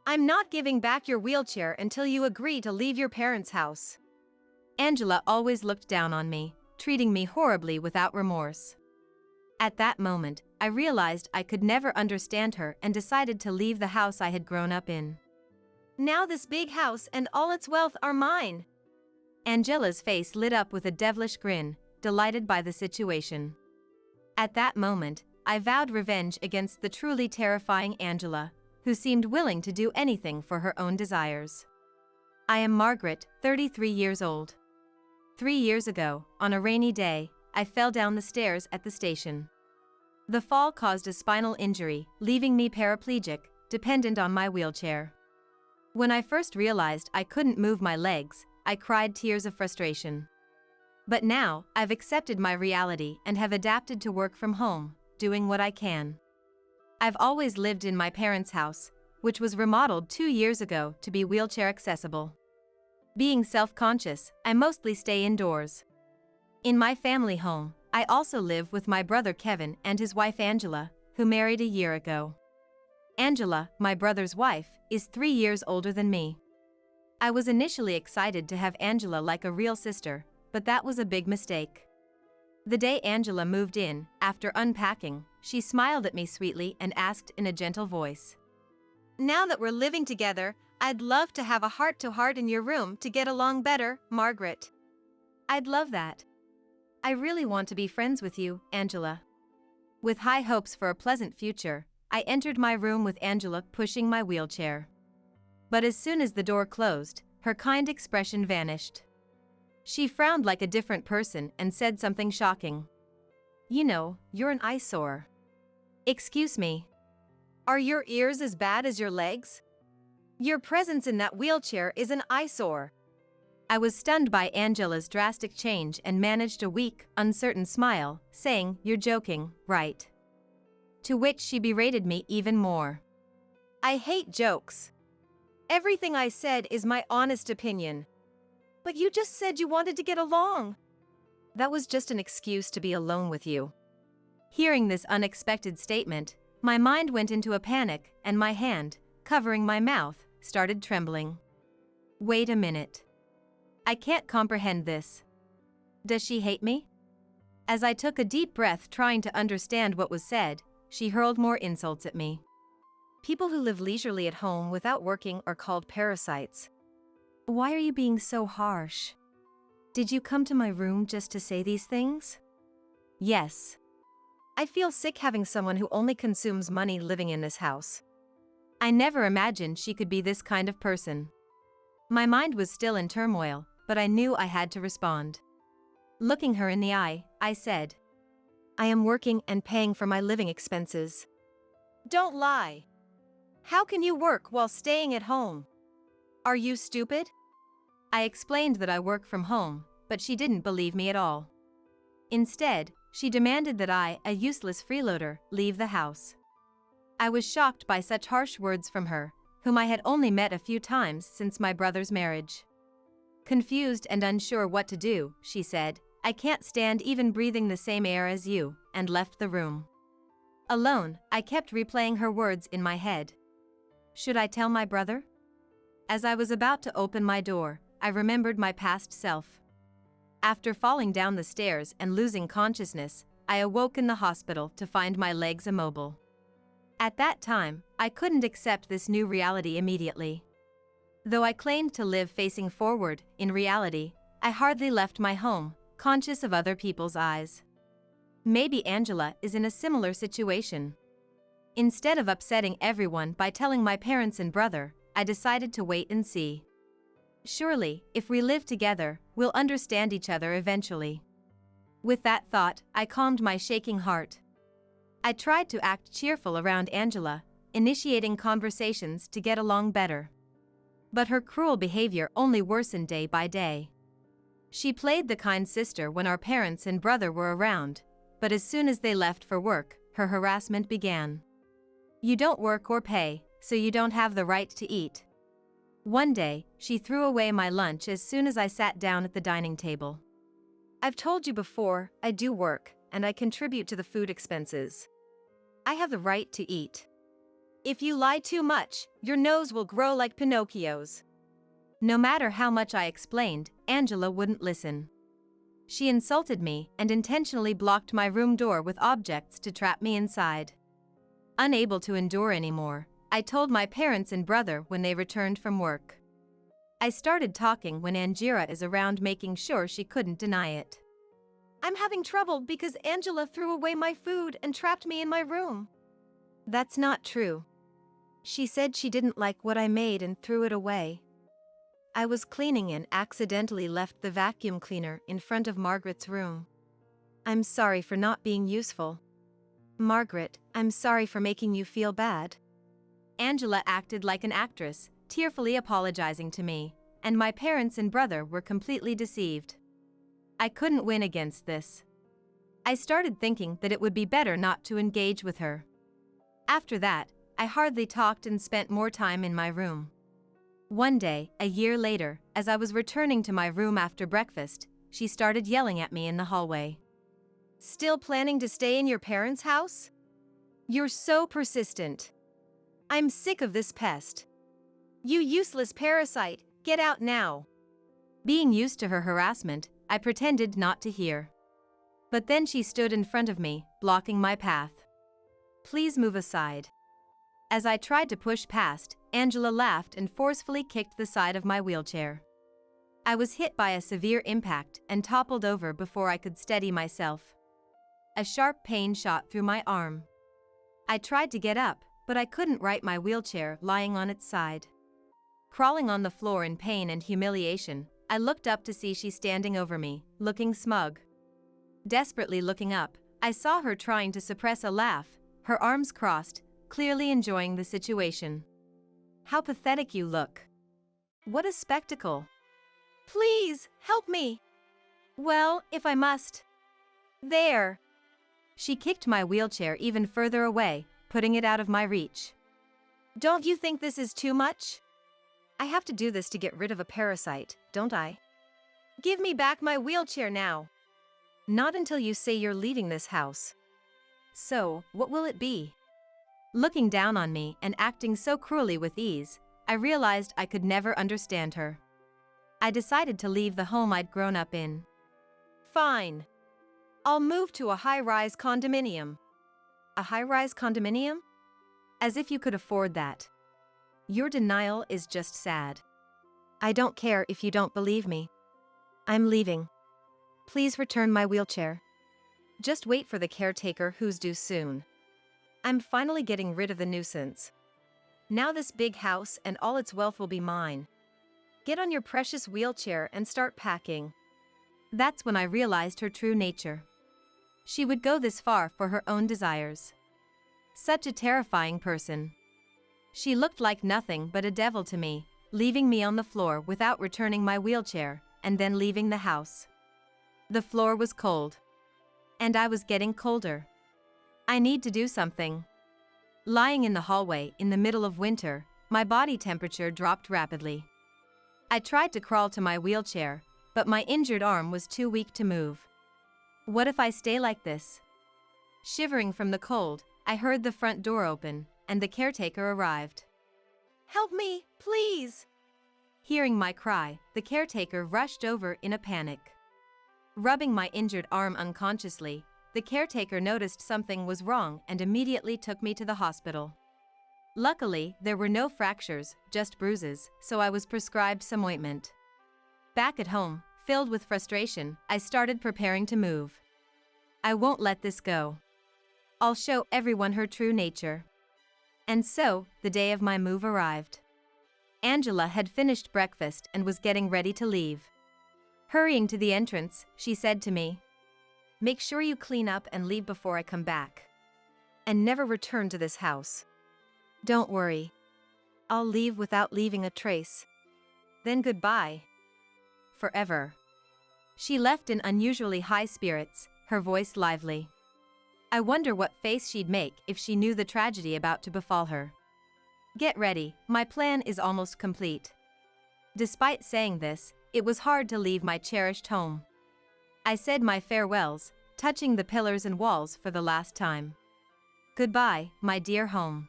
I'm not giving back your wheelchair until you agree to leave your parents' house. Angela always looked down on me, treating me horribly without remorse. At that moment, I realized I could never understand her and decided to leave the house I had grown up in. Now this big house and all its wealth are mine. Angela's face lit up with a devilish grin, delighted by the situation. At that moment, I vowed revenge against the truly terrifying Angela, who seemed willing to do anything for her own desires. I am Margaret, 33 years old. 3 years ago, on a rainy day, I fell down the stairs at the station. The fall caused a spinal injury, leaving me paraplegic, dependent on my wheelchair. When I first realized I couldn't move my legs, I cried tears of frustration. But now, I've accepted my reality and have adapted to work from home, doing what I can. I've always lived in my parents' house, which was remodeled 2 years ago to be wheelchair accessible. Being self-conscious, I mostly stay indoors. In my family home, I also live with my brother Kevin and his wife Angela, who married a year ago. Angela, my brother's wife, is 3 years older than me. I was initially excited to have Angela like a real sister, but that was a big mistake. The day Angela moved in, after unpacking, she smiled at me sweetly and asked in a gentle voice, "Now that we're living together, I'd love to have a heart-to-heart in your room to get along better, Margaret." "I'd love that. I really want to be friends with you, Angela." With high hopes for a pleasant future, I entered my room with Angela pushing my wheelchair. But as soon as the door closed, her kind expression vanished. She frowned like a different person and said something shocking. "You know, you're an eyesore." "Excuse me. Are your ears as bad as your legs? Your presence in that wheelchair is an eyesore." I was stunned by Angela's drastic change and managed a weak, uncertain smile, saying, "You're joking, right?" To which she berated me even more. "I hate jokes. Everything I said is my honest opinion. But you just said you wanted to get along." "That was just an excuse to be alone with you." Hearing this unexpected statement, my mind went into a panic and my hand, covering my mouth, started trembling. Wait a minute. I can't comprehend this. Does she hate me? As I took a deep breath trying to understand what was said, she hurled more insults at me. "People who live leisurely at home without working are called parasites." "Why are you being so harsh? Did you come to my room just to say these things?" "Yes." "I feel sick having someone who only consumes money living in this house." I never imagined she could be this kind of person. My mind was still in turmoil, but I knew I had to respond. Looking her in the eye, I said, "I am working and paying for my living expenses." "Don't lie. How can you work while staying at home? Are you stupid?" I explained that I work from home, but she didn't believe me at all. Instead, she demanded that I, a useless freeloader, leave the house. I was shocked by such harsh words from her, whom I had only met a few times since my brother's marriage. Confused and unsure what to do, she said, "I can't stand even breathing the same air as you," and left the room. Alone, I kept replaying her words in my head. Should I tell my brother? As I was about to open my door, I remembered my past self. After falling down the stairs and losing consciousness, I awoke in the hospital to find my legs immobile. At that time, I couldn't accept this new reality immediately. Though I claimed to live facing forward, in reality, I hardly left my home, conscious of other people's eyes. Maybe Angela is in a similar situation. Instead of upsetting everyone by telling my parents and brother, I decided to wait and see. Surely, if we live together, we'll understand each other eventually. With that thought, I calmed my shaking heart. I tried to act cheerful around Angela, initiating conversations to get along better. But her cruel behavior only worsened day by day. She played the kind sister when our parents and brother were around, but as soon as they left for work, her harassment began. "You don't work or pay, so you don't have the right to eat." One day, she threw away my lunch as soon as I sat down at the dining table. "I've told you before, I do work, and I contribute to the food expenses. I have the right to eat. If you lie too much, your nose will grow like Pinocchio's." No matter how much I explained, Angela wouldn't listen. She insulted me and intentionally blocked my room door with objects to trap me inside. Unable to endure anymore, I told my parents and brother when they returned from work. I started talking when Angira is around, making sure she couldn't deny it. "I'm having trouble because Angela threw away my food and trapped me in my room." "That's not true. She said she didn't like what I made and threw it away. I was cleaning and accidentally left the vacuum cleaner in front of Margaret's room. I'm sorry for not being useful. Margaret, I'm sorry for making you feel bad." Angela acted like an actress, tearfully apologizing to me, and my parents and brother were completely deceived. I couldn't win against this. I started thinking that it would be better not to engage with her. After that, I hardly talked and spent more time in my room. One day, a year later, as I was returning to my room after breakfast, she started yelling at me in the hallway. Still planning to stay in your parents' house? You're so persistent. I'm sick of this pest. You useless parasite, get out now. Being used to her harassment, I pretended not to hear. But then she stood in front of me, blocking my path. Please move aside. As I tried to push past, Angela laughed and forcefully kicked the side of my wheelchair. I was hit by a severe impact and toppled over before I could steady myself. A sharp pain shot through my arm. I tried to get up, but I couldn't right my wheelchair lying on its side. Crawling on the floor in pain and humiliation, I looked up to see she standing over me, looking smug. Desperately looking up, I saw her trying to suppress a laugh, her arms crossed, clearly enjoying the situation. How pathetic you look. What a spectacle. Please, help me. Well, if I must. There. She kicked my wheelchair even further away, putting it out of my reach. Don't you think this is too much? I have to do this to get rid of a parasite, don't I? Give me back my wheelchair now. Not until you say you're leaving this house. So, what will it be? Looking down on me and acting so cruelly with ease, I realized I could never understand her. I decided to leave the home I'd grown up in. Fine. I'll move to a high-rise condominium. A high-rise condominium? As if you could afford that. Your denial is just sad. I don't care if you don't believe me. I'm leaving. Please return my wheelchair. Just wait for the caretaker who's due soon. I'm finally getting rid of the nuisance. Now this big house and all its wealth will be mine. Get on your precious wheelchair and start packing. That's when I realized her true nature. She would go this far for her own desires. Such a terrifying person. She looked like nothing but a devil to me, leaving me on the floor without returning my wheelchair, and then leaving the house. The floor was cold. And I was getting colder. I need to do something. Lying in the hallway in the middle of winter, my body temperature dropped rapidly. I tried to crawl to my wheelchair, but my injured arm was too weak to move. What if I stay like this? Shivering from the cold, I heard the front door open, and the caretaker arrived. Help me, please! Hearing my cry, the caretaker rushed over in a panic. Rubbing my injured arm unconsciously, the caretaker noticed something was wrong and immediately took me to the hospital. Luckily, there were no fractures, just bruises, so I was prescribed some ointment. Back at home, filled with frustration, I started preparing to move. I won't let this go. I'll show everyone her true nature. And so, the day of my move arrived. Angela had finished breakfast and was getting ready to leave. Hurrying to the entrance, she said to me, "Make sure you clean up and leave before I come back. And never return to this house. Don't worry. I'll leave without leaving a trace. Then goodbye. Forever." She left in unusually high spirits, her voice lively. I wonder what face she'd make if she knew the tragedy about to befall her. Get ready, my plan is almost complete. Despite saying this, it was hard to leave my cherished home. I said my farewells, touching the pillars and walls for the last time. Goodbye, my dear home.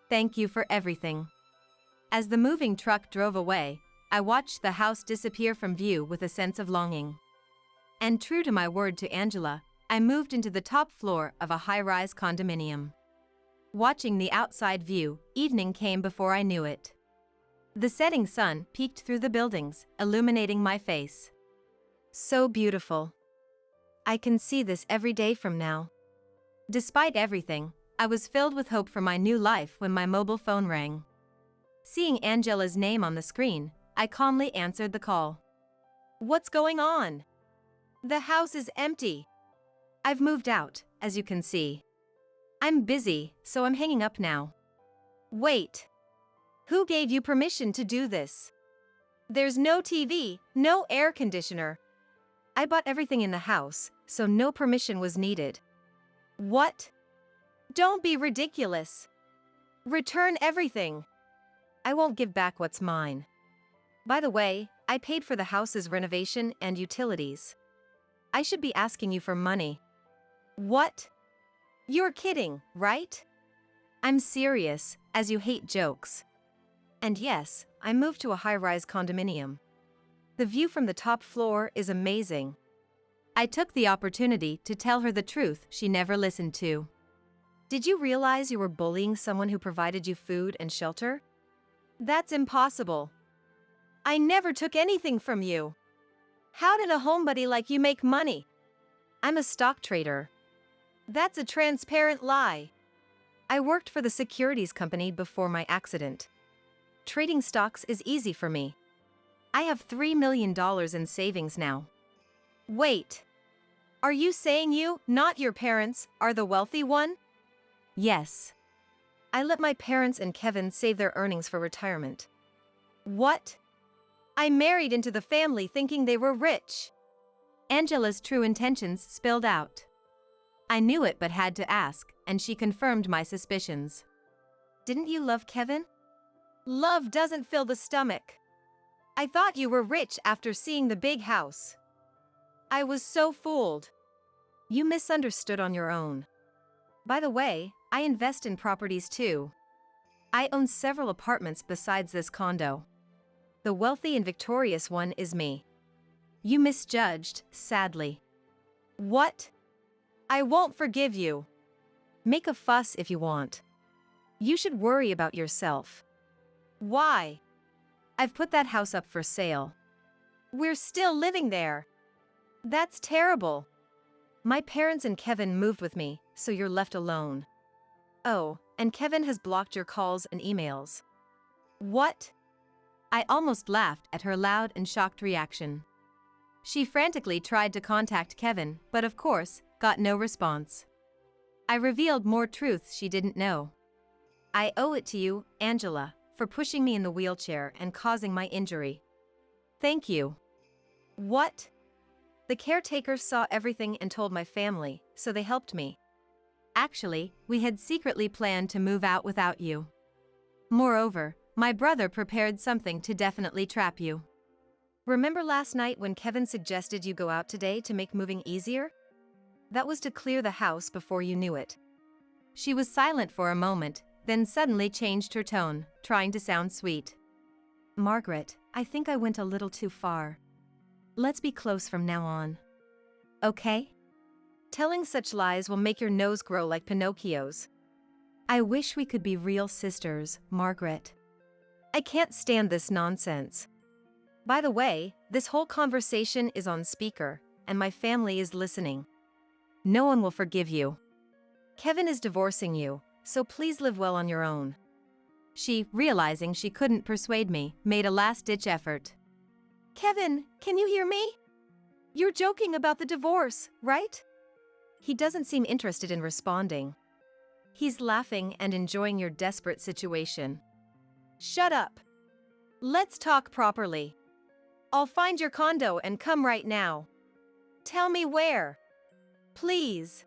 Thank you for everything. As the moving truck drove away, I watched the house disappear from view with a sense of longing. And true to my word to Angela, I moved into the top floor of a high-rise condominium. Watching the outside view, evening came before I knew it. The setting sun peeked through the buildings, illuminating my face. So beautiful. I can see this every day from now. Despite everything, I was filled with hope for my new life when my mobile phone rang. Seeing Angela's name on the screen, I calmly answered the call. What's going on? The house is empty. I've moved out, as you can see. I'm busy, so I'm hanging up now. Wait. Who gave you permission to do this? There's no TV, no air conditioner. I bought everything in the house, so no permission was needed. What? Don't be ridiculous. Return everything. I won't give back what's mine. By the way, I paid for the house's renovation and utilities. I should be asking you for money. What? You're kidding, right? I'm serious, as you hate jokes. And yes, I moved to a high-rise condominium. The view from the top floor is amazing. I took the opportunity to tell her the truth she never listened to. Did you realize you were bullying someone who provided you food and shelter? That's impossible. I never took anything from you. How did a homebody like you make money? I'm a stock trader. That's a transparent lie. I worked for the securities company before my accident. Trading stocks is easy for me. I have $3 million in savings now. Wait. Are you saying you, not your parents, are the wealthy one? Yes. I let my parents and Kevin save their earnings for retirement. What? I married into the family thinking they were rich. Angela's true intentions spilled out. I knew it but had to ask, and she confirmed my suspicions. Didn't you love Kevin? Love doesn't fill the stomach. I thought you were rich after seeing the big house. I was so fooled. You misunderstood on your own. By the way, I invest in properties too. I own several apartments besides this condo. The wealthy and victorious one is me. You misjudged, sadly. What? I won't forgive you. Make a fuss if you want. You should worry about yourself. Why? I've put that house up for sale. We're still living there. That's terrible. My parents and Kevin moved with me, so you're left alone. Oh, and Kevin has blocked your calls and emails. What? I almost laughed at her loud and shocked reaction. She frantically tried to contact Kevin, but of course, got no response. I revealed more truths she didn't know. I owe it to you, Angela, for pushing me in the wheelchair and causing my injury. Thank you. What? The caretakers saw everything and told my family, so they helped me. Actually, we had secretly planned to move out without you. Moreover, my brother prepared something to definitely trap you. Remember last night when Kevin suggested you go out today to make moving easier? That was to clear the house before you knew it. She was silent for a moment, then suddenly changed her tone, trying to sound sweet. Margaret, I think I went a little too far. Let's be close from now on. Okay? Telling such lies will make your nose grow like Pinocchio's. I wish we could be real sisters, Margaret. I can't stand this nonsense. By the way, this whole conversation is on speaker, and my family is listening. No one will forgive you. Kevin is divorcing you, so please live well on your own. She, realizing she couldn't persuade me, made a last-ditch effort. Kevin, can you hear me? You're joking about the divorce, right? He doesn't seem interested in responding. He's laughing and enjoying your desperate situation. Shut up. Let's talk properly. I'll find your condo and come right now. Tell me where. Please.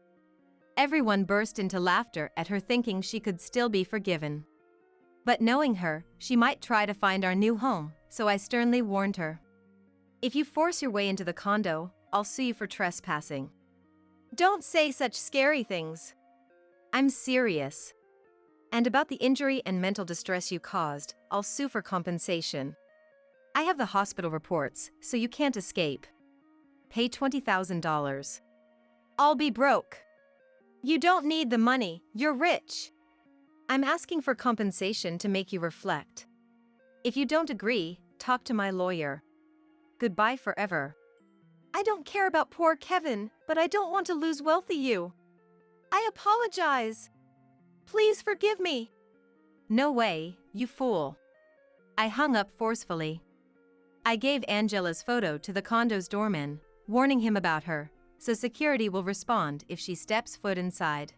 Everyone burst into laughter at her thinking she could still be forgiven. But knowing her, she might try to find our new home, so I sternly warned her. If you force your way into the condo, I'll sue you for trespassing. Don't say such scary things. I'm serious. And about the injury and mental distress you caused, I'll sue for compensation. I have the hospital reports, so you can't escape. Pay $20,000. I'll be broke. You don't need the money, you're rich. I'm asking for compensation to make you reflect. If you don't agree, talk to my lawyer. Goodbye forever. I don't care about poor Kevin, but I don't want to lose wealthy you. I apologize. Please forgive me. No way, you fool. I hung up forcefully. I gave Angela's photo to the condo's doorman, warning him about her, so security will respond if she steps foot inside.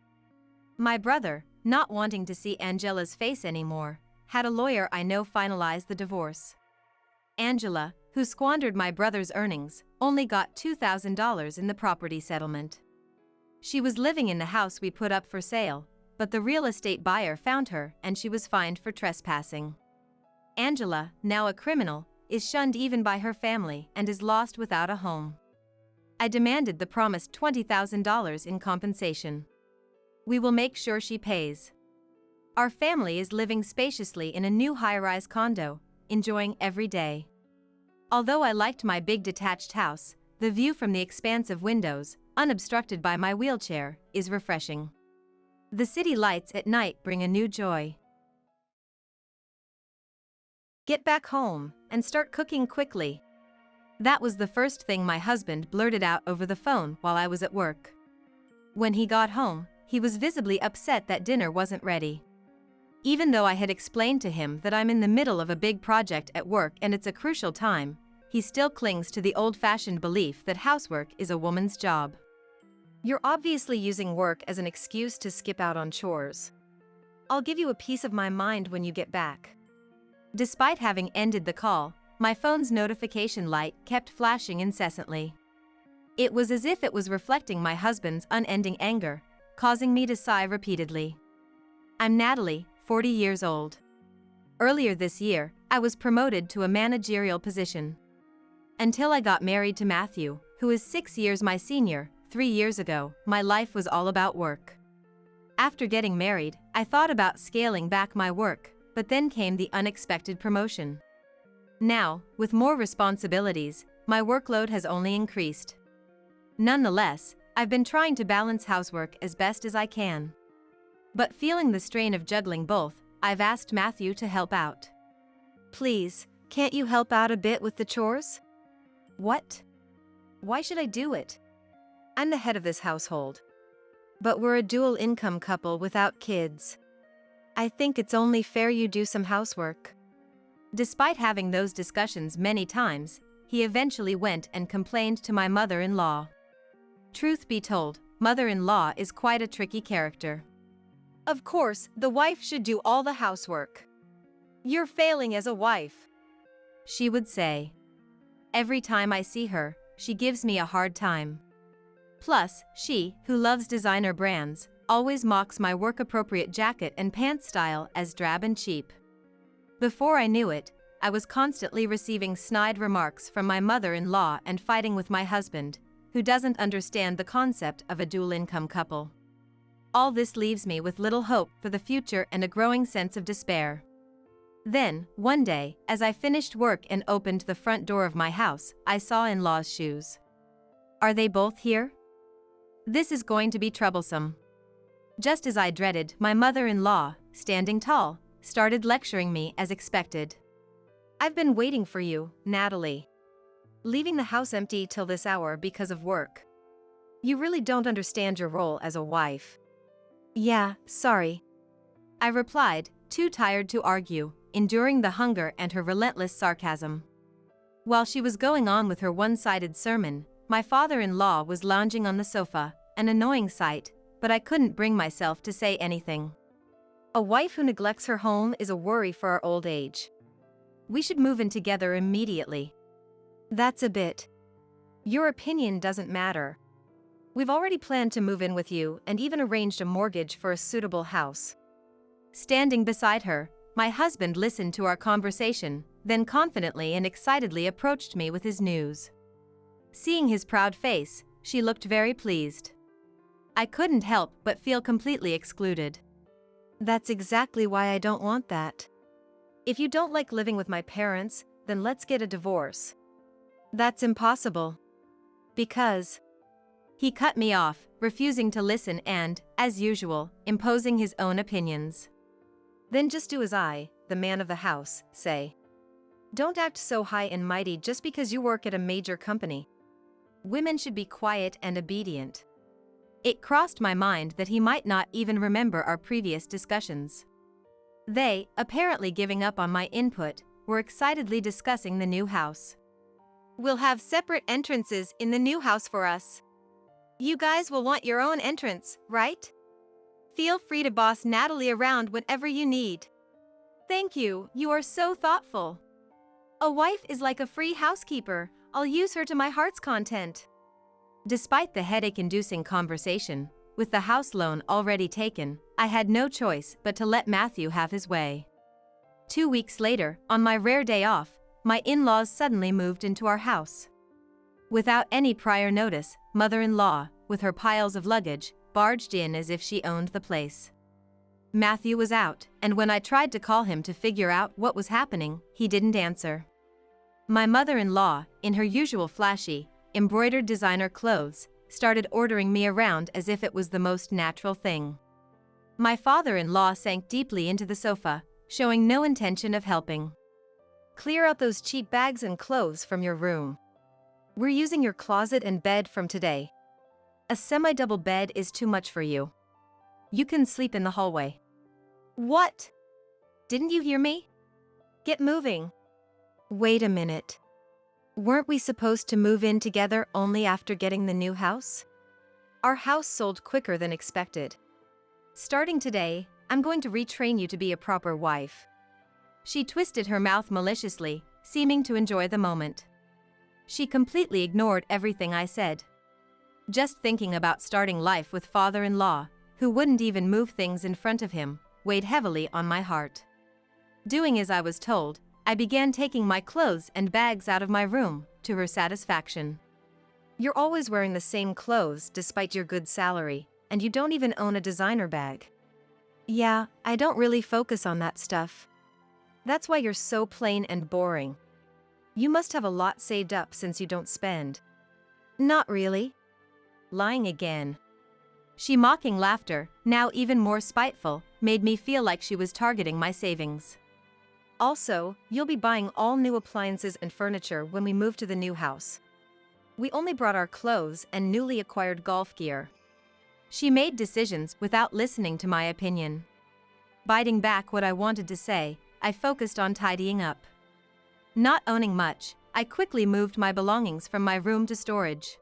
My brother, not wanting to see Angela's face anymore, had a lawyer I know finalize the divorce. Angela, who squandered my brother's earnings, only got $2,000 in the property settlement. She was living in the house we put up for sale, but the real estate buyer found her and she was fined for trespassing. Angela, now a criminal, is shunned even by her family and is lost without a home. I demanded the promised $20,000 in compensation. We will make sure she pays. Our family is living spaciously in a new high-rise condo, enjoying every day. Although I liked my big detached house, the view from the expansive windows, unobstructed by my wheelchair, is refreshing. The city lights at night bring a new joy. Get back home and start cooking quickly. That was the first thing my husband blurted out over the phone while I was at work. When he got home, he was visibly upset that dinner wasn't ready. Even though I had explained to him that I'm in the middle of a big project at work and it's a crucial time, he still clings to the old-fashioned belief that housework is a woman's job. You're obviously using work as an excuse to skip out on chores. I'll give you a piece of my mind when you get back. Despite having ended the call, my phone's notification light kept flashing incessantly. It was as if it was reflecting my husband's unending anger, causing me to sigh repeatedly. I'm Natalie, 40 years old. Earlier this year, I was promoted to a managerial position. Until I got married to Matthew, who is 6 years my senior, 3 years ago, my life was all about work. After getting married, I thought about scaling back my work, but then came the unexpected promotion. Now, with more responsibilities, my workload has only increased. Nonetheless, I've been trying to balance housework as best as I can. But feeling the strain of juggling both, I've asked Matthew to help out. Please, can't you help out a bit with the chores? What? Why should I do it? I'm the head of this household. But we're a dual income couple without kids. I think it's only fair you do some housework. Despite having those discussions many times, he eventually went and complained to my mother-in-law. Truth be told, mother-in-law is quite a tricky character. Of course, the wife should do all the housework. You're failing as a wife, she would say. Every time I see her, she gives me a hard time. Plus, she, who loves designer brands, always mocks my work-appropriate jacket and pants style as drab and cheap. Before I knew it, I was constantly receiving snide remarks from my mother-in-law and fighting with my husband, who doesn't understand the concept of a dual-income couple. All this leaves me with little hope for the future and a growing sense of despair. Then, one day, as I finished work and opened the front door of my house, I saw in-laws' shoes. Are they both here? This is going to be troublesome. Just as I dreaded, my mother-in-law, standing tall, started lecturing me as expected. I've been waiting for you, Natalie. Leaving the house empty till this hour because of work. You really don't understand your role as a wife. Yeah, sorry, I replied, too tired to argue, enduring the hunger and her relentless sarcasm. While she was going on with her one-sided sermon, my father-in-law was lounging on the sofa, an annoying sight, but I couldn't bring myself to say anything. A wife who neglects her home is a worry for our old age. We should move in together immediately. That's a bit. Your opinion doesn't matter. We've already planned to move in with you and even arranged a mortgage for a suitable house. Standing beside her, my husband listened to our conversation, then confidently and excitedly approached me with his news. Seeing his proud face, she looked very pleased. I couldn't help but feel completely excluded. That's exactly why I don't want that. If you don't like living with my parents, then let's get a divorce. That's impossible. Because... He cut me off, refusing to listen and, as usual, imposing his own opinions. Then just do as I, the man of the house, say. Don't act so high and mighty just because you work at a major company. Women should be quiet and obedient. It crossed my mind that he might not even remember our previous discussions. They, apparently giving up on my input, were excitedly discussing the new house. We'll have separate entrances in the new house for us. You guys will want your own entrance, right? Feel free to boss Natalie around whenever you need. Thank you, you are so thoughtful. A wife is like a free housekeeper. I'll use her to my heart's content. Despite the headache-inducing conversation, with the house loan already taken, I had no choice but to let Matthew have his way. 2 weeks later, on my rare day off, my in-laws suddenly moved into our house. Without any prior notice, mother-in-law, with her piles of luggage, barged in as if she owned the place. Matthew was out, and when I tried to call him to figure out what was happening, he didn't answer. My mother-in-law, in her usual flashy, embroidered designer clothes, started ordering me around as if it was the most natural thing. My father-in-law sank deeply into the sofa, showing no intention of helping. Clear out those cheap bags and clothes from your room. We're using your closet and bed from today. A semi-double bed is too much for you. You can sleep in the hallway. What? Didn't you hear me? Get moving. Wait a minute. Weren't we supposed to move in together only after getting the new house? Our house sold quicker than expected. Starting today, I'm going to retrain you to be a proper wife. She twisted her mouth maliciously, seeming to enjoy the moment. She completely ignored everything I said. Just thinking about starting life with father-in-law, who wouldn't even move things in front of him, weighed heavily on my heart. Doing as I was told, I began taking my clothes and bags out of my room, to her satisfaction. You're always wearing the same clothes despite your good salary, and you don't even own a designer bag. Yeah, I don't really focus on that stuff. That's why you're so plain and boring. You must have a lot saved up since you don't spend. Not really. Lying again. She mocking laughter, now even more spiteful, made me feel like she was targeting my savings. Also, you'll be buying all new appliances and furniture when we move to the new house. We only brought our clothes and newly acquired golf gear. She made decisions without listening to my opinion. Biting back what I wanted to say, I focused on tidying up. Not owning much, I quickly moved my belongings from my room to storage.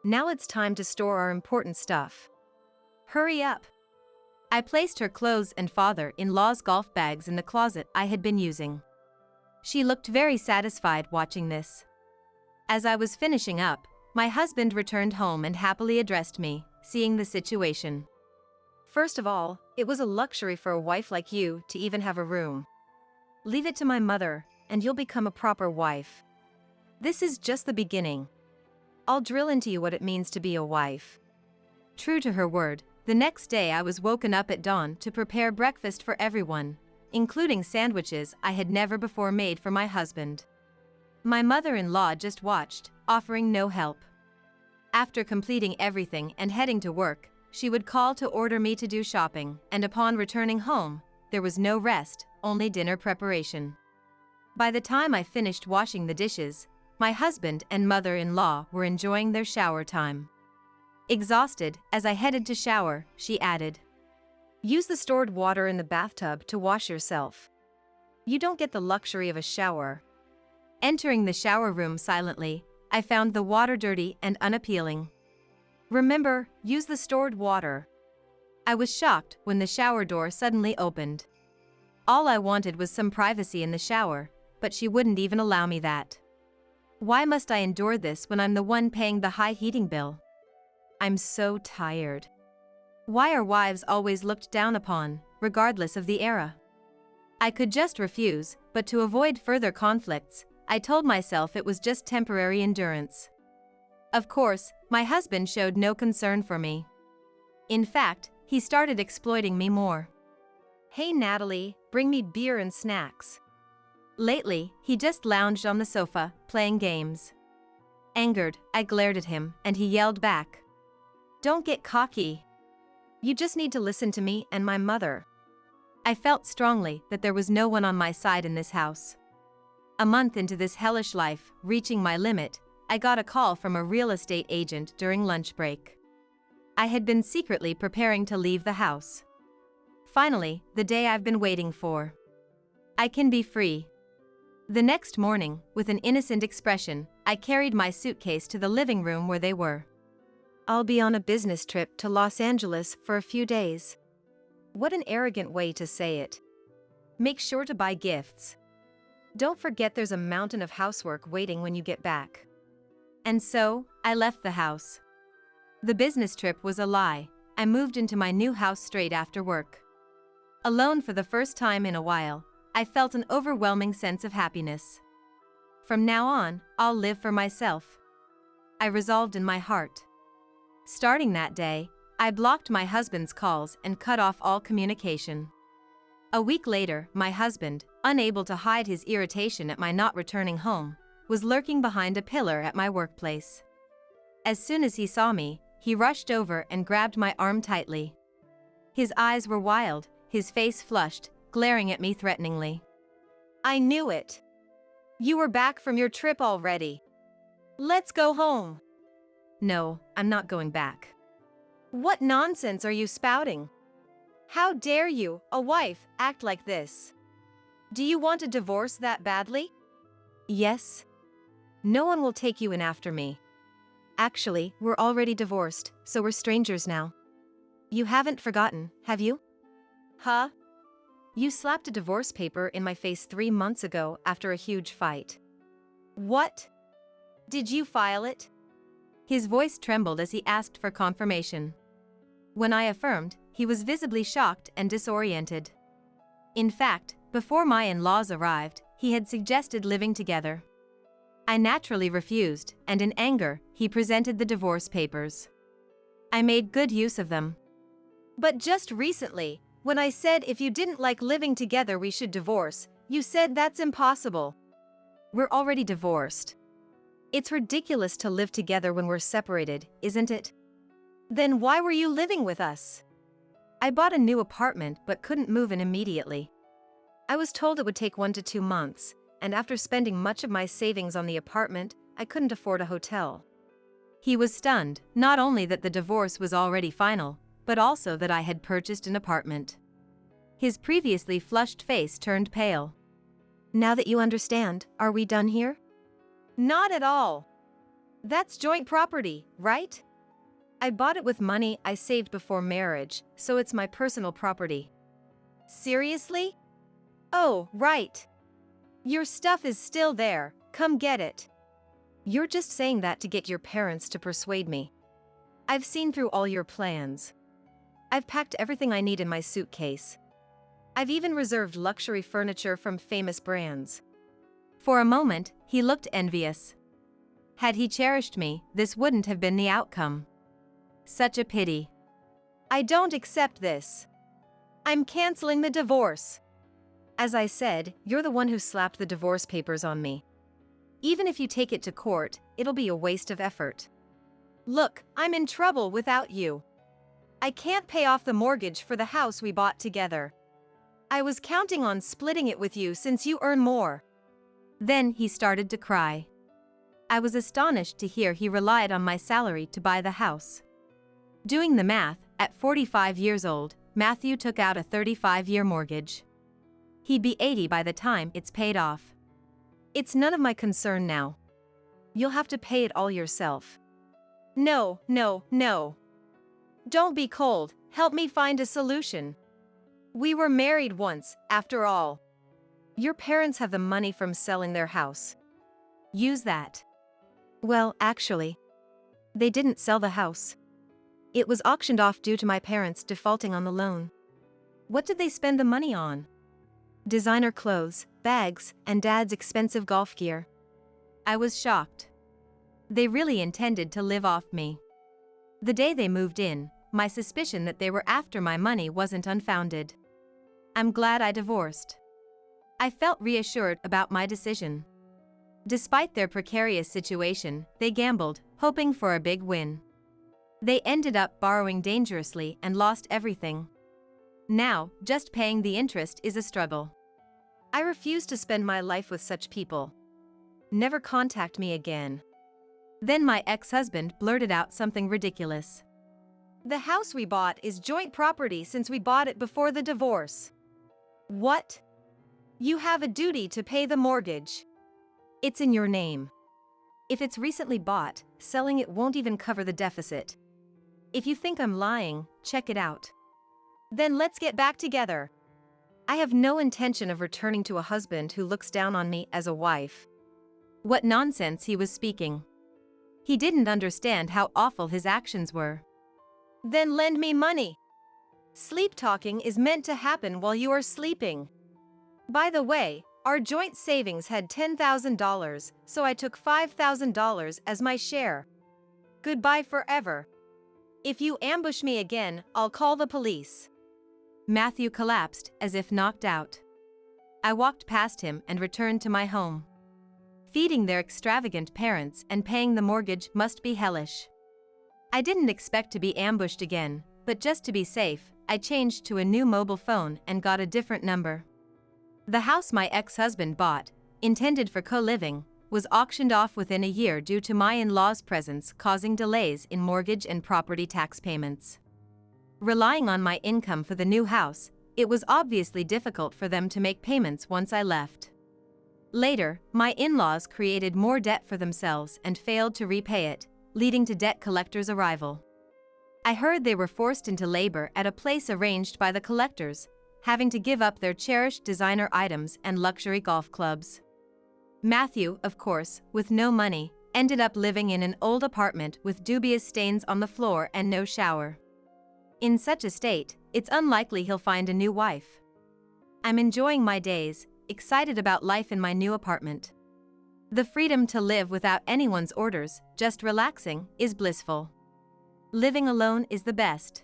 Now it's time to store our important stuff. Hurry up. I placed her clothes and father-in-law's golf bags in the closet I had been using. She looked very satisfied watching this. As I was finishing up, my husband returned home and happily addressed me, seeing the situation. First of all, it was a luxury for a wife like you to even have a room. Leave it to my mother, and you'll become a proper wife. This is just the beginning. I'll drill into you what it means to be a wife. True to her word, the next day I was woken up at dawn to prepare breakfast for everyone, including sandwiches I had never before made for my husband. My mother-in-law just watched, offering no help. After completing everything and heading to work, she would call to order me to do shopping, and upon returning home, there was no rest, only dinner preparation. By the time I finished washing the dishes, my husband and mother-in-law were enjoying their shower time. Exhausted, as I headed to shower, she added, "Use the stored water in the bathtub to wash yourself. You don't get the luxury of a shower." Entering the shower room silently, I found the water dirty and unappealing. "Remember, use the stored water." I was shocked when the shower door suddenly opened. All I wanted was some privacy in the shower, but she wouldn't even allow me that. Why must I endure this when I'm the one paying the high heating bill? I'm so tired. Why are wives always looked down upon, regardless of the era? I could just refuse, but to avoid further conflicts, I told myself it was just temporary endurance. Of course, my husband showed no concern for me. In fact, he started exploiting me more. "Hey Natalie, bring me beer and snacks." Lately, he just lounged on the sofa, playing games. Angered, I glared at him, and he yelled back, "Don't get cocky. You just need to listen to me and my mother." I felt strongly that there was no one on my side in this house. A month into this hellish life, reaching my limit, I got a call from a real estate agent during lunch break. I had been secretly preparing to leave the house. Finally, the day I've been waiting for. I can be free. The next morning, with an innocent expression, I carried my suitcase to the living room where they were. "I'll be on a business trip to Los Angeles for a few days." What an arrogant way to say it. Make sure to buy gifts. Don't forget there's a mountain of housework waiting when you get back. And so, I left the house. The business trip was a lie. I moved into my new house straight after work. Alone for the first time in a while, I felt an overwhelming sense of happiness. From now on, I'll live for myself. I resolved in my heart. Starting that day, I blocked my husband's calls and cut off all communication. A week later, my husband, unable to hide his irritation at my not returning home, was lurking behind a pillar at my workplace. As soon as he saw me, he rushed over and grabbed my arm tightly. His eyes were wild, his face flushed, glaring at me threateningly. I knew it. You were back from your trip already. Let's go home. No, I'm not going back. What nonsense are you spouting? How dare you, a wife, act like this? Do you want a divorce that badly? Yes. No one will take you in after me. Actually, we're already divorced, so we're strangers now. You haven't forgotten, have you? Huh? You slapped a divorce paper in my face 3 months ago after a huge fight. What? Did you file it? His voice trembled as he asked for confirmation. When I affirmed, he was visibly shocked and disoriented. In fact, before my in-laws arrived, he had suggested living together. I naturally refused, and in anger, he presented the divorce papers. I made good use of them. But just recently, when I said if you didn't like living together we should divorce, you said that's impossible. We're already divorced. It's ridiculous to live together when we're separated, isn't it? Then why were you living with us? I bought a new apartment but couldn't move in immediately. I was told it would take 1 to 2 months, and after spending much of my savings on the apartment, I couldn't afford a hotel. He was stunned, not only that the divorce was already final, but also that I had purchased an apartment. His previously flushed face turned pale. Now that you understand, are we done here? Not at all. That's joint property, right? I bought it with money I saved before marriage, so it's my personal property. Seriously? Oh, right. Your stuff is still there, come get it. You're just saying that to get your parents to persuade me. I've seen through all your plans. I've packed everything I need in my suitcase. I've even reserved luxury furniture from famous brands. For a moment, he looked envious. Had he cherished me, this wouldn't have been the outcome. Such a pity. I don't accept this. I'm canceling the divorce. As I said, you're the one who slapped the divorce papers on me. Even if you take it to court, it'll be a waste of effort. Look, I'm in trouble without you. I can't pay off the mortgage for the house we bought together. I was counting on splitting it with you since you earn more. Then he started to cry. I was astonished to hear he relied on my salary to buy the house. Doing the math, at 45 years old, Matthew took out a 35-year mortgage. He'd be 80 by the time it's paid off. It's none of my concern now. You'll have to pay it all yourself. No, no, no. Don't be cold, help me find a solution. We were married once, after all. Your parents have the money from selling their house. Use that. Well, actually, they didn't sell the house. It was auctioned off due to my parents defaulting on the loan. What did they spend the money on? Designer clothes, bags, and Dad's expensive golf gear. I was shocked. They really intended to live off me. The day they moved in, my suspicion that they were after my money wasn't unfounded. I'm glad I divorced. I felt reassured about my decision. Despite their precarious situation, they gambled, hoping for a big win. They ended up borrowing dangerously and lost everything. Now, just paying the interest is a struggle. I refuse to spend my life with such people. Never contact me again. Then my ex-husband blurted out something ridiculous. The house we bought is joint property since we bought it before the divorce. What? You have a duty to pay the mortgage. It's in your name. If it's recently bought, selling it won't even cover the deficit. If you think I'm lying, check it out. Then let's get back together. I have no intention of returning to a husband who looks down on me as a wife. What nonsense he was speaking. He didn't understand how awful his actions were. Then lend me money. Sleep talking is meant to happen while you are sleeping. By the way, our joint savings had $10,000, so I took $5,000 as my share. Goodbye forever. If you ambush me again, I'll call the police. Matthew collapsed as if knocked out. I walked past him and returned to my home. Feeding their extravagant parents and paying the mortgage must be hellish. I didn't expect to be ambushed again, but just to be safe, I changed to a new mobile phone and got a different number. The house my ex-husband bought, intended for co-living, was auctioned off within a year due to my in-laws' presence causing delays in mortgage and property tax payments. Relying on my income for the new house, it was obviously difficult for them to make payments once I left. Later, my in-laws created more debt for themselves and failed to repay it, leading to debt collectors' arrival. I heard they were forced into labor at a place arranged by the collectors, having to give up their cherished designer items and luxury golf clubs. Matthew, of course, with no money, ended up living in an old apartment with dubious stains on the floor and no shower. In such a state, it's unlikely he'll find a new wife. I'm enjoying my days, excited about life in my new apartment. The freedom to live without anyone's orders, just relaxing, is blissful. Living alone is the best.